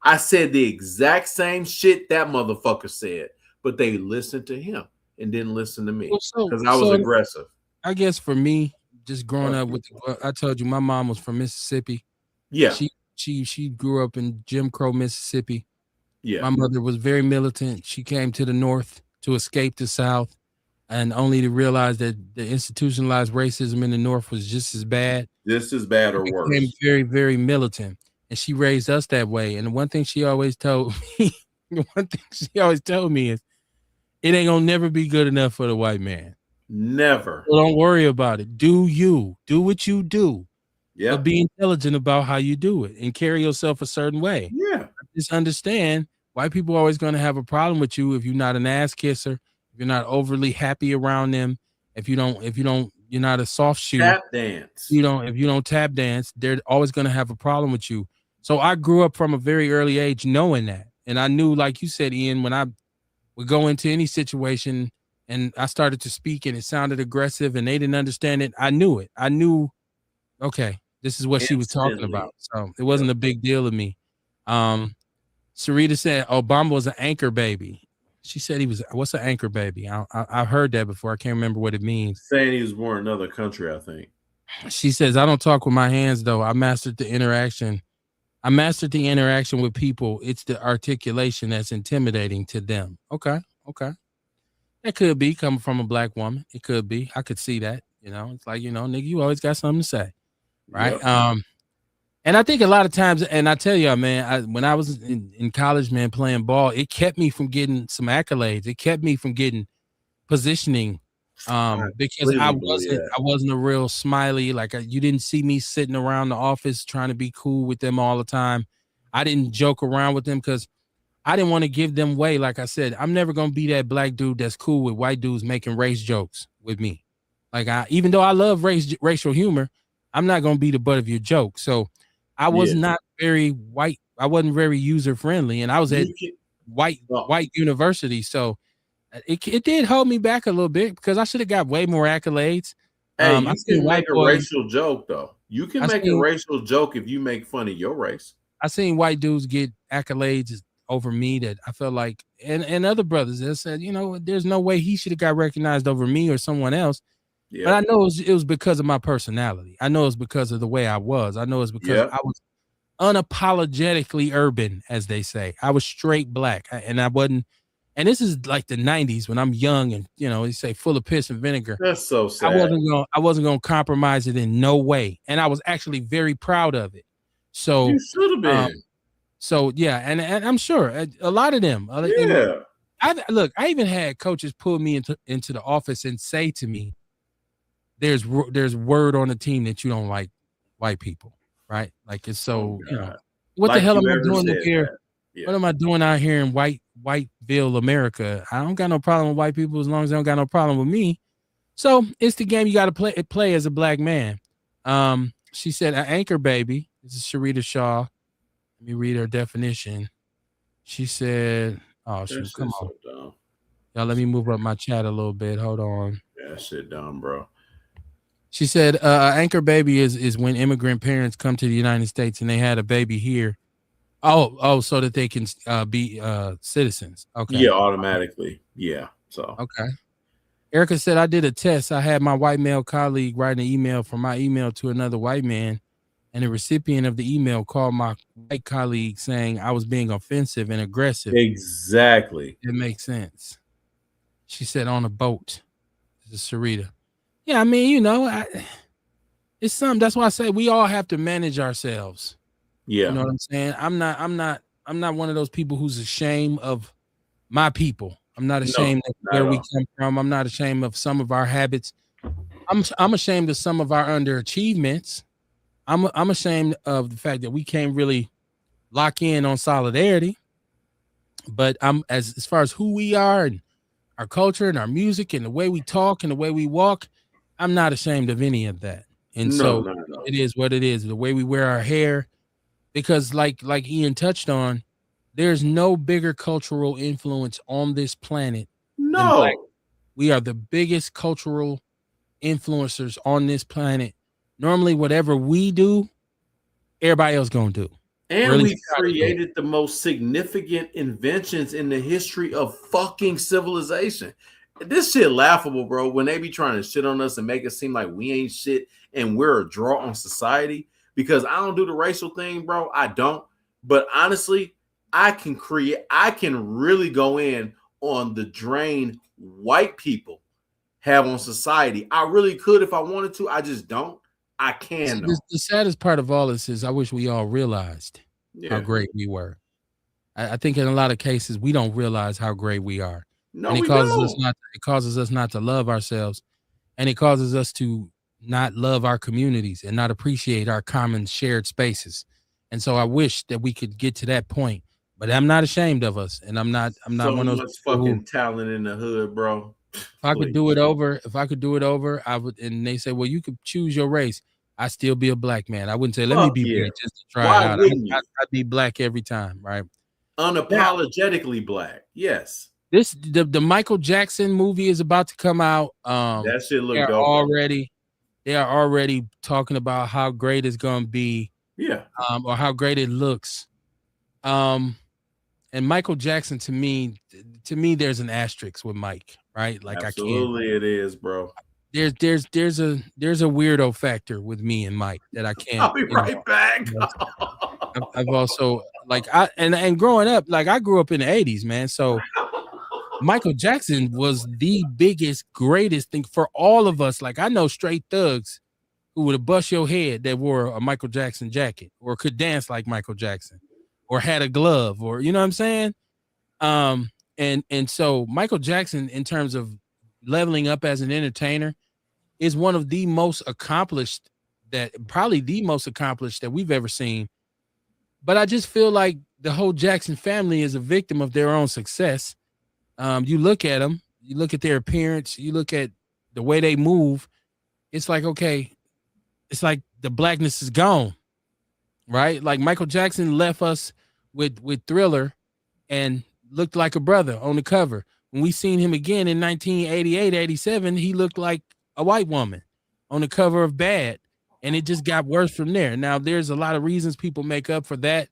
I said the exact same shit that motherfucker said, but they listened to him and didn't listen to me because I was aggressive. I guess for me, just growing up with, I told you my mom was from Mississippi. Yeah, she grew up in Jim Crow, Mississippi. Yeah, my mother was very militant. She came to the North to escape the South, and only to realize that the institutionalized racism in the North was just as bad or worse. Became very, very militant, and she raised us that way. And the one thing she always told me, is, it ain't gonna never be good enough for the white man. Never. So don't worry about it. Do what you do. Yeah. But be intelligent about how you do it and carry yourself a certain way. Yeah. Just understand white people are always going to have a problem with you if you're not an ass kisser, if you're not overly happy around them, if you're not a soft shoe. Tap dance. If you don't tap dance, they're always going to have a problem with you. So I grew up from a very early age knowing that. And I knew, like you said, Ian, when I would go into any situation and I started to speak and it sounded aggressive and they didn't understand it, I knew it. I knew, okay, this is what she was talking about. So it wasn't a big deal to me. Sarita said Obama was an anchor baby. She said he was, what's an anchor baby? I've heard that before. I can't remember what it means. Saying he was born in another country, I think. She says, I don't talk with my hands, though. I mastered the interaction with people. It's the articulation that's intimidating to them. Okay. That could be coming from a Black woman. It could be. I could see that. It's like, nigga, you always got something to say. Right. Yep. And I think a lot of times, and I tell you, man, when I was in college, man, playing ball, it kept me from getting some accolades. It kept me from getting positioning. Because I wasn't a real smiley. Like you didn't see me sitting around the office trying to be cool with them all the time. I didn't joke around with them because I didn't want to give them way. Like I said, I'm never gonna be that Black dude that's cool with white dudes making race jokes with me. Like even though I love racial humor, I'm not gonna be the butt of your joke. So I was not very white. I wasn't very user friendly, and I was at white university. So it did hold me back a little bit because I should have got way more accolades. Hey, you can make a racial joke though. You can make a racial joke if you make fun of your race. I seen white dudes get accolades over me that I felt like, and other brothers that said, there's no way he should have got recognized over me or someone else. Yeah. But I know it was because of my personality. I know it's because of the way I was. I know it's because I was unapologetically urban, as they say. I was straight Black, and I wasn't. And this is like the 90s when I'm young and, they say full of piss and vinegar. That's so sad. I wasn't going to compromise it in no way. And I was actually very proud of it. So you should have been. And I'm sure a lot of them. Yeah. I even had coaches pull me into the office and say to me, there's word on the team that you don't like white people, right? Like it's so, what like the hell am I doing up here? Yeah. What am I doing out here in Whiteville, America? I don't got no problem with white people as long as they don't got no problem with me. So it's the game you got to play as a Black man. She said, an anchor baby. This is Sharita Shaw. Let me read her definition. She said, oh, shoot, come on. So y'all, let me move up my chat a little bit. Hold on. Yeah, shit dumb, bro. She said, anchor baby is when immigrant parents come to the United States and they had a baby here. Oh, so that they can be citizens. Okay. Yeah, automatically. Yeah. So. Okay. Erica said, I did a test. I had my white male colleague write an email from my email to another white man, and the recipient of the email called my white colleague saying I was being offensive and aggressive. Exactly. It makes sense. She said, on a boat. This is Sarita. Yeah, I mean, it's something. That's why I say we all have to manage ourselves. Yeah. You know what I'm saying? I'm not one of those people who's ashamed of my people. I'm not ashamed of where we come from. I'm not ashamed of some of our habits. I'm ashamed of some of our underachievements. I'm ashamed of the fact that we can't really lock in on solidarity. But I'm as far as who we are and our culture and our music and the way we talk and the way we walk, I'm not ashamed of any of that. And it is what it is. The way we wear our hair. Because like Ian touched on, there's no bigger cultural influence on this planet than black. No. We are the biggest cultural influencers on this planet. Normally, whatever we do, everybody else gonna do. And we created the most significant inventions in the history of fucking civilization. This shit laughable, bro. When they be trying to shit on us and make it seem like we ain't shit and we're a draw on society. Because I don't do the racial thing, bro. I don't. But honestly, I can really go in on the drain white people have on society. I really could if I wanted to. I just don't. I can. The saddest part of all this is I wish we all realized how great we were. I think in a lot of cases we don't realize how great we are. No, and it causes us not to love ourselves, and it causes us to not love our communities and not appreciate our common shared spaces. And so I wish that we could get to that point. But I'm not ashamed of us, and I'm not so one of much fucking talent in the hood, bro. If I could do it over, I would. And they say, well, you could choose your race. I'd still be a black man. I wouldn't say, let me be white just to try it out. I'd be black every time, right? Unapologetically black. Yes. The Michael Jackson movie is about to come out. That shit look dope. They are already talking about how great it's gonna be. Yeah. Or how great it looks. And Michael Jackson, to me, there's an asterisk with Mike, right? Like absolutely it is, bro. There's a weirdo factor with me and Mike that I can't. I'll be right back. I've also and growing up, like I grew up in the 80s, man. So Michael Jackson was the biggest, greatest thing for all of us. Like I know straight thugs who would have bust your head that wore a Michael Jackson jacket or could dance like Michael Jackson or had a glove or, you know what I'm saying? And so Michael Jackson, in terms of leveling up as an entertainer, is one of the most accomplished that we've ever seen. But I just feel like the whole Jackson family is a victim of their own success. You look at them, you look at their appearance, you look at the way they move. It's like, okay, it's like the blackness is gone, right? Like Michael Jackson left us with Thriller and looked like a brother on the cover. When we seen him again in 1988, 87, he looked like a white woman on the cover of Bad. And it just got worse from there. Now, there's a lot of reasons people make up for that,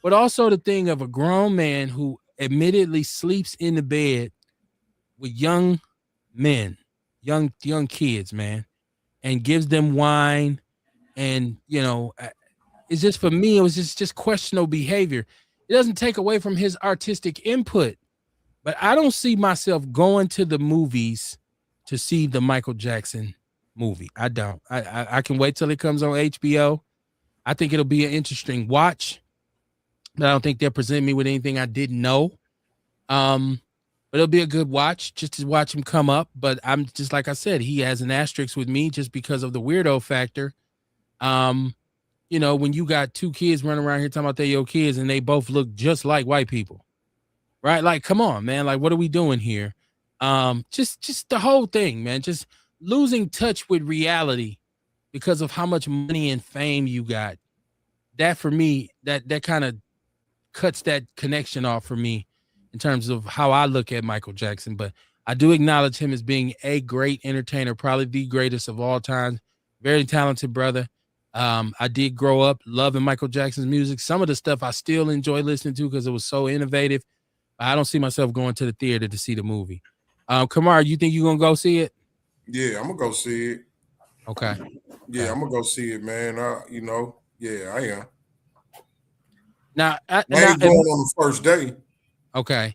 but also the thing of a grown man who admittedly sleeps in the bed with young men, young kids, man, and gives them wine. And, you know, it's just, for me, it was just questionable behavior. It doesn't take away from his artistic input, but I don't see myself going to the movies to see the Michael Jackson movie. I don't. I can wait till it comes on HBO. I think it'll be an interesting watch, but I don't think they'll present me with anything I didn't know. But it'll be a good watch just to watch him come up. But I'm just, like I said, he has an asterisk with me just because of the weirdo factor. You know, when you got two kids running around here talking about they're your kids and they both look just like white people, right? Like, come on, man. Like, what are we doing here? Just the whole thing, man. Just losing touch with reality because of how much money and fame you got. That, for me, that kind of cuts that connection off for me in terms of how I look at Michael Jackson. But I do acknowledge him as being a great entertainer, probably the greatest of all time. Very talented brother. I did grow up loving Michael Jackson's music. Some of the stuff I still enjoy listening to because it was so innovative. I don't see myself going to the theater to see the movie. Kamar, you think you're going to go see it? Yeah, I'm going to go see it. Okay. Yeah, I'm going to go see it, man. You know, yeah, I am. Now, I ain't going on the first day. Okay.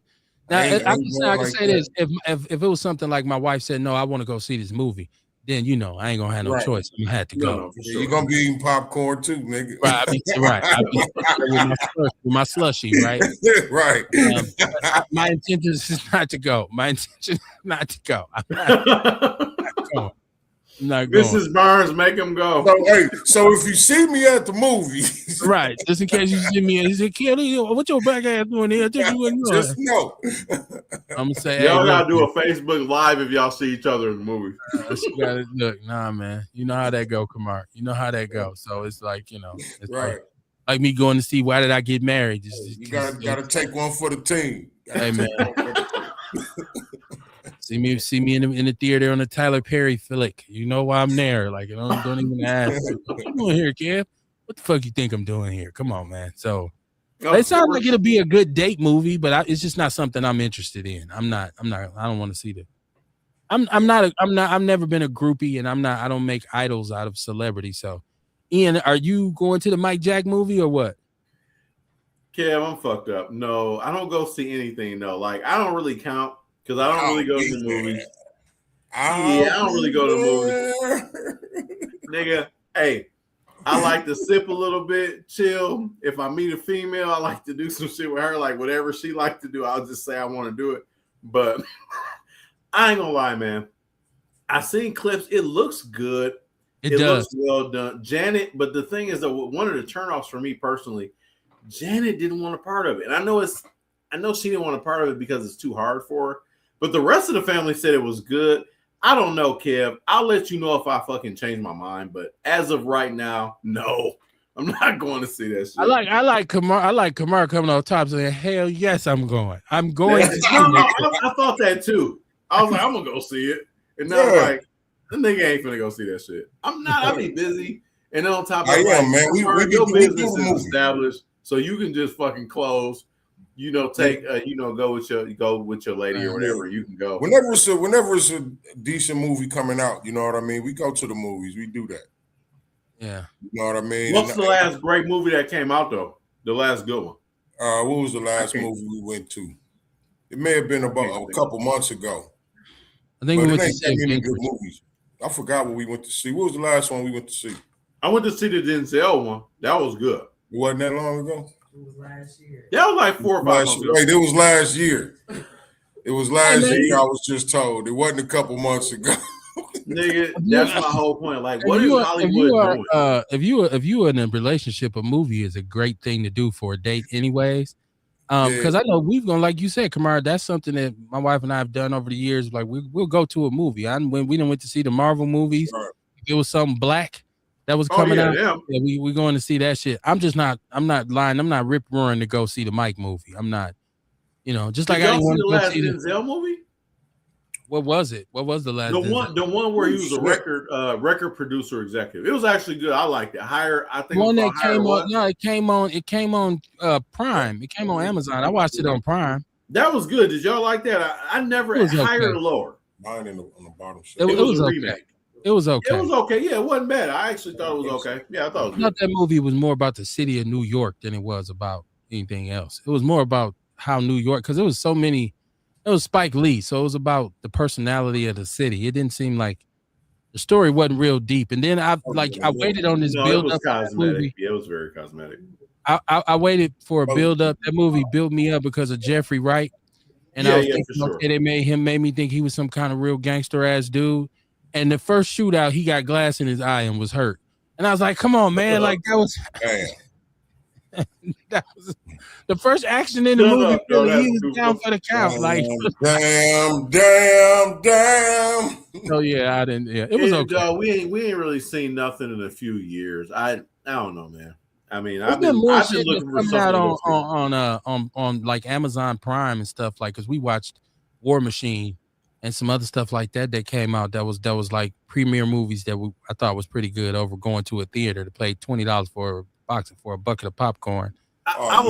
Now, I can say this. If it was something like my wife said, no, I want to go see this movie, then, you know, I ain't going to have no choice. I had to go. No, yeah, you're going to be eating popcorn too, nigga. Right. I'll be with my slushie, right? Right. My intention is not to go. I'm not going. Mrs. Barnes, make him go. So if you see me at the movie, right, just in case you see me, he said, "Kid, what your back ass doing here?" Just know. I'm gonna say, y'all gotta do a Facebook Live if y'all see each other in the movie. Look, nah, man. You know how that go, Kamar. You know how that go. So it's like, you know, it's right. Like me going to see Why Did I Get Married? You gotta take one for the team. Hey, man. See me in the theater on the Tyler Perry flick. You know why I'm there. Like, don't even ask. What you doing here, Kev? What the fuck you think I'm doing here? Come on, man. So it sounds like it'll be a good date movie, but it's just not something I'm interested in. I don't want to see that. I've never been a groupie, and I don't make idols out of celebrity. So, Ian, are you going to the Mike Jack movie or what? Kev, I'm fucked up. No, I don't go see anything though. Like, I don't really count because I don't really go to the movies. I don't really go to the movies. Nigga, hey, I like to sip a little bit, chill. If I meet a female, I like to do some shit with her. Like, whatever she like to do, I'll just say I want to do it. But I ain't gonna lie, man. I seen clips. It looks good. It looks well done. Janet, but the thing is that one of the turnoffs for me personally, Janet didn't want a part of it. And I know she didn't want a part of it because it's too hard for her. But the rest of the family said it was good. I don't know, Kev. I'll let you know if I fucking change my mind. But as of right now, no. I'm not going to see that shit. I like Kamar coming off top saying, hell yes, I'm going. I'm going to see I thought that too. I was like, I'm gonna go see it. And now I'm like, the nigga ain't finna go see that shit. I'm not, I'll be busy. And then on top of that, man, your business is established. So you can just fucking close, take go with your lady or whatever. You can go. Whenever it's a decent movie coming out, you know what I mean? We go to the movies. We do that. Yeah. You know what I mean? What's the last great movie that came out though? The last good one. What was the last movie we went to? It may have been about a couple months ago. I think we went to see many good movies. I forgot what we went to see. What was the last one we went to see? I went to see the Denzel one. That was good. It wasn't that long ago? It was last year. That was like 4 or 5 months ago. Wait, it was last year. It was last year, I was just told. It wasn't a couple months ago. Nigga, that's my whole point. Like, what is Hollywood doing? If you are in a relationship, a movie is a great thing to do for a date anyways. Because I know we've gone, like you said, Kamara, that's something that my wife and I have done over the years. Like we'll go to a movie. When we went to see the Marvel movies, it was something black that was coming out. Yeah, we going to see that shit. I'm not lying. I'm not rip roaring to go see the Mike movie. I'm not, just like I didn't want to go see the Denzel movie. What was it? What was the last? The one where he was a record producer executive. It was actually good. I liked it. I think one that came on. No, it came on Prime. It came on Amazon. I watched it on Prime. That was good. Did y'all like that? I never higher or lower. Mine on the bottom. It was okay. It was okay. It was okay. Yeah, it wasn't bad. I actually thought it was okay. Yeah, I thought it was good. I thought that movie was more about the city of New York than it was about anything else. It was more about how New York, because it was so many. It was Spike Lee, so it was about the personality of the city. It didn't seem like the story wasn't real deep. And then I waited on this build up. Cosmetic. Yeah, it was very cosmetic. I waited for a build up. That movie built me up because of Jeffrey Wright, and I was thinking, okay, they made me think he was some kind of real gangster ass dude. And the first shootout, he got glass in his eye and was hurt. And I was like, come on, man, like that was. That was the first action in the movie. He was down for the count. Like damn. Oh yeah, I didn't. Yeah, it was okay. We ain't really seen nothing in a few years. I don't know, man. I mean, I've been been looking for something out on like Amazon Prime and stuff, like because we watched War Machine and some other stuff like that came out that was like premiere movies that I thought was pretty good over going to a theater to pay $20 for a bucket of popcorn. I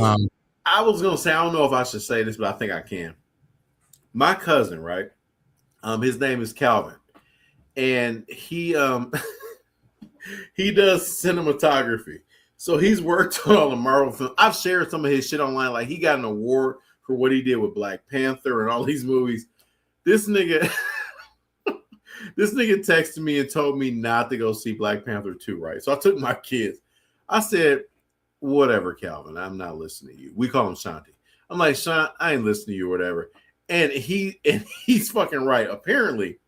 was gonna say, I don't know if I should say this, but I think I can. My cousin, right? His name is Calvin, and he he does cinematography. So he's worked on all the Marvel films. I've shared some of his shit online. Like he got an award for what he did with Black Panther and all these movies. This nigga texted me and told me not to go see Black Panther 2, right? So I took my kids. I said, whatever, Calvin, I'm not listening to you. We call him Shanti. I'm like, Sean, I ain't listening to you or whatever. And he's fucking right. Apparently,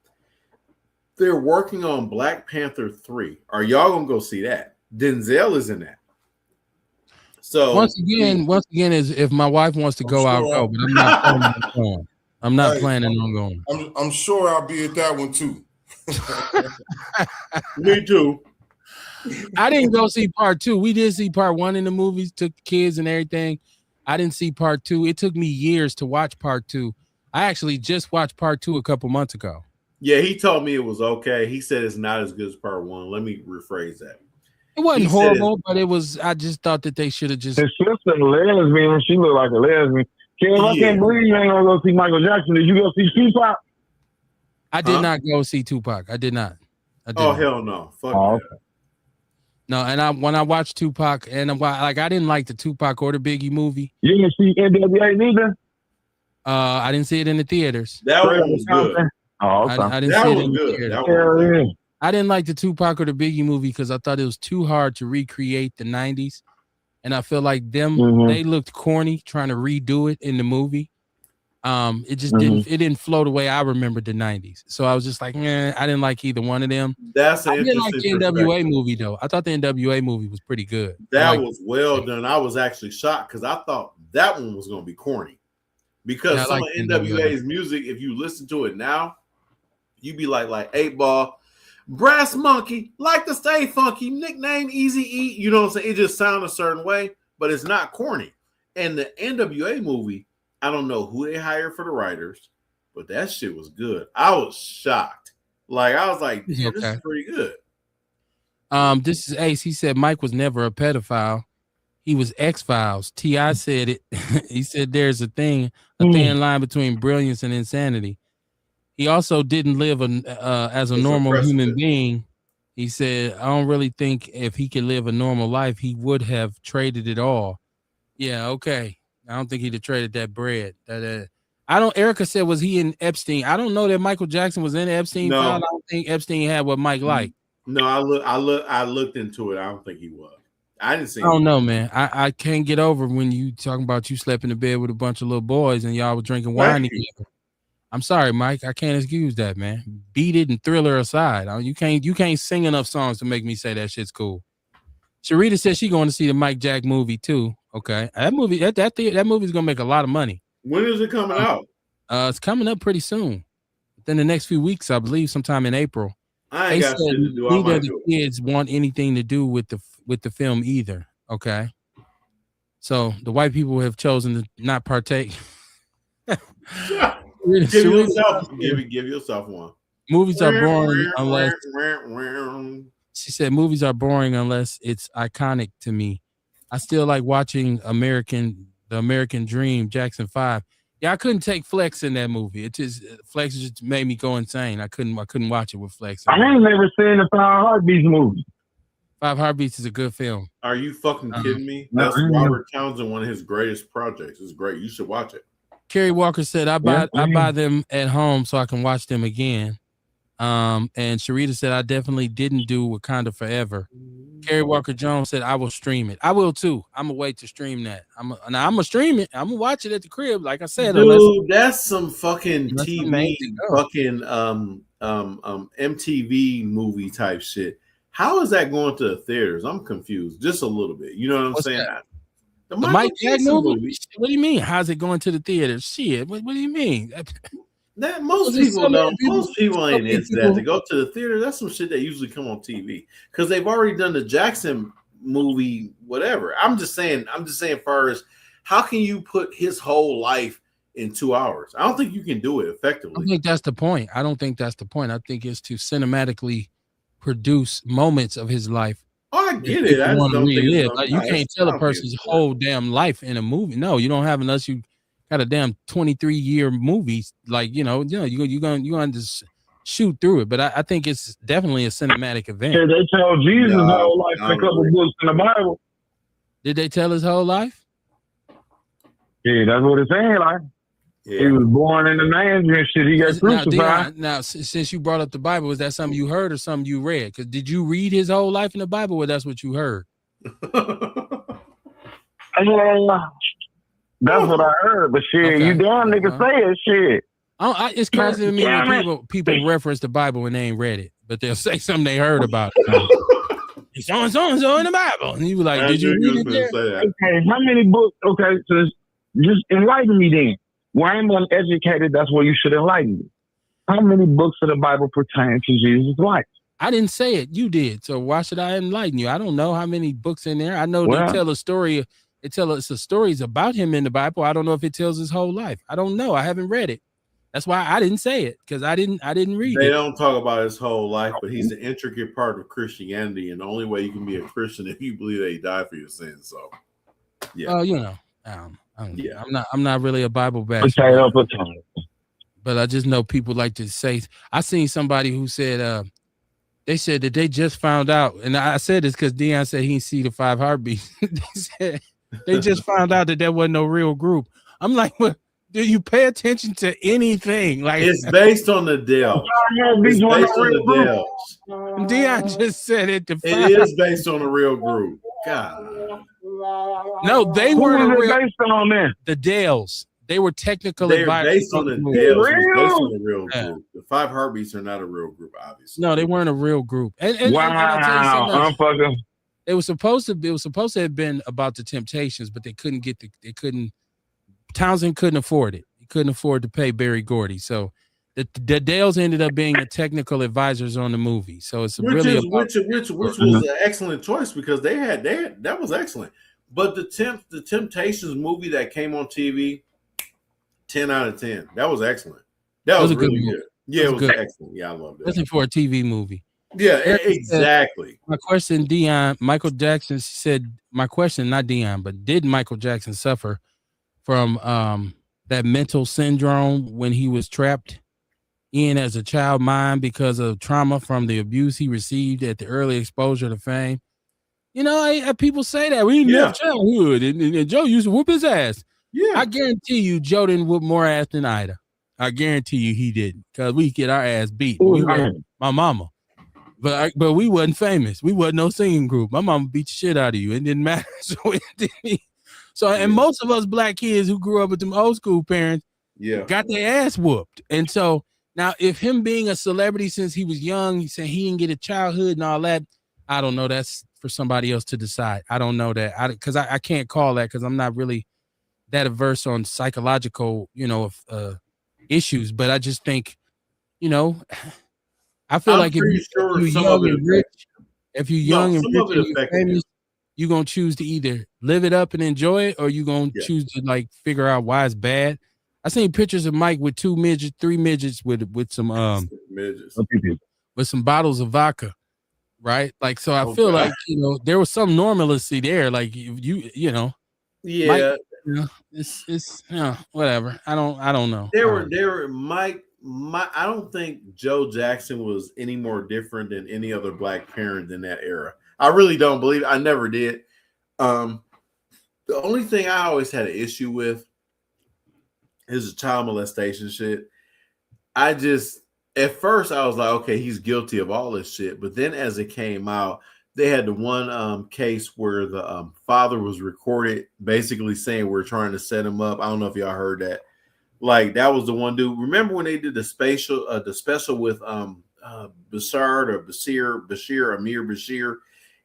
they're working on Black Panther 3. Are y'all gonna go see that? Denzel is in that. So once again, is if my wife wants to go, I'll go, but I'm not planning on going. I'm not planning on going. I'm sure I'll be at that one too. Me too. I didn't go see part 2. We did see part 1 in the movies, took kids and everything. I didn't see part 2. It took me years to watch part 2. I actually just watched part 2 a couple months ago. Yeah, he told me it was okay. He said it's not as good as part 1. Let me rephrase that. It wasn't horrible, but it was. I just thought that they should have just. His sister lesbian. She looked like a lesbian. Kev, I can't believe you ain't gonna go see Michael Jackson. Did you go see Tupac? I did not go see Tupac. I did not. Hell no! Fuck that. No, and when I watched Tupac, and I didn't like the Tupac or the Biggie movie. You didn't see NWA neither? I didn't see it in the theaters. That one was good. Oh, okay. I didn't see it in the theaters. I didn't like the Tupac or the Biggie movie because I thought it was too hard to recreate the 90s. And I feel like they looked corny trying to redo it in the movie. It just didn't flow the way I remembered the 90s. So I was just like, I didn't like either one of them. I didn't like the NWA movie though. I thought the NWA movie was pretty good. That was well done. I was actually shocked because I thought that one was going to be corny. Because some of NWA's music, if you listen to it now, you'd be like 8 Ball, Brass Monkey, like to stay funky, nickname Easy E. You know what I'm saying? It just sounds a certain way, but it's not corny. And the NWA movie, I don't know who they hired for the writers, but that shit was good. I was shocked. Like, I was like, this is pretty good. This is Ace. He said Mike was never a pedophile. He was X-Files. T.I. said it. He said there's a thin line between brilliance and insanity. He also didn't live as a normal human being. He said, I don't really think if he could live a normal life, he would have traded it all. Yeah, okay. I don't think he'd have traded that bread. Erica said, was he in Epstein? I don't know that Michael Jackson was in Epstein. No. I don't think Epstein had what Mike liked. No, I looked into it. I don't think he was. I didn't see him. I don't know, man. I can't get over when you talking about you slept in the bed with a bunch of little boys and y'all were drinking wine together. I'm sorry, Mike. I can't excuse that, man. Beat It and Thriller aside. You can't sing enough songs to make me say that shit's cool. Sharita said she's going to see the Mike Jack movie too. Okay. That movie is gonna make a lot of money. When is it coming out? It's coming up pretty soon. Within the next few weeks, I believe, sometime in April. I ain't got shit to do. Neither of the kids want anything to do with the film either. Okay. So the white people have chosen to not partake. Give yourself one. Movies are boring unless she said movies are boring unless it's iconic to me. I still like watching The American Dream, Jackson 5. Yeah, I couldn't take Flex in that movie. Flex just made me go insane. I couldn't watch it with Flex. I ain't never seen the 5 Heartbeats movie. 5 Heartbeats is a good film. Are you fucking kidding me? That's Robert Townsend, one of his greatest projects. It's great. You should watch it. Kerry Walker said, I buy them at home so I can watch them again. And Sharita said, I definitely didn't do Wakanda Forever. Kerry Walker Jones said, I will stream it. I will too. I'm gonna wait to stream that. I'm gonna stream it. I'm gonna watch it at the crib, like I said. Dude, that's some fucking TV, fucking MTV movie type shit. How is that going to the theaters? I'm confused, just a little bit. You know what I'm saying? The Mike Jack movie? What do you mean? How's it going to the theaters? Shit. What do you mean? That most people ain't into that. To go to the theater, that's some shit that usually come on TV because they've already done the Jackson movie, whatever. I'm just saying first, how can you put his whole life in 2 hours? I don't think you can do it effectively. I think that's the point. I don't think that's the point. I think it's to cinematically produce moments of his life. Oh, I get it. I just don't think like, you can't tell a person's whole damn life in a movie. No, you don't have unless you got a damn 23-year movie. Like, you're gonna just shoot through it. But I think it's definitely a cinematic event. Yeah, they tell Jesus' whole life in a couple books in the Bible. Did they tell his whole life? Yeah, that's what it's saying. Like, he was born in the manger and shit. He got crucified. Now, since you brought up the Bible, was that something you heard or something you read? Because did you read his whole life in the Bible, or that's what you heard? That's what I heard, but shit, you damn nigga say it, shit. It's crazy to me when people reference the Bible and they ain't read it, but they'll say something they heard about it. It's so and so in the Bible, and you were like, "Did you read it there?" Okay, how many books? Okay, so just enlighten me then. Where I'm uneducated, that's where you should enlighten me. How many books of the Bible pertain to Jesus' life? I didn't say it. You did. So why should I enlighten you? I don't know how many books in there. I know they tell a story. It tells us stories about him in the Bible. I don't know if it tells his whole life. I don't know. I haven't read it. That's why I didn't say it, because I didn't read They it. don't talk about his whole life, but he's an intricate part of Christianity, and the only way you can be a Christian if you believe that he died for your sins. So, yeah. You know, I'm not really a Bible basher. Potato. But I just know people like to say. I seen somebody who said they said that they just found out, and I said this because Dion said he didn't see the 5 heartbeats. They said they just found out that there wasn't no real group. I'm like, well, do you pay attention to anything? Like, it's based on the Dells. It's based on the Dells. Dion just said it. It is based on a real group. God. No, they weren't real. Based on that? The Dales. They were technical They're advisors. based on the Dells. It's based on a real group. The 5 heartbeats are not a real group, obviously. No, they weren't a real group. And wow, I'll tell you something else. It was supposed to have been about the Temptations, but they couldn't Townsend couldn't afford it. He couldn't afford to pay Berry Gordy. So the Dales ended up being the technical advisors on the movie. So it's which was an excellent choice, because they had that was excellent. But the Temptations movie that came on TV, 10 out of 10. That was excellent. That was really good. Yeah, it was excellent. Yeah, I loved it. Listen for a TV movie. Yeah, exactly. My question, Dion, Michael Jackson said, my question, not Dion, but did Michael Jackson suffer from that mental syndrome when he was trapped in as a child mind because of trauma from the abuse he received at the early exposure to fame? You know, people say that we didn't have childhood, and Joe used to whoop his ass. Yeah, I guarantee you, Joe didn't whoop more ass than Ida. I guarantee you, he didn't, because we get our ass beat. We were my mama, but we wasn't famous. We wasn't no singing group. My mama beat the shit out of you. It didn't matter. And most of us black kids who grew up with them old school parents, got their ass whooped. And so now, if him being a celebrity since he was young, he said he didn't get a childhood and all that, I don't know. That's for somebody else to decide. I don't know that, because I can't call that, because I'm not really that averse on psychological, issues. But I just think, I feel like if you're young and rich, and you're famous, you're going to choose to either live it up and enjoy it, or you're going to choose to figure out why it's bad. I seen pictures of Mike with 3 midgets with some with some bottles of vodka, right? Like, so I feel like there was some normalcy there. Like Mike, it's whatever. I don't know. I don't think Joe Jackson was any more different than any other black parent in that era. I really don't believe it. I never did. The only thing I always had an issue with is the child molestation shit. At first I was like, okay, he's guilty of all this shit. But then as it came out, they had the one case where the father was recorded basically saying we're trying to set him up. I don't know if y'all heard that. Like, that was the one dude. Remember when they did the special with Amir Bashir,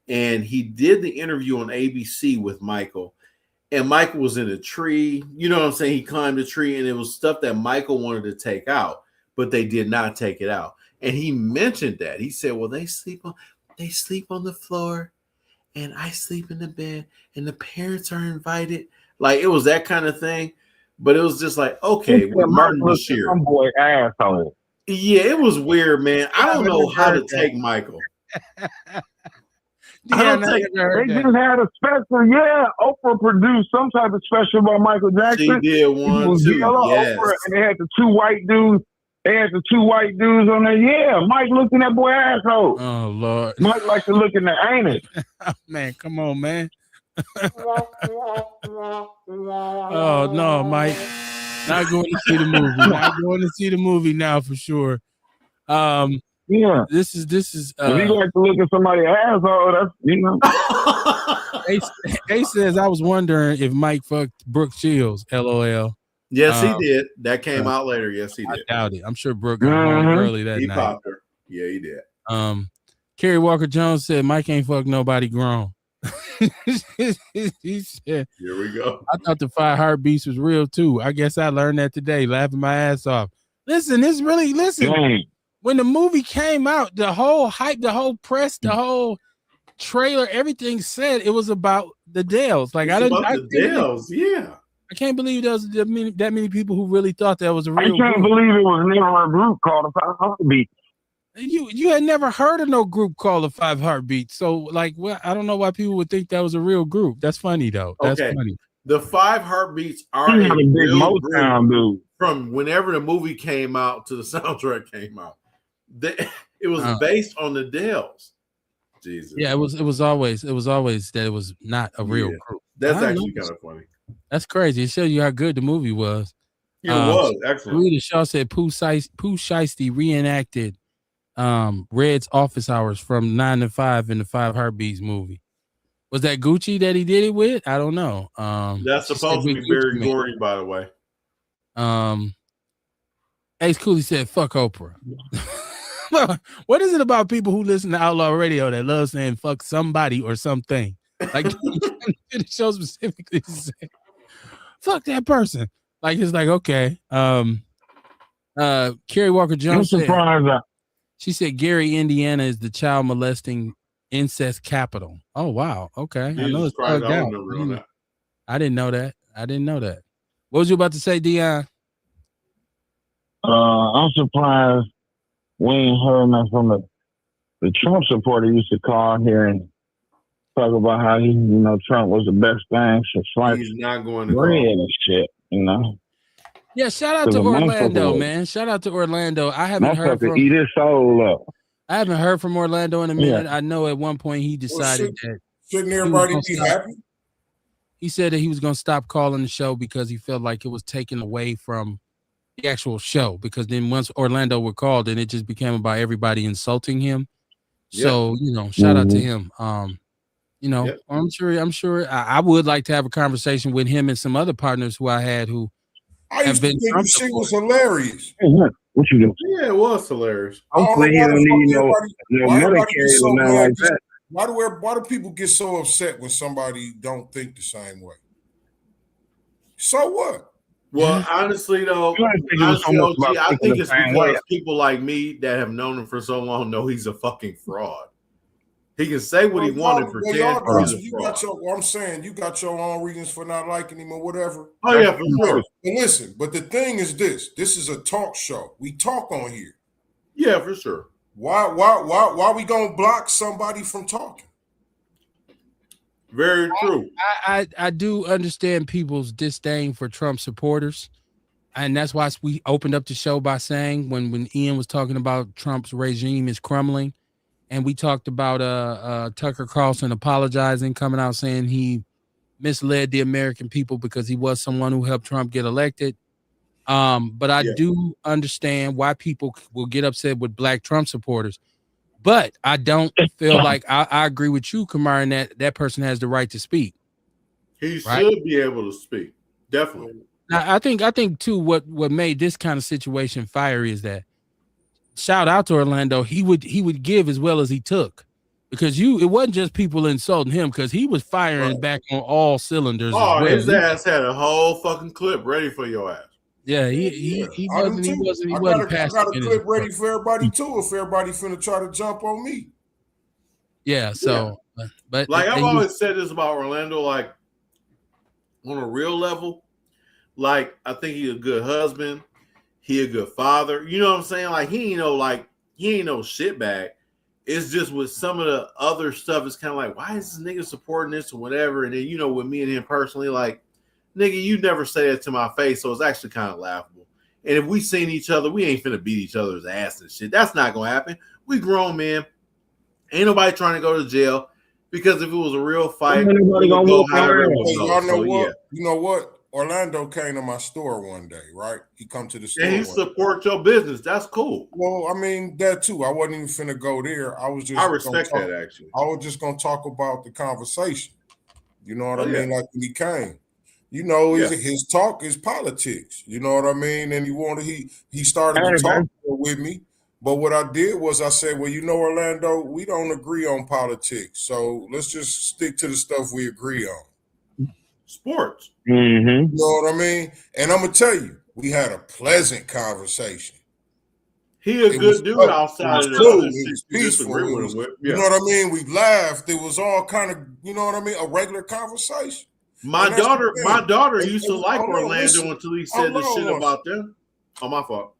and he did the interview on ABC with Michael, and Michael was in a tree. You know what I'm saying? He climbed a tree, and it was stuff that Michael wanted to take out, but they did not take it out. And he mentioned that. He said, well, they sleep on the floor, and I sleep in the bed, and the parents are invited. Like, it was that kind of thing. But it was just like, okay, with Martin Bashir. Some boy asshole. Yeah, it was weird, man. I don't know how to take Michael. They just had a special. Yeah, Oprah produced some type of special about Michael Jackson. She did one too. Yes. Oprah, and they had the 2 white dudes. They had the 2 white dudes on there. Yeah, Mike looked in that boy asshole. Oh Lord, Mike likes to look in the anus. Man, come on, man. Oh no, Mike! Not going to see the movie. Not going to see the movie now for sure. Yeah, If this is. If you like to look at somebody's asshole, that's Ace says I was wondering if Mike fucked Brooke Shields. LOL. Yes, he did. That came out later. Yes, he did. I doubt it. I'm sure Brooke got home early that night. He popped her. Yeah, he did. Kerry Walker Jones said Mike ain't fucked nobody grown. He said, here we go. I thought the 5 heartbeats was real too. I guess I learned that today, laughing my ass off. Listen. Dang. When the movie came out, the whole hype, the whole press, the whole trailer, everything said it was about the Dells. Like, the Dells, yeah. I can't believe there was that many people who really thought that was a real I can't group. believe it was never a group called the Five Heartbeats. You had never heard of no group called the Five Heartbeats. So like, well, I don't know why people would think that was a real group. That's funny though. That's funny. The Five Heartbeats are a big real Motown dude. From whenever the movie came out to the soundtrack came out. It was based on the Dells. Jesus. Yeah, it was always that it was not a real group. That's actually kind of funny. That's crazy. It shows you how good the movie was. It was excellent. Rita Shaw said Pooh Shiesty reenacted Red's office hours from 9 to 5 in the Five Heartbeats movie. Was that Gucci that he did it with? I don't know. That's supposed to be Barry Gordy, by the way. Ace Cooley said, "Fuck Oprah." What is it about people who listen to Outlaw Radio that love saying "fuck somebody" or something? Like the show specifically say, "Fuck that person." Like it's like okay. Carrie Walker Jones said, she said Gary, Indiana is the child molesting incest capital. Oh wow, okay. Jesus I know it's Christ, plugged out. I didn't know that. What was you about to say, Dion? I'm surprised we ain't heard nothing from the Trump supporter used to call here and talk about how Trump was the best thing since like he's not going to bread and shit, Yeah, shout out to Orlando, man. Shout out to Orlando. I haven't heard from eat his soul up. I haven't heard from Orlando in a minute. Yeah. I know at one point he decided that shouldn't everybody be happy? He said that he was going to stop calling the show because he felt like it was taken away from the actual show. Because then once Orlando were called, then it just became about everybody insulting him. Yep. So shout out to him. Yep. I'm sure I would like to have a conversation with him and some other partners who I had who. I used to think the shit was hilarious. What you do? Yeah, it was hilarious. Hopefully he don't need no Medicaid or nothing like that. Why do people get so upset when somebody don't think the same way? So what? Well, honestly though, I think it's because people like me that have known him for so long know he's a fucking fraud. He can say what he wanted for 10 I'm saying you got your own reasons for not liking him or whatever. Oh yeah, for sure. But listen, but the thing is this is a talk show. We talk on here. Yeah, for sure. Why we gonna block somebody from talking? Very true. I do understand people's disdain for Trump supporters. And that's why we opened up the show by saying when Ian was talking about Trump's regime is crumbling. And we talked about Tucker Carlson apologizing, coming out saying he misled the American people because he was someone who helped Trump get elected. But I do understand why people will get upset with Black Trump supporters. But I don't feel like I agree with you, Kamar, in that person has the right to speak. He should be able to speak. Definitely. Now, I think too, what made this kind of situation fiery is that shout out to Orlando. He would give as well as he took, because it wasn't just people insulting him, because he was firing back on all cylinders. Oh, his ass had a whole fucking clip ready for your ass. Yeah, he wasn't I got a clip ready for everybody too. If everybody finna try to jump on me. Yeah. So, but like I've always said this about Orlando, like on a real level, like I think he's a good husband. He a good father. You know what I'm saying? Like he ain't no shitbag. It's just with some of the other stuff, it's kind of like, why is this nigga supporting this or whatever? And then, with me and him personally, like, nigga, you never say that to my face, so it's actually kind of laughable. And if we seen each other, we ain't finna beat each other's ass and shit. That's not gonna happen. We grown men. Ain't nobody trying to go to jail, because if it was a real fight, we would go however it would go. Y'all know what? You know what? Orlando came to my store one day, right? He come to the store. And he support your business. That's cool. Well, I mean, that too. I wasn't even finna go there. I respect that, actually. I was just gonna talk about the conversation. You know what I mean? Like when he came. His talk is politics. You know what I mean? And he started to talk with me. But what I did was I said, well, Orlando, we don't agree on politics. So let's just stick to the stuff we agree on. Sports. Mm-hmm. You know what I mean? And I'm going to tell you, we had a pleasant conversation. He a good dude outside of the cool. It was peaceful. You know what I mean? We laughed. It was all kind of, a regular conversation. My daughter used to like Orlando until he said the shit about them. Oh, my fault.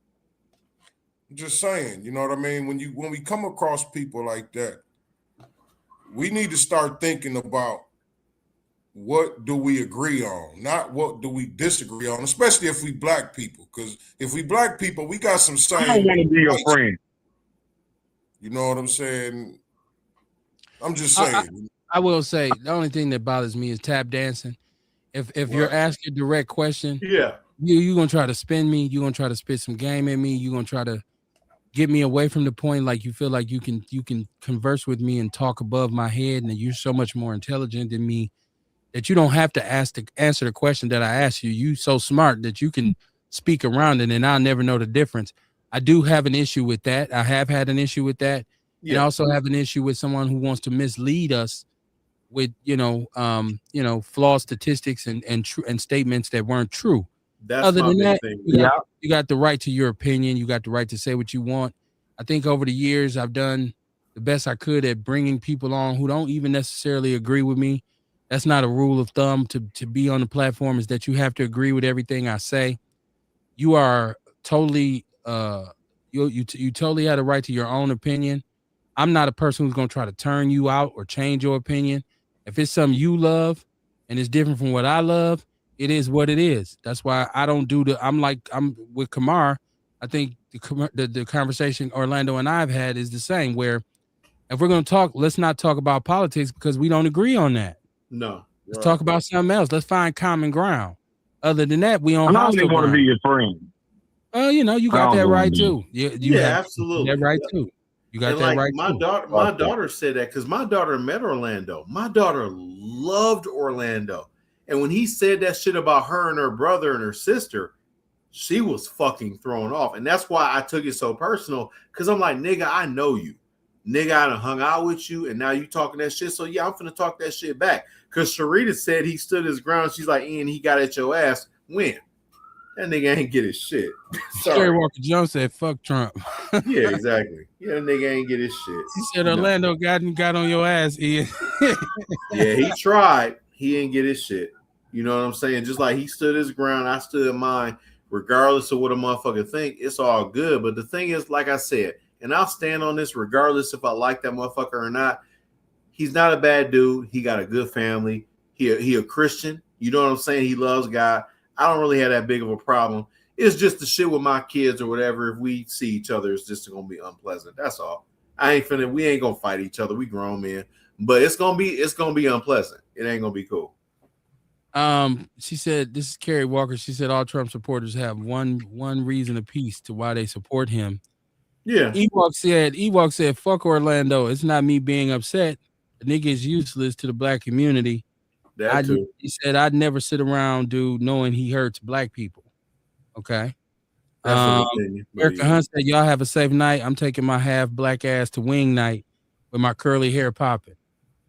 I'm just saying, you know what I mean? When we come across people like that, we need to start thinking about what do we agree on, not what do we disagree on, especially if we black people. Because if we black people, we got some same. I don't want to be your friend. You know what I'm saying? I'm just saying. I will say the only thing that bothers me is tap dancing. If you're asking a direct question, you're gonna try to spin me, you're gonna try to spit some game at me, you're gonna try to get me away from the point, like you feel like you can converse with me and talk above my head, and you're so much more intelligent than me that you don't have to answer the question that I asked you. You so smart that you can speak around it, and I'll never know the difference. I do have an issue with that. I have had an issue with that. And I also have an issue with someone who wants to mislead us with, flawed statistics and statements that weren't true. That's Other my than big that, thing. you got the right to your opinion. You got the right to say what you want. I think over the years, I've done the best I could at bringing people on who don't even necessarily agree with me. That's not a rule of thumb to be on the platform, is that you have to agree with everything I say. You are totally, you totally have a right to your own opinion. I'm not a person who's going to try to turn you out or change your opinion. If it's something you love and it's different from what I love, it is what it is. That's why I don't do I'm with Kamar. I think the conversation Orlando and I've had is the same, where if we're going to talk, let's not talk about politics because we don't agree on that. No. Let's talk about something else. Let's find common ground. Other than that, we on hostile ground. I don't want to be your friend. You got that right too. You have absolutely that right too. You got that right. My daughter said that because my daughter met Orlando. My daughter loved Orlando. And when he said that shit about her and her brother and her sister, she was fucking thrown off. And that's why I took it so personal, because I'm like, nigga, I know you. Nigga, I done hung out with you, and now you talking that shit. So, yeah, I'm finna talk that shit back. Because Sharita said he stood his ground. She's like, Ian, he got at your ass. When? That nigga ain't get his shit. Kerry Walker Jones said, fuck Trump. Yeah, exactly. Yeah, that nigga ain't get his shit. He said Orlando got on your ass, Ian. Yeah, he tried. He didn't get his shit. You know what I'm saying? Just like he stood his ground, I stood mine. Regardless of what a motherfucker think, it's all good. But the thing is, like I said, and I'll stand on this regardless if I like that motherfucker or not. He's not a bad dude. He got a good family. He a Christian. You know what I'm saying? He loves God. I don't really have that big of a problem. It's just the shit with my kids or whatever. If we see each other, it's just gonna be unpleasant. That's all. We ain't gonna fight each other. We grown men. But it's gonna be unpleasant. It ain't gonna be cool. She said, this is Kerry Walker. She said all Trump supporters have one reason apiece to why they support him. Yeah. Ewok said, fuck Orlando. It's not me being upset. The nigga is useless to the black community. He said, I'd never sit around, dude, knowing he hurts black people. Okay. Erica Hunt said, y'all have a safe night. I'm taking my half black ass to wing night with my curly hair popping.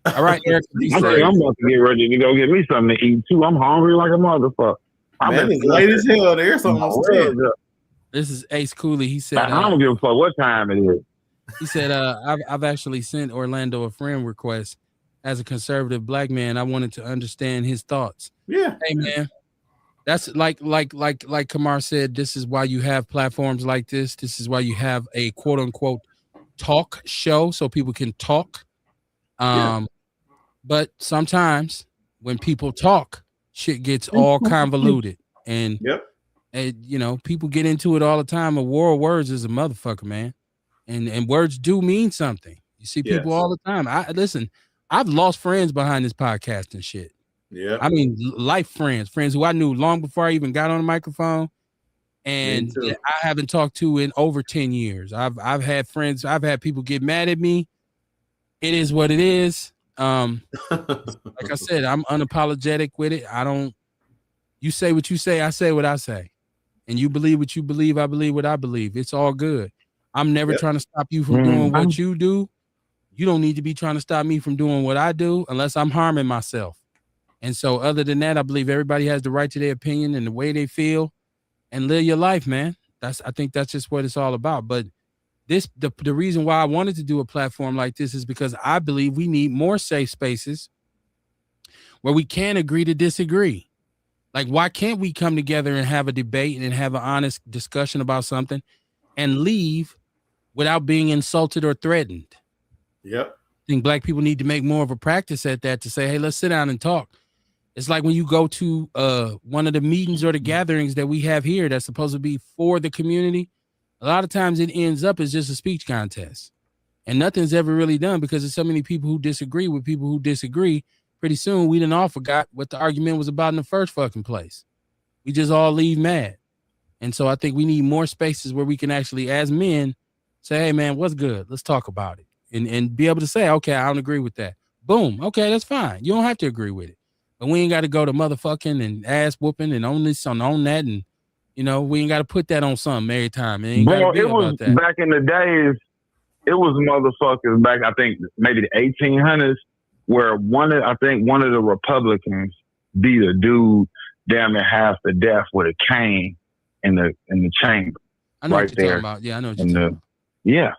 All right, Erica. I'm about to get ready to go get me something to eat too. I'm hungry like a motherfucker. Man, it's late as hell. There's almost 10. This is Ace Cooley. He said, I don't give a fuck what time it is. He said, I've actually sent Orlando a friend request. As a conservative black man, I wanted to understand his thoughts. Yeah. Hey, man, that's like Kamar said, this is why you have platforms like this. This is why you have a quote unquote talk show so people can talk. But sometimes when people talk, shit gets all convoluted. And people get into it all the time. A war of words is a motherfucker, man. And words do mean something. You see people all the time. I've lost friends behind this podcast and shit. Yeah. I mean, life friends who I knew long before I even got on the microphone. And I haven't talked to in over 10 years. I've had friends, I've had people get mad at me. It is what it is. Like I said, I'm unapologetic with it. You say what you say, I say what I say. And you believe what you believe, I believe what I believe. It's all good. I'm never trying to stop you from doing what you do. You don't need to be trying to stop me from doing what I do unless I'm harming myself. And so other than that, I believe everybody has the right to their opinion and the way they feel and live your life, man. I think that's just what it's all about. But the reason why I wanted to do a platform like this is because I believe we need more safe spaces where we can agree to disagree. Like, why can't we come together and have a debate and have an honest discussion about something and leave without being insulted or threatened? Yep. I think black people need to make more of a practice at that, to say, hey, let's sit down and talk. It's like when you go to one of the meetings or the gatherings that we have here that's supposed to be for the community. A lot of times it ends up as just a speech contest. And nothing's ever really done because there's so many people who disagree with people who disagree. Pretty soon we done all forgot what the argument was about in the first fucking place. We just all leave mad. And so I think we need more spaces where we can actually, as men, say, hey man, what's good? Let's talk about it. And be able to say, okay, I don't agree with that. Boom. Okay, that's fine. You don't have to agree with it. But we ain't got to go to motherfucking and ass whooping and on this and on that. And, you know, we ain't got to put that on something every time. It ain't Bro, be it was about that. back in the days, it was motherfuckers back, I think, maybe the 1800s, where one of the Republicans beat a dude damn near half to death with a cane in the chamber. I know right what you're there. talking about. Yeah, I know what you're talking about.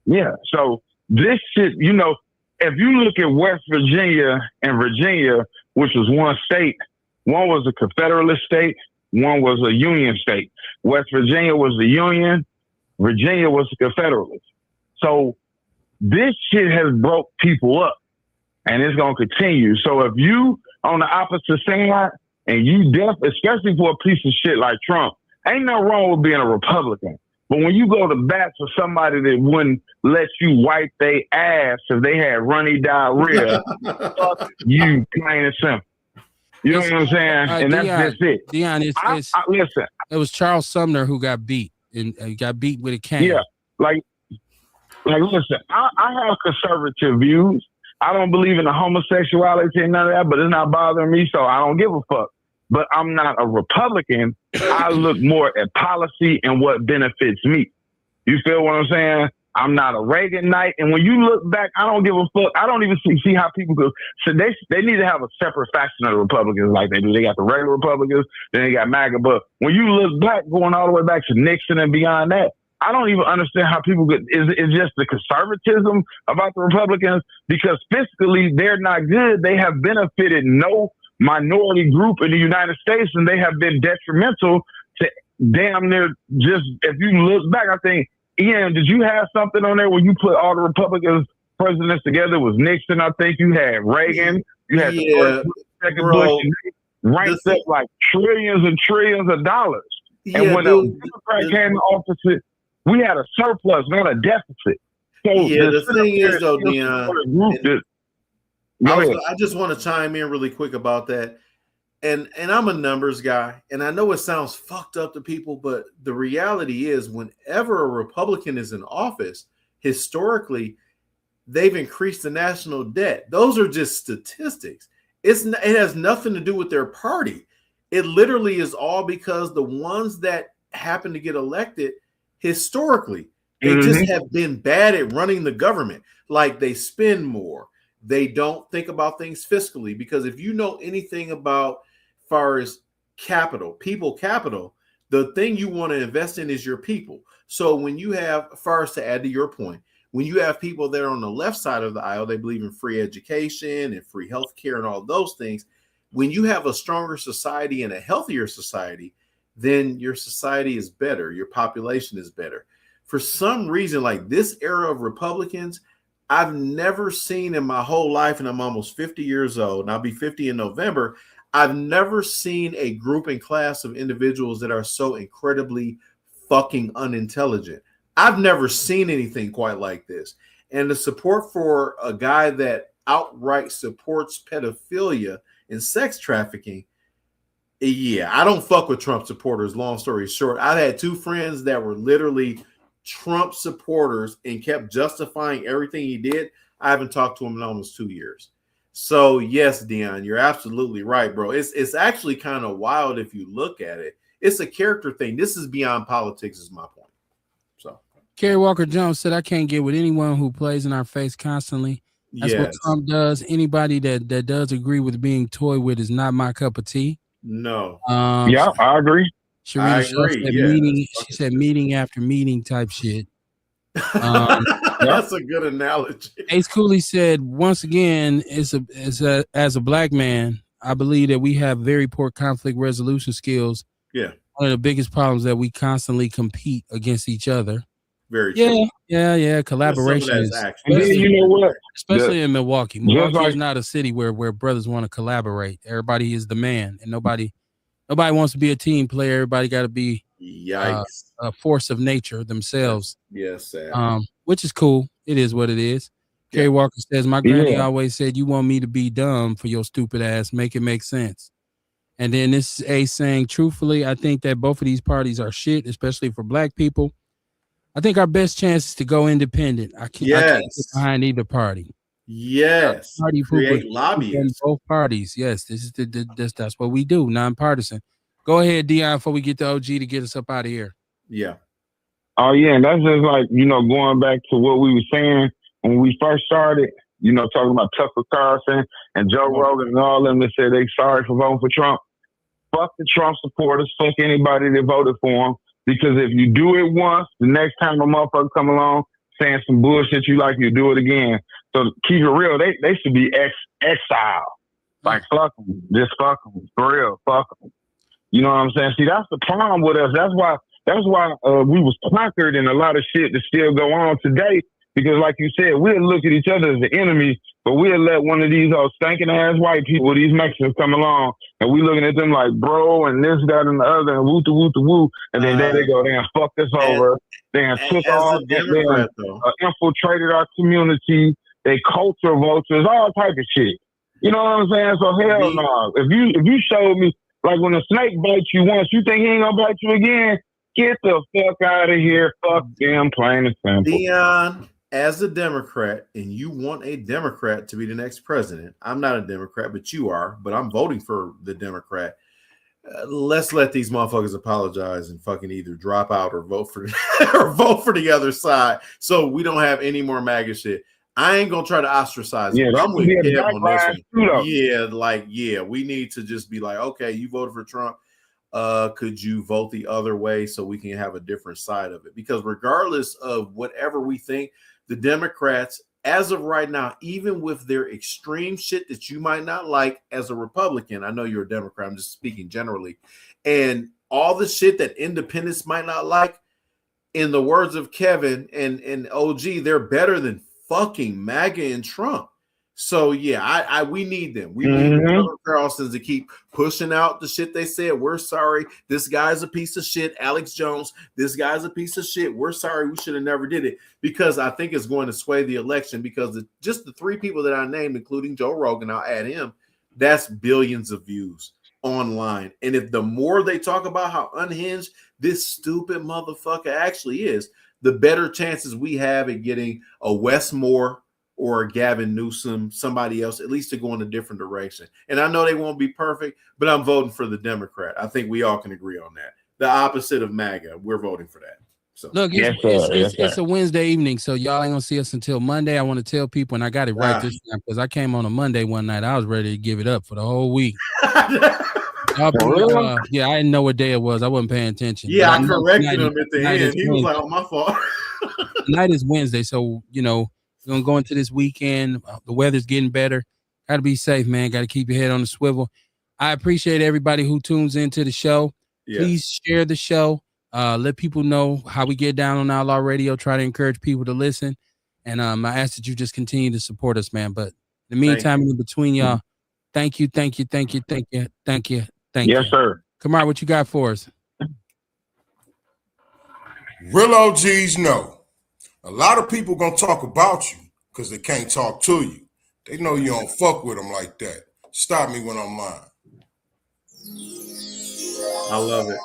Yeah. So this shit, you know, if you look at West Virginia and Virginia, which was one state, one was a Confederate state, one was a Union state. West Virginia was the Union, Virginia was the Confederate. So this shit has broke people up, and it's gonna continue. So if you on the opposite side and you especially for a piece of shit like Trump, ain't no wrong with being a Republican. But when you go to bat for somebody that wouldn't let you wipe their ass if they had runny diarrhea, fuck you, plain and simple. You know what I'm saying? And Dion, that's just it. Dion, listen. It was Charles Sumner who got beat, and got beat with a cane. Yeah, like listen, I have conservative views. I don't believe in the homosexuality and none of that, but it's not bothering me, so I don't give a fuck. But I'm not a Republican. I look more at policy and what benefits me. You feel what I'm saying? I'm not a Reaganite. And when you look back, I don't give a fuck. I don't even see how people go. So they need to have a separate faction of the Republicans like they do. They got the regular Republicans, then they got MAGA. But when you look back, going all the way back to Nixon and beyond that, I don't even understand how people get, it's just the conservatism about the Republicans, because fiscally they're not good. They have benefited no minority group in the United States, and they have been detrimental to damn near just, if you look back, I think, Ian, did you have something on there where you put all the Republicans presidents together? It was Nixon, I think. You had Reagan, you had the first, second Bush, ranked up like trillions and trillions of dollars. And when the Democrat came to office, we had a surplus, not a deficit. So the thing is, though, Dion, I just want to chime in really quick about that. And I'm a numbers guy, and I know it sounds fucked up to people, but the reality is whenever a Republican is in office, historically, they've increased the national debt. Those are just statistics. It has nothing to do with their party. It literally is all because the ones that happen to get elected historically, they just have been bad at running the government. Like, they spend more. They don't think about things fiscally, because if you know anything about far as capital, the thing you want to invest in is your people. So when you have, far as to add to your point, when you have people that are on the left side of the aisle, they believe in free education and free healthcare and all those things. When you have a stronger society and a healthier society, then your society is better. Your population is better. For some reason, like this era of Republicans, I've never seen in my whole life, and I'm almost 50 years old, and I'll be 50 in November, I've never seen a group and class of individuals that are so incredibly fucking unintelligent. I've never seen anything quite like this. And the support for a guy that outright supports pedophilia and sex trafficking, yeah, I don't fuck with Trump supporters, long story short. I've had two friends that were literally Trump supporters and kept justifying everything he did. I haven't talked to him in almost 2 years. So yes, Dion, you're absolutely right, bro. It's actually kind of wild if you look at it. It's a character thing. This is beyond politics, is my point. So Kerry Walker Jones said, I can't get with anyone who plays in our face constantly. That's what Trump does. Anybody that does agree with being toyed with is not my cup of tea. No. Yeah, I agree. I agree. She said meeting after meeting type shit. That's a good analogy. Ace Cooley said, once again, as a black man, I believe that we have very poor conflict resolution skills. Yeah. One of the biggest problems that we constantly compete against each other. Very true. Yeah. Collaboration is, and then you know what? especially in Milwaukee. Milwaukee is like, not a city where brothers want to collaborate. Everybody is the man, and nobody wants to be a team player. Everybody got to be Yikes. a force of nature themselves. Yes, which is cool. It is what it is. Kerry Walker says, my granny always said, you want me to be dumb for your stupid ass. Make it make sense. And then this is Ace saying, truthfully, I think that both of these parties are shit, especially for black people. I think our best chance is to go independent. I can't get behind either party. Yes. Party create lobbyists. Both parties. Yes, this is that's what we do, nonpartisan. Go ahead, Dion, before we get the OG to get us up out of here. Yeah. Oh, yeah, and that's just like, going back to what we were saying when we first started, talking about Tucker Carlson and Joe Rogan and all them that said they sorry for voting for Trump. Fuck the Trump supporters, fuck anybody that voted for him. Because if you do it once, the next time a motherfucker come along saying some bullshit you like, you do it again. So keep it real, they should be exiled. Like, fuck them. Just fuck them. For real, fuck them. You know what I'm saying? See, that's the problem with us. That's why we was conquered in a lot of shit that still go on today. Because like you said, we'll look at each other as the enemy, but we'll let one of these old stinking ass white people, these Mexicans, come along, and we looking at them like bro and this, that, and the other, and woo to woo to woo, and then there they go, they fuck us over, they took all, they infiltrated our community, they culture vultures, all type of shit. You know what I'm saying? So hell no. If you showed me, like when a snake bites you once, you think he ain't gonna bite you again? Get the fuck out of here. Fuck them, plain and simple. Dion, as a Democrat, and you want a Democrat to be the next president, I'm not a Democrat, but you are, but I'm voting for the Democrat. Let's let these motherfuckers apologize and fucking either drop out or vote for the other side so we don't have any more MAGA shit. I ain't gonna try to ostracize them. I'm with Kev on this one. We need to just be like, okay, you voted for Trump. Could you vote the other way so we can have a different side of it? Because regardless of whatever we think, the Democrats, as of right now, even with their extreme shit that you might not like as a Republican, I know you're a Democrat, I'm just speaking generally, and all the shit that independents might not like, in the words of Kevin and OG, they're better than fucking MAGA and Trump. So yeah, we need them. We need Tucker Carlsons to keep pushing out the shit they said. We're sorry. This guy's a piece of shit. Alex Jones, this guy's a piece of shit. We're sorry. We should have never did it, because I think it's going to sway the election, because just the three people that I named, including Joe Rogan, I'll add him, that's billions of views online. And if the more they talk about how unhinged this stupid motherfucker actually is, the better chances we have at getting a Wes Moore or Gavin Newsom, somebody else, at least to go in a different direction. And I know they won't be perfect, but I'm voting for the Democrat. I think we all can agree on that. The opposite of MAGA, we're voting for that. So look, it's a Wednesday evening, so y'all ain't gonna see us until Monday. I want to tell people, and I got it right this time, because I came on a Monday one night. I was ready to give it up for the whole week. I didn't know what day it was. I wasn't paying attention. Yeah, I corrected him at the end. He was like, "Oh, my fault." Tonight is Wednesday, so we're gonna go into this weekend. The weather's getting better. Got to be safe, man. Got to keep your head on the swivel. I appreciate everybody who tunes into the show. Yeah. Please share the show. Let people know how we get down on Outlaw Radio. Try to encourage people to listen. And I ask that you just continue to support us, man. But in the meantime, in between y'all, thank you. Yes, sir. Kamar, what you got for us? Real OGs know. A lot of people gonna talk about you because they can't talk to you. They know you don't fuck with them like that. Stop me when I'm lying. I love it.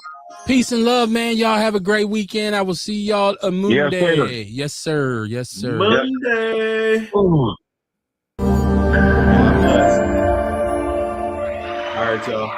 Peace and love, man. Y'all have a great weekend. I will see y'all on Monday. Yes, sir. Monday. All right, y'all.